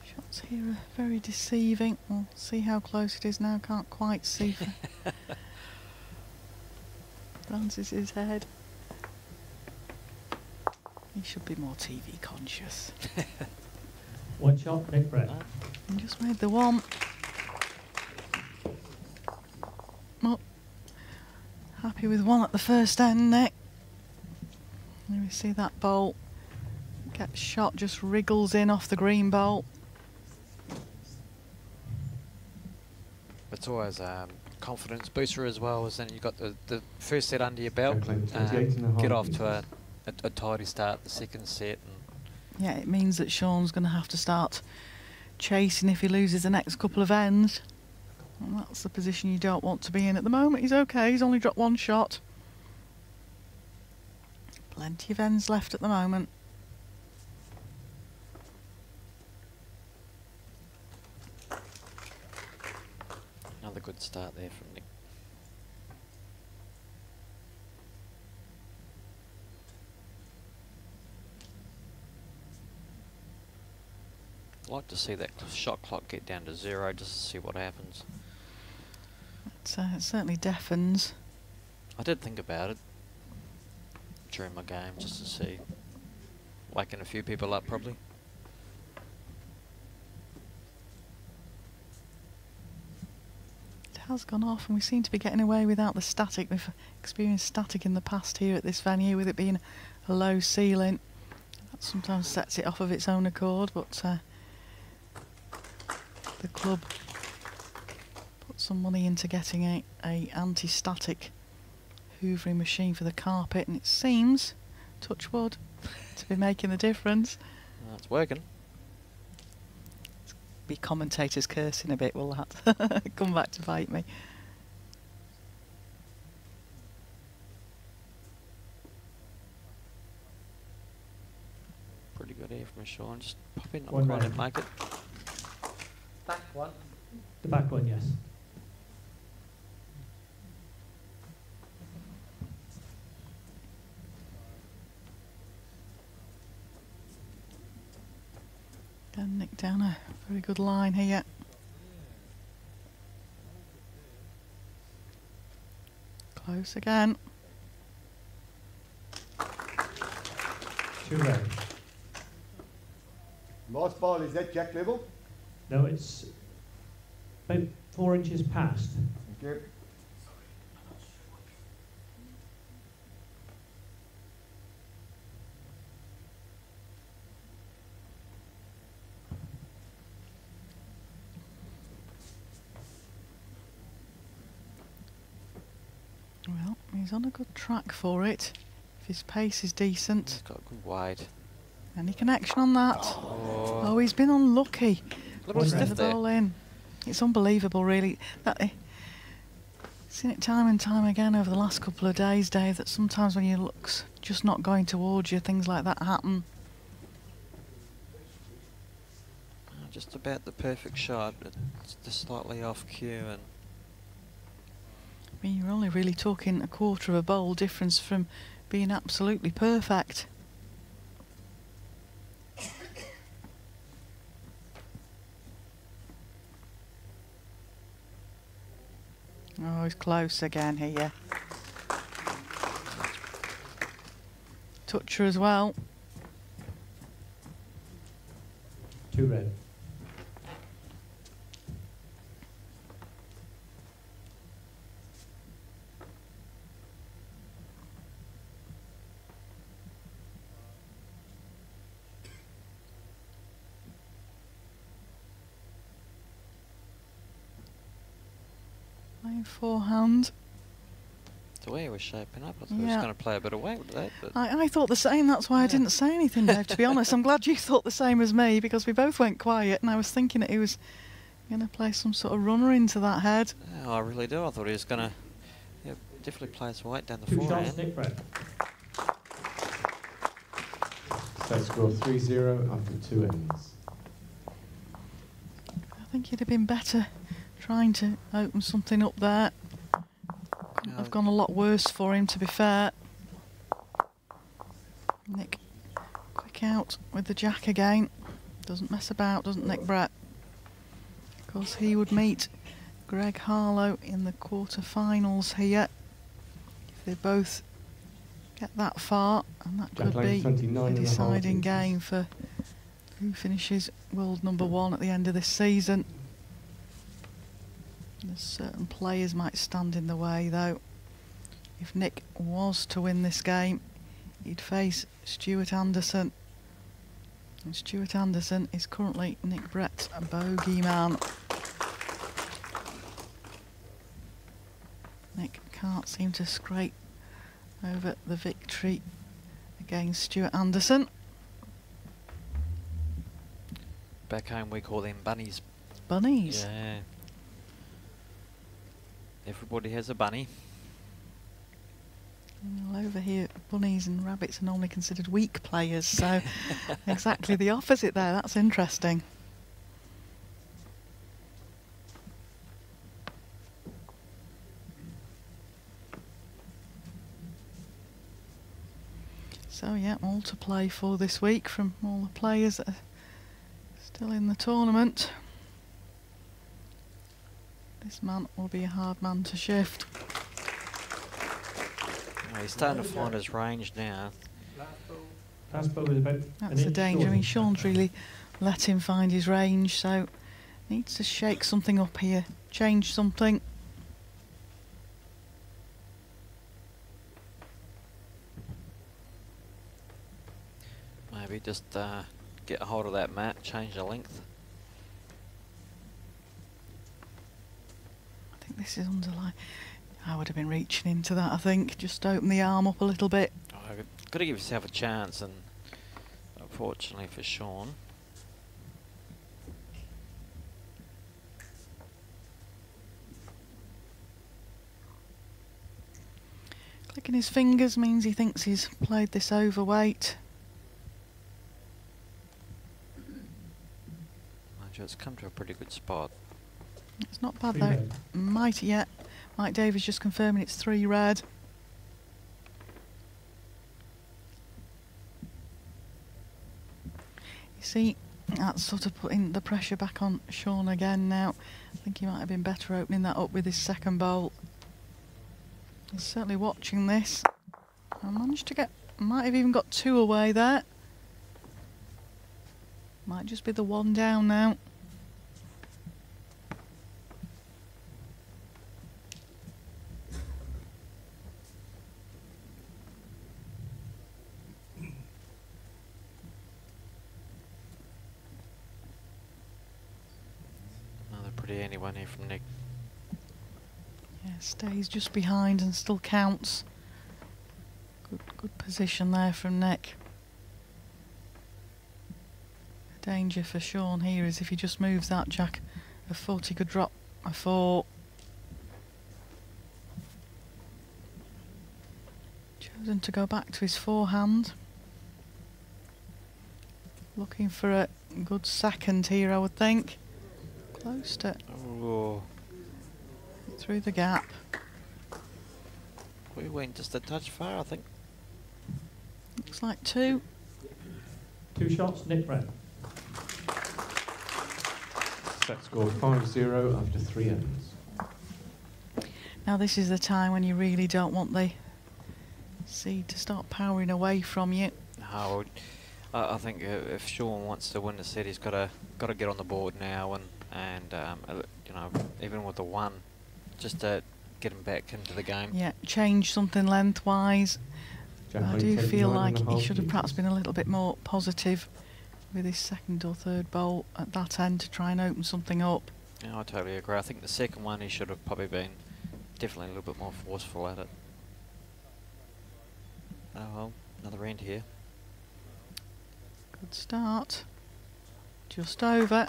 shots here are very deceiving. We'll see how close it is now. Can't quite see from Francis's head. He should be more TV conscious. One shot, Nick Brett. And just made the 1. Well, happy with 1 at the first end, Nick. Here we see that bolt. Gets shot, just wriggles in off the green bolt. It's always confidence booster as well, as then you've got the first set under your belt. Get off to a tidy start the second set. And Yeah, it means that Sean's going to have to start chasing if he loses the next couple of ends. And that's the position you don't want to be in at the moment. He's okay, he's only dropped 1 shot. Plenty of ends left at the moment. another good start there from Nick. I'd like to see that shot clock get down to 0 just to see what happens. It certainly deafens. I did think about it during my game just to see. Waking a few people up probably. It has gone off, and we seem to be getting away without the static. We've experienced static in the past here at this venue, with it being a low ceiling. That sometimes sets it off of its own accord, but the club put some money into getting a anti-static hoovering machine for the carpet, and it seems, touch wood, to be making a difference. It's working. Be commentators cursing a bit, will that come back to bite me? Pretty good here from Sean. Just pop in, One not quite round. make it. Back one. The back one, yes. And Nick down a very good line here. Close again. 2 red. Last ball, is that jack level? No, it's about 4 inches past. Okay. Well, he's on a good track for it. If his pace is decent. He's got a good wide. Any connection on that? Oh, he's been unlucky. Little stiff the there. ball in. It's unbelievable, really. Seen it time and time again over the last couple of days, Dave, that sometimes when your luck's just not going towards you, things like that happen. Just about the perfect shot, but it's just slightly off cue. And I mean, you're only really talking a quarter of a bowl difference from being absolutely perfect. Oh, he's close again here. Toucher as well. 2 red. Playing forehand. the way he was shaping up, I thought he was Yeah. going to play a bit of weight with that. But I thought the same, that's why I didn't say anything, Dave, to be honest. I'm glad you thought the same as me, because we both went quiet, and I was thinking that he was going to play some sort of runner into that head. yeah, I really do. I thought he was going to definitely play some weight down the 2 shots, forehand. Nick Brett. Set score 3-0 after 2 ends. I think he'd have been better trying to open something up there. Couldn't have gone a lot worse for him, to be fair. Nick, quick out with the jack again. Doesn't mess about, doesn't Nick Brett? Of course, he would meet Greg Harlow in the quarter-finals here. If they both get that far, and that Jack could be Lane's 29 a and a half deciding inches. game for who finishes world #1 at the end of this season. There's certain players might stand in the way, though. If Nick was to win this game, he'd face Stuart Anderson. And Stuart Anderson is currently Nick Brett's bogeyman. Nick can't seem to scrape over the victory against Stuart Anderson. Back home we call them bunnies. Bunnies. Yeah. Everybody has a bunny. Well, over here, bunnies and rabbits are normally considered weak players, so exactly the opposite there. That's interesting. So yeah, all to play for this week from all the players that are still in the tournament. This man will be a hard man to shift. Oh, he's starting to find his range now. Last ball was about That's the an danger. I inch mean, short. Sean's really let him find his range, so needs to shake something up here, change something. Maybe just get a hold of that mat, change the length. I think this is underline. I would have been reaching into that, I think. Just open the arm up a little bit. Oh, got to give yourself a chance, and unfortunately for Sean. Clicking his fingers means he thinks he's played this overweight. Mind you, it's come to a pretty good spot. It's not bad though. Mike Davies just confirming it's 3 red. You see, that's sort of putting the pressure back on Sean again now. I think he might have been better opening that up with his second bowl. He's certainly watching this. I managed to get, might have even got 2 away there. Might just be the 1 down now. Another pretty handy one here from Nick. Yeah, stays just behind and still counts. Good position there from Nick. The danger for Sean here is if he just moves that jack a foot, he could drop a 4. Chosen to go back to his forehand. Looking for a good second here, I would think. Close to. Oh. Through the gap. We went just a touch far, I think. Looks like 2. 2 shots, Nick Brett. Set score 5-0 after 3 ends. Now this is the time when you really don't want the seed to start powering away from you. No, I think if Sean wants to win the set, he's got to get on the board now, and you know, even with the 1, just to get him back into the game. Yeah, change something lengthwise. I do feel like he should have perhaps been a little bit more positive with his second or third bowl at that end to try and open something up. Yeah, I totally agree. I think the second one he should have probably been definitely a little bit more forceful at it. Oh well, another end here. Good start. Just over.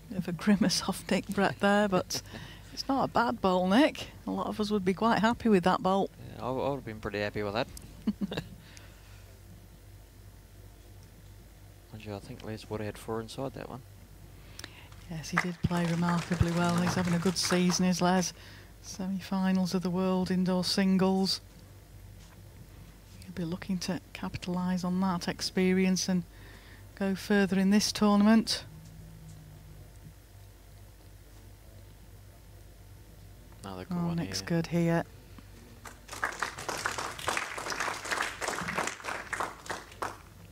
Bit of a grimace off Nick Brett there, but it's not a bad bowl, Nick. A lot of us would be quite happy with that bowl. Yeah, I would have been pretty happy with that. Mind you, I think Les would have had 4 inside that one. Yes, he did play remarkably well. He's having a good season, is Les. Semi-finals of the world indoor singles. He'll be looking to capitalise on that experience and go further in this tournament. Another good one Nick's here. good here.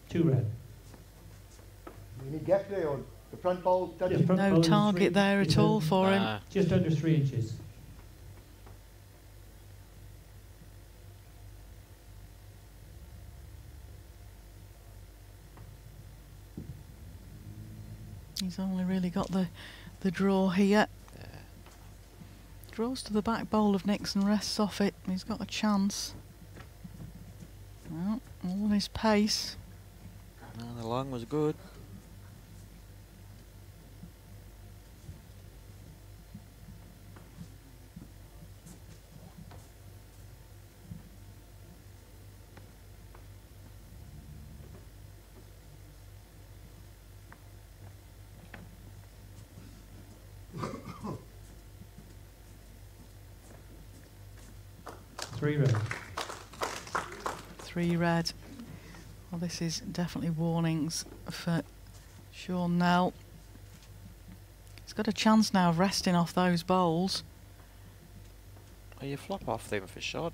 Two red. You need gap there or the front bowl touch? Yeah, front No bowl is target 3 there at all for him. Nah. Just under 3 inches. He's only really got the draw here. Yeah. Draws to the back bowl of Nixon, rests off it. He's got a chance. Well, all on his pace. No, the line was good. Three red. 3 red. Well, this is definitely warnings for Sean Nell. He's got a chance now of resting off those bowls. Well, you flop off them for shot,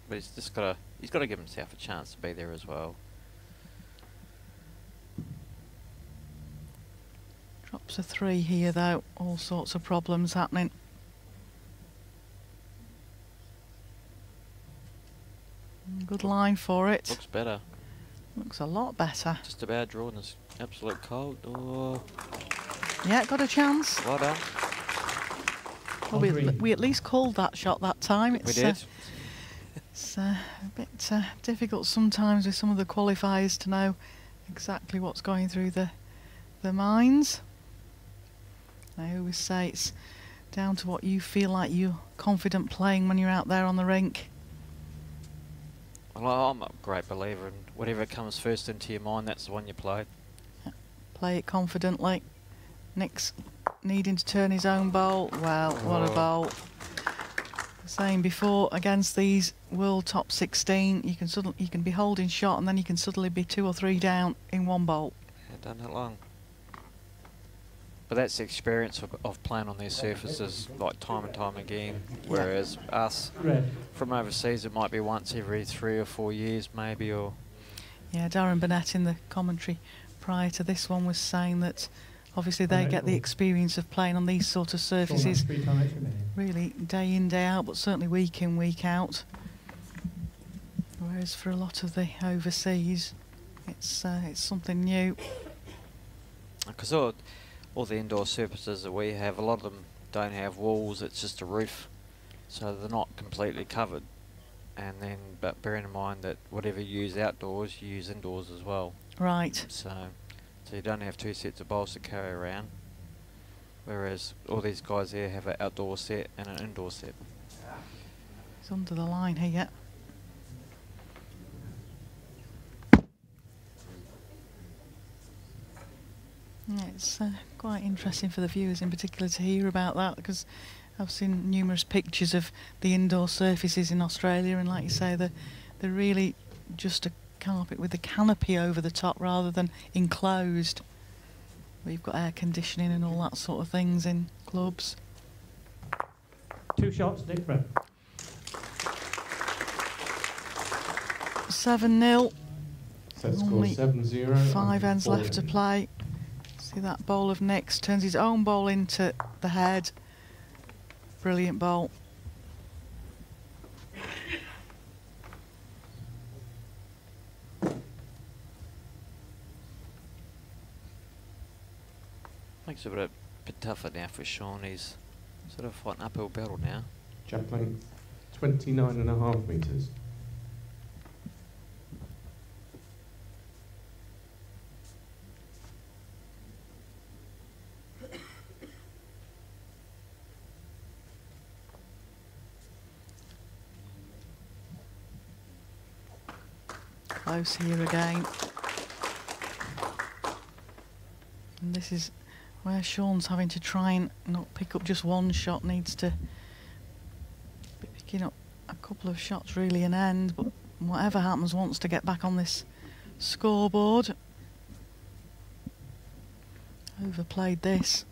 but he's got to give himself a chance to be there as well. Drops a 3 here though, all sorts of problems happening. Good line for it. Looks better. Looks a lot better. Just about drawing this absolute cold. Oh. Yeah, got a chance. Well done. Well, we at least called that shot that time. We did. It's a bit difficult sometimes with some of the qualifiers to know exactly what's going through the minds. I always say it's down to what you feel like you're confident playing when you're out there on the rink. Well, I'm a great believer in whatever comes first into your mind, that's the one you play. Yeah. Play it confidently. Nick's needing to turn his own bowl. Well, what a bowl. Saying before, against these world top 16, you can be holding shot and then you can suddenly be 2 or 3 down in one bowl. Yeah, done that long. But that's the experience of playing on these surfaces, like time and time again. Whereas us, from overseas, it might be once every 3 or 4 years, maybe. Or yeah, Darren Burnett in the commentary prior to this one was saying that obviously they get the experience of playing on these sort of surfaces really day in, day out, but certainly week in, week out. Whereas for a lot of the overseas, it's something new. Because all the indoor surfaces that we have, a lot of them don't have walls, it's just a roof. So they're not completely covered. And then, but bearing in mind that whatever you use outdoors, you use indoors as well. Right. So you don't have 2 sets of bowls to carry around. Whereas all these guys here have an outdoor set and an indoor set. It's under the line here. Yeah, it's quite interesting for the viewers in particular to hear about that, because I've seen numerous pictures of the indoor surfaces in Australia, and like you say, they're really just a carpet with a canopy over the top rather than enclosed. We've got air conditioning and all that sort of things in clubs. 2 shots, Nick Brett. 7-0. Set score Only 7-0. 5 ends left to play. See that bowl of Nick's, turns his own bowl into the head. Brilliant bowl. Makes it a bit tougher now for Sean. He's sort of fighting uphill battle now. Jack length 29.5 metres. Close here again. And this is where Sean's having to try and not pick up just one shot, needs to be picking up a couple of shots really in end, but whatever happens wants to get back on this scoreboard. Overplayed this.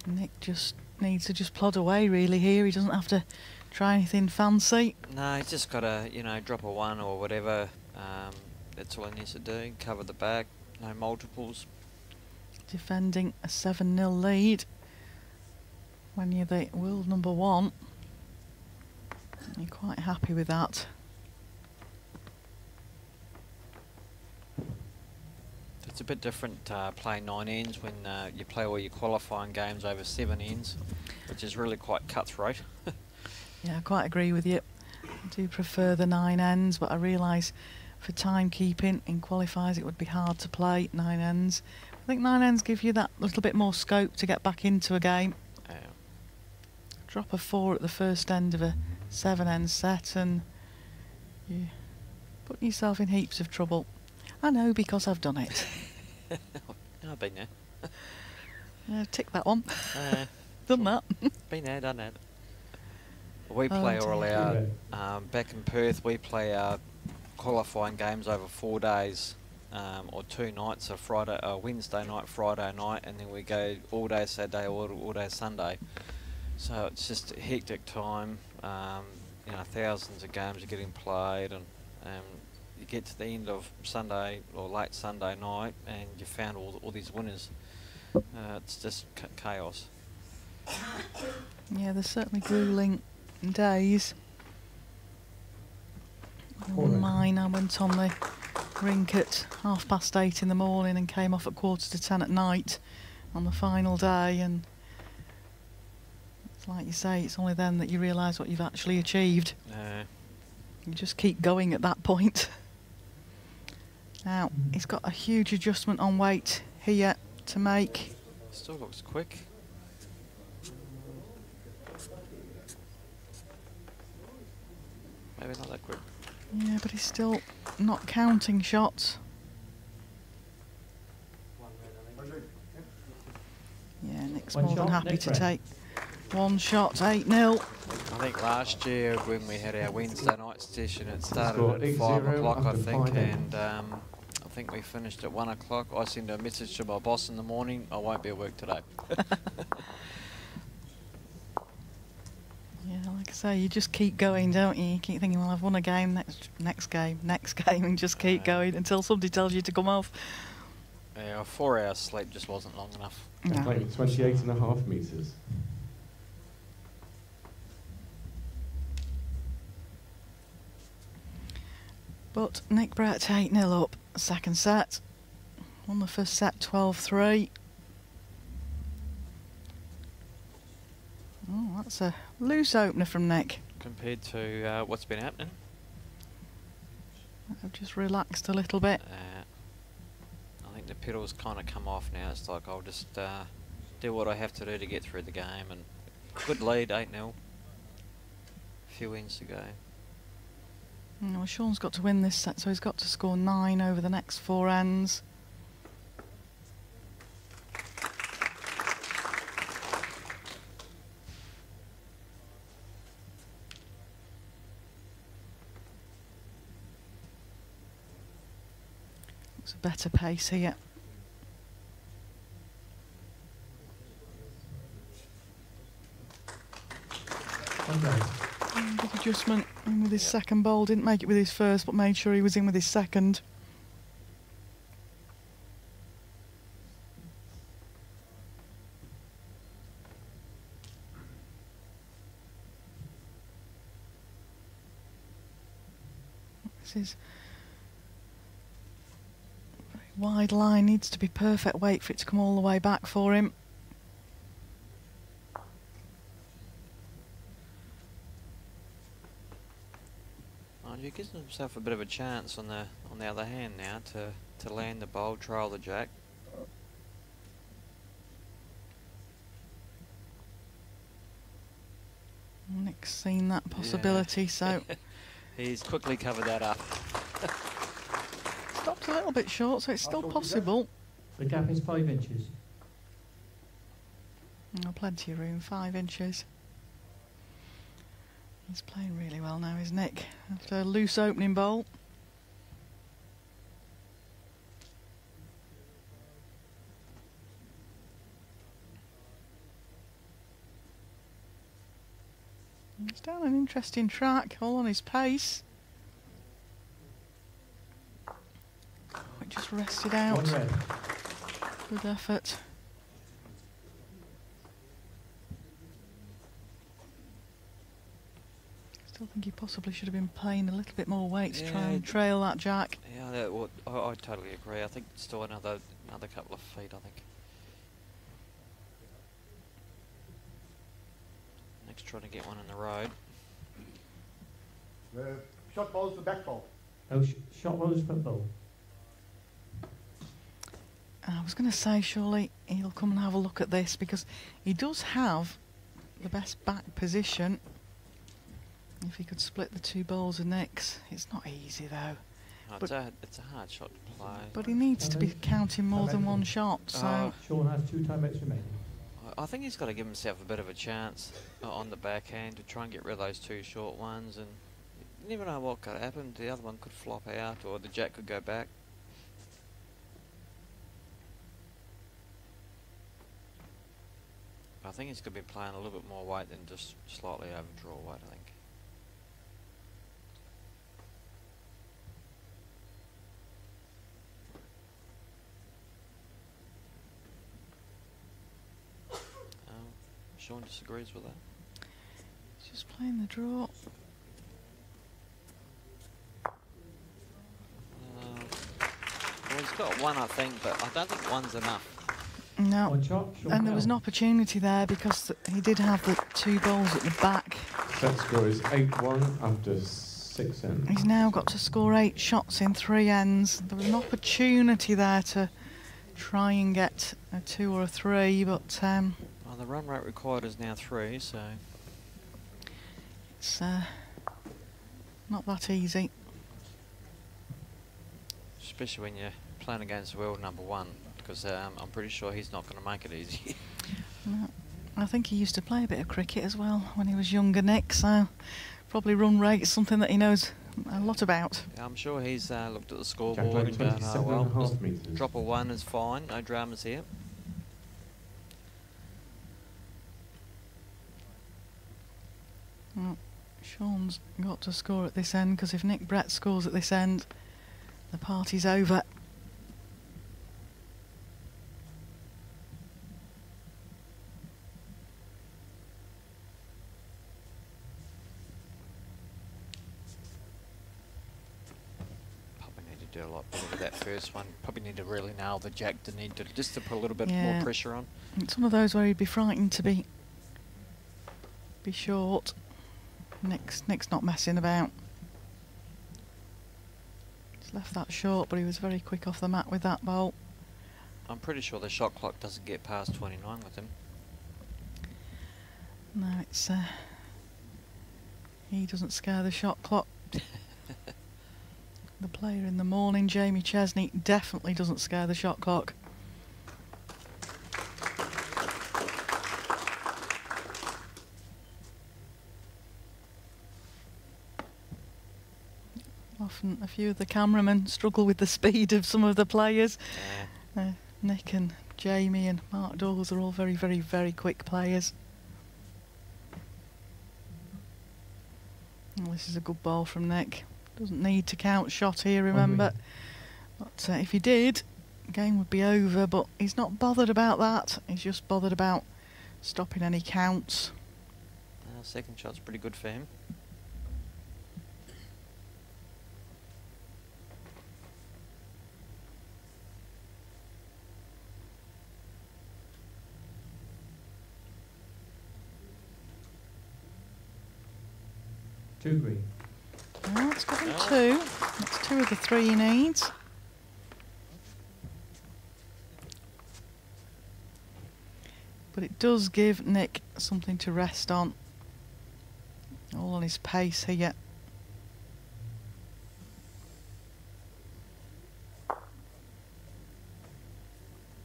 Nick just needs to just plod away really here. He doesn't have to try anything fancy. No, he's just got to, drop a 1 or whatever. That's all he needs to do. Cover the back, no multiples. Defending a 7-0 lead. When you're the world number 1, you're quite happy with that. It's a bit different playing 9 ends when you play all your qualifying games over 7 ends, which is really quite cutthroat. Yeah, I quite agree with you. I do prefer the 9 ends, but I realise for timekeeping in qualifiers it would be hard to play 9 ends. I think 9 ends give you that little bit more scope to get back into a game. Yeah. Drop a 4 at the first end of a 7 end set and you put yourself in heaps of trouble. I know, because I've done it. I've been there. Tick that one. Done that. Been there, done that. We play all our, back in Perth, we play our qualifying games over 4 days, or 2 nights, a Wednesday night, Friday night, and then we go all day Saturday, all day Sunday. So it's just a hectic time. You know, thousands of games are getting played, and you get to the end of Sunday or late Sunday night, and you found all these winners. It's just chaos. Yeah, there's certainly gruelling days. On mine, I went on the rink at 8:30 in the morning and came off at 9:45 at night on the final day, and it's like you say, it's only then that you realise what you've actually achieved. You just keep going at that point. Now, he's got a huge adjustment on weight here to make. Still looks quick. Maybe not that quick. Yeah, but he's still not counting shots. Yeah, Nick's more than happy to take one shot, 8-0. I think last year when we had our Wednesday night session, it started at 5 o'clock, I think, and I think we finished at 1 o'clock. I sent a message to my boss in the morning, I won't be at work today. Yeah, like I say, you just keep going, don't you? You keep thinking, well, I've won a game, next game, and just keep going until somebody tells you to come off. Yeah, 4 hours sleep just wasn't long enough. No. Playing 28.5 metres. But Nick Brett 8-0 up, second set. Won the first set 12-3. Oh, that's a loose opener from Nick. Compared to what's been happening? I've just relaxed a little bit. I think the pedal's kind of come off now. It's like I'll just do what I have to do to get through the game. And good lead, 8-0. A few ends to go. Well, Sean's got to win this set, so he's got to score 9 over the next 4 ends. Looks a better pace here. Big adjustment in with his second bowl. Didn't make it with his first, but made sure he was in with his second. This is a very wide line. Needs to be perfect weight for it to come all the way back for him. He gives himself a bit of a chance on the other hand now to land the bowl, trail the jack. Nick's seen that possibility, so he's quickly covered that up. Stopped a little bit short, so it's still possible. The gap is 5 inches. Oh, plenty of room, 5 inches. He's playing really well now, is Nick, after a loose opening bowl. He's down an interesting track, all on his pace. It just rested out. Good effort. I think he possibly should have been playing a little bit more weight to try and trail that jack. Yeah, I totally agree. I think still another couple of feet, I think. Nick's trying to get one in the road. The shot ball is the back ball. Oh, shot ball is front ball. I was going to say, surely he'll come and have a look at this, because he does have the best back position. If he could split the 2 balls of Nick's. It's not easy though. No, it's a hard shot to play. But he needs to be counting more than one shot, so... Sean has 2 timeouts remaining. I think he's got to give himself a bit of a chance on the backhand to try and get rid of those 2 short ones, and You never know what could happen. The other one could flop out, or the jack could go back. I think he's going to be playing a little bit more weight than just slightly over draw weight, I think. Sean disagrees with that. He's just playing the draw. Well, he's got one, I think, but I don't think one's enough. No, One shot, Sean and there was an Bell. opportunity there because he did have the 2 balls at the back. Set score is 8-1 after 6 ends. He's now got to score 8 shots in 3 ends. There was an opportunity there to try and get a 2 or a 3, but Well, the run rate required is now 3, so it's not that easy. especially when you're playing against world #1, because I'm pretty sure he's not going to make it easy. No, I think he used to play a bit of cricket as well when he was younger, Nick, so probably run rate is something that he knows a lot about. Yeah, I'm sure he's looked at the Jack scoreboard line and gone, oh well, 27.5 just metres. drop a 1 is fine, no dramas here. Well, Sean's got to score at this end, because if Nick Brett scores at this end, the party's over. Probably need to do a lot better with that first one. Probably need to really nail the jack to need to just to put a little bit Yeah. more pressure on. It's one of those where he'd be frightened to be short. Nick's not messing about. He's left that short, but he was very quick off the mat with that bolt. I'm pretty sure the shot clock doesn't get past 29 with him. No, it's he doesn't scare the shot clock. The player in the morning, Jamie Chesney, definitely doesn't scare the shot clock. Often a few of the cameramen struggle with the speed of some of the players. Nick and Jamie and Mark Dawes are all very, very, very quick players. Well, this is a good ball from Nick. Doesn't need to count shot here, remember. But if he did, the game would be over, but he's not bothered about that. He's just bothered about stopping any counts. Second shot's pretty good for him. Two green. Well, it's got him 2. That's 2 of the 3 he needs. But it does give Nick something to rest on. All on his pace here.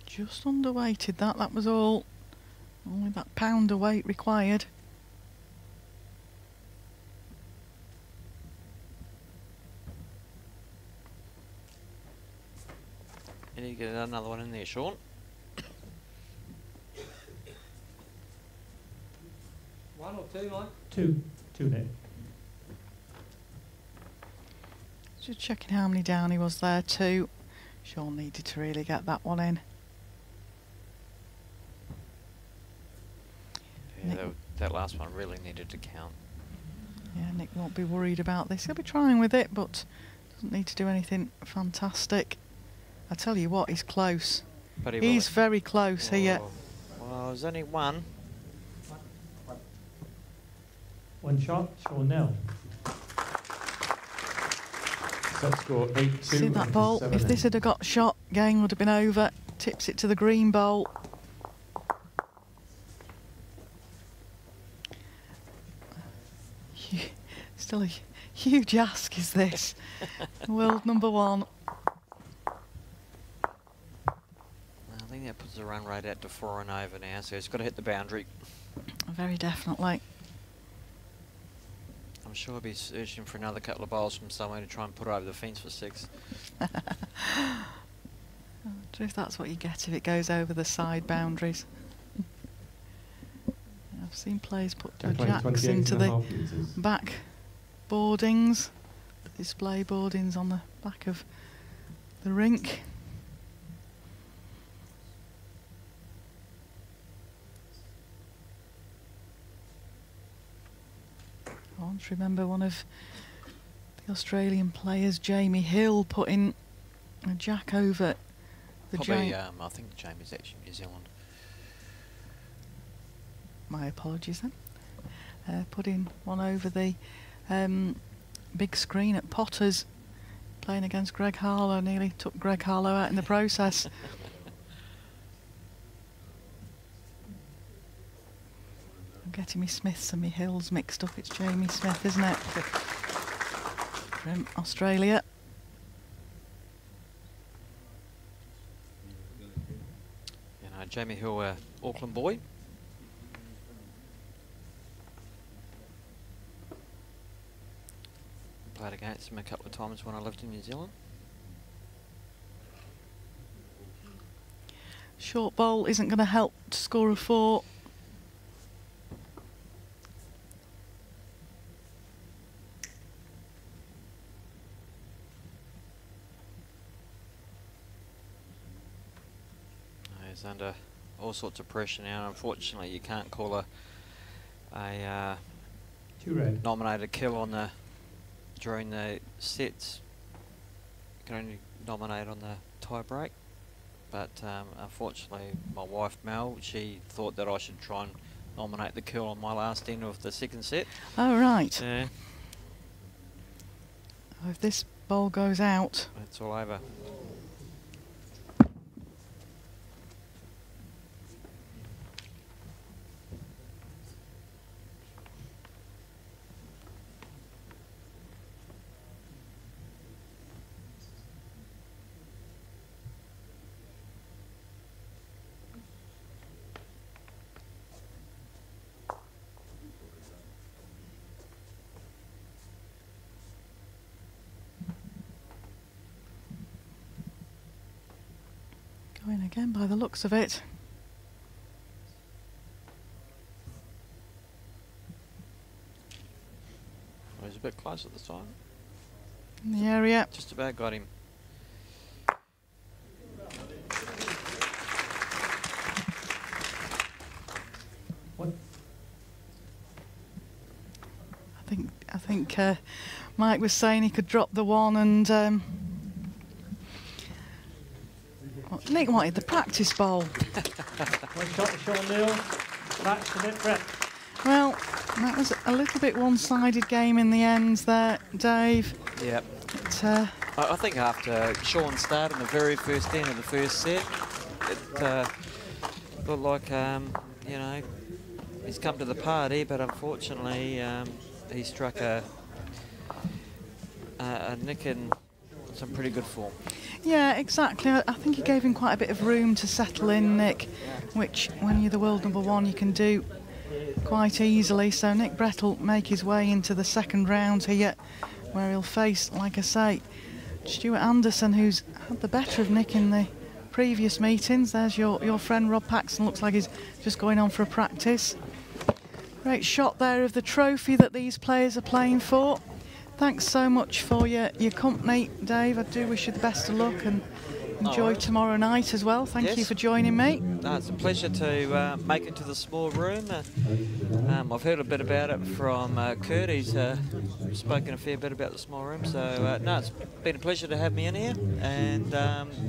Just underweighted that was all. Only that pound of weight required. And you get another one in there, Sean. One or two, Mike? Two there. Just checking how many down he was there, 2. Sean needed to really get that one in. Yeah, that last one really needed to count. Yeah, Nick won't be worried about this. He'll be trying with it, but doesn't need to do anything fantastic. I tell you what, he's close. But He's very close here. Well, there's only one. One shot, Sean Nell. Set score 8-2. See that after bolt? 7 If this ends. had got shot, game would have been over. Tips it to the green bolt. Still a huge ask, is this? World #1. I think that puts the run rate out to 4 and over now, so he's got to hit the boundary. Very definitely. I'm sure he'll be searching for another couple of bowls from somewhere to try and put it over the fence for 6. I wonder if that's what you get if it goes over the side boundaries. I've seen players put jacks into the back boardings, display boardings on the back of the rink. I want to remember one of the Australian players, Jamie Hill, putting a jack over the giant. I think Jamie's actually New Zealand. My apologies then. Putting one over the big screen at Potter's, playing against Greg Harlow. Nearly took Greg Harlow out in the process. I'm getting me Smiths and me Hills mixed up. It's Jamie Smith, isn't it? From Australia. You know, Jamie Hill, Auckland boy. Played against him a couple of times when I lived in New Zealand. Short bowl isn't going to help to score a 4. He's under all sorts of pressure now. Unfortunately, you can't call a nominated kill on the during the sets. You can only nominate on the tie break. But unfortunately, my wife Mel, she thought that I should try and nominate the kill on my last end of the second set. Oh right. Yeah. If this bowl goes out, It's all over. going again by the looks of it. Well, he's a bit close at the time. In the area. Just about got him. I think Mike was saying he could drop the one, and Nick wanted the practice bowl. One shot to Sean Neal. Back to Nick Brett. Well, that was a little bit one-sided game in the end there, Dave. Yep. But, I think after Sean started in the very first end of the first set, it looked like, you know, he's come to the party, but unfortunately he struck a Nick in some pretty good form. Yeah, exactly. I think he gave him quite a bit of room to settle in, Nick, which when you're the world #1 you can do quite easily. So Nick Brett will make his way into the second round here, where he'll face, like I say, Stuart Anderson, who's had the better of Nick in the previous meetings. There's your friend Rob Paxton, looks like he's just going on for a practice. Great shot there of the trophy that these players are playing for. Thanks so much for your company, Dave. I do wish you the best of luck and enjoy tomorrow night as well. Thank you for joining me. No, it's a pleasure to make it to the small room. I've heard a bit about it from Kurt. He's spoken a fair bit about the small room. So, no, it's been a pleasure to have me in here. And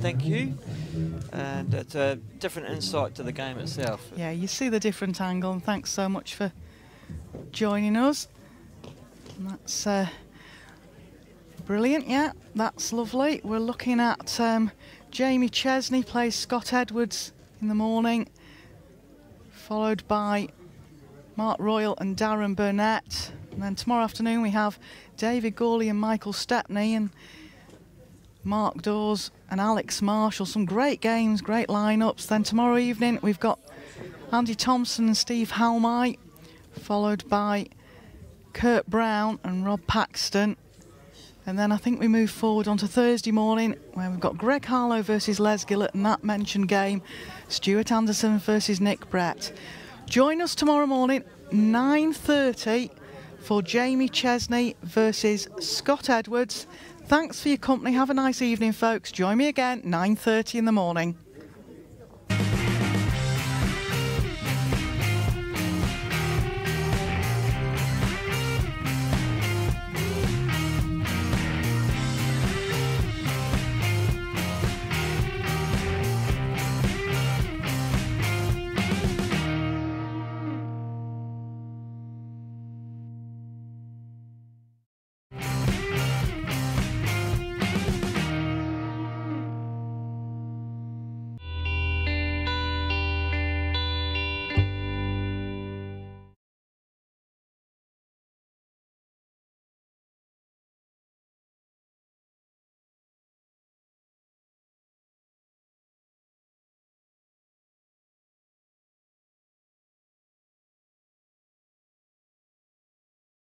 thank you. And it's a different insight to the game itself. Yeah, you see the different angle. And thanks so much for joining us. And that's brilliant. Yeah, that's lovely. We're looking at Jamie Chesney plays Scott Edwards in the morning, followed by Mark Royal and Darren Burnett. And then tomorrow afternoon we have David Gawley and Michael Stepney and Mark Dawes and Alex Marshall. Some great games, great lineups. Then tomorrow evening we've got Andy Thompson and Steve Halmai, followed by Kurt Brown and Rob Paxton. And then I think we move forward onto Thursday morning, where we've got Greg Harlow versus Les Gillett, and that mentioned game, Stuart Anderson versus Nick Brett. Join us tomorrow morning, 9:30, for Jamie Chesney versus Scott Edwards. Thanks for your company. Have a nice evening, folks. Join me again, 9:30 in the morning.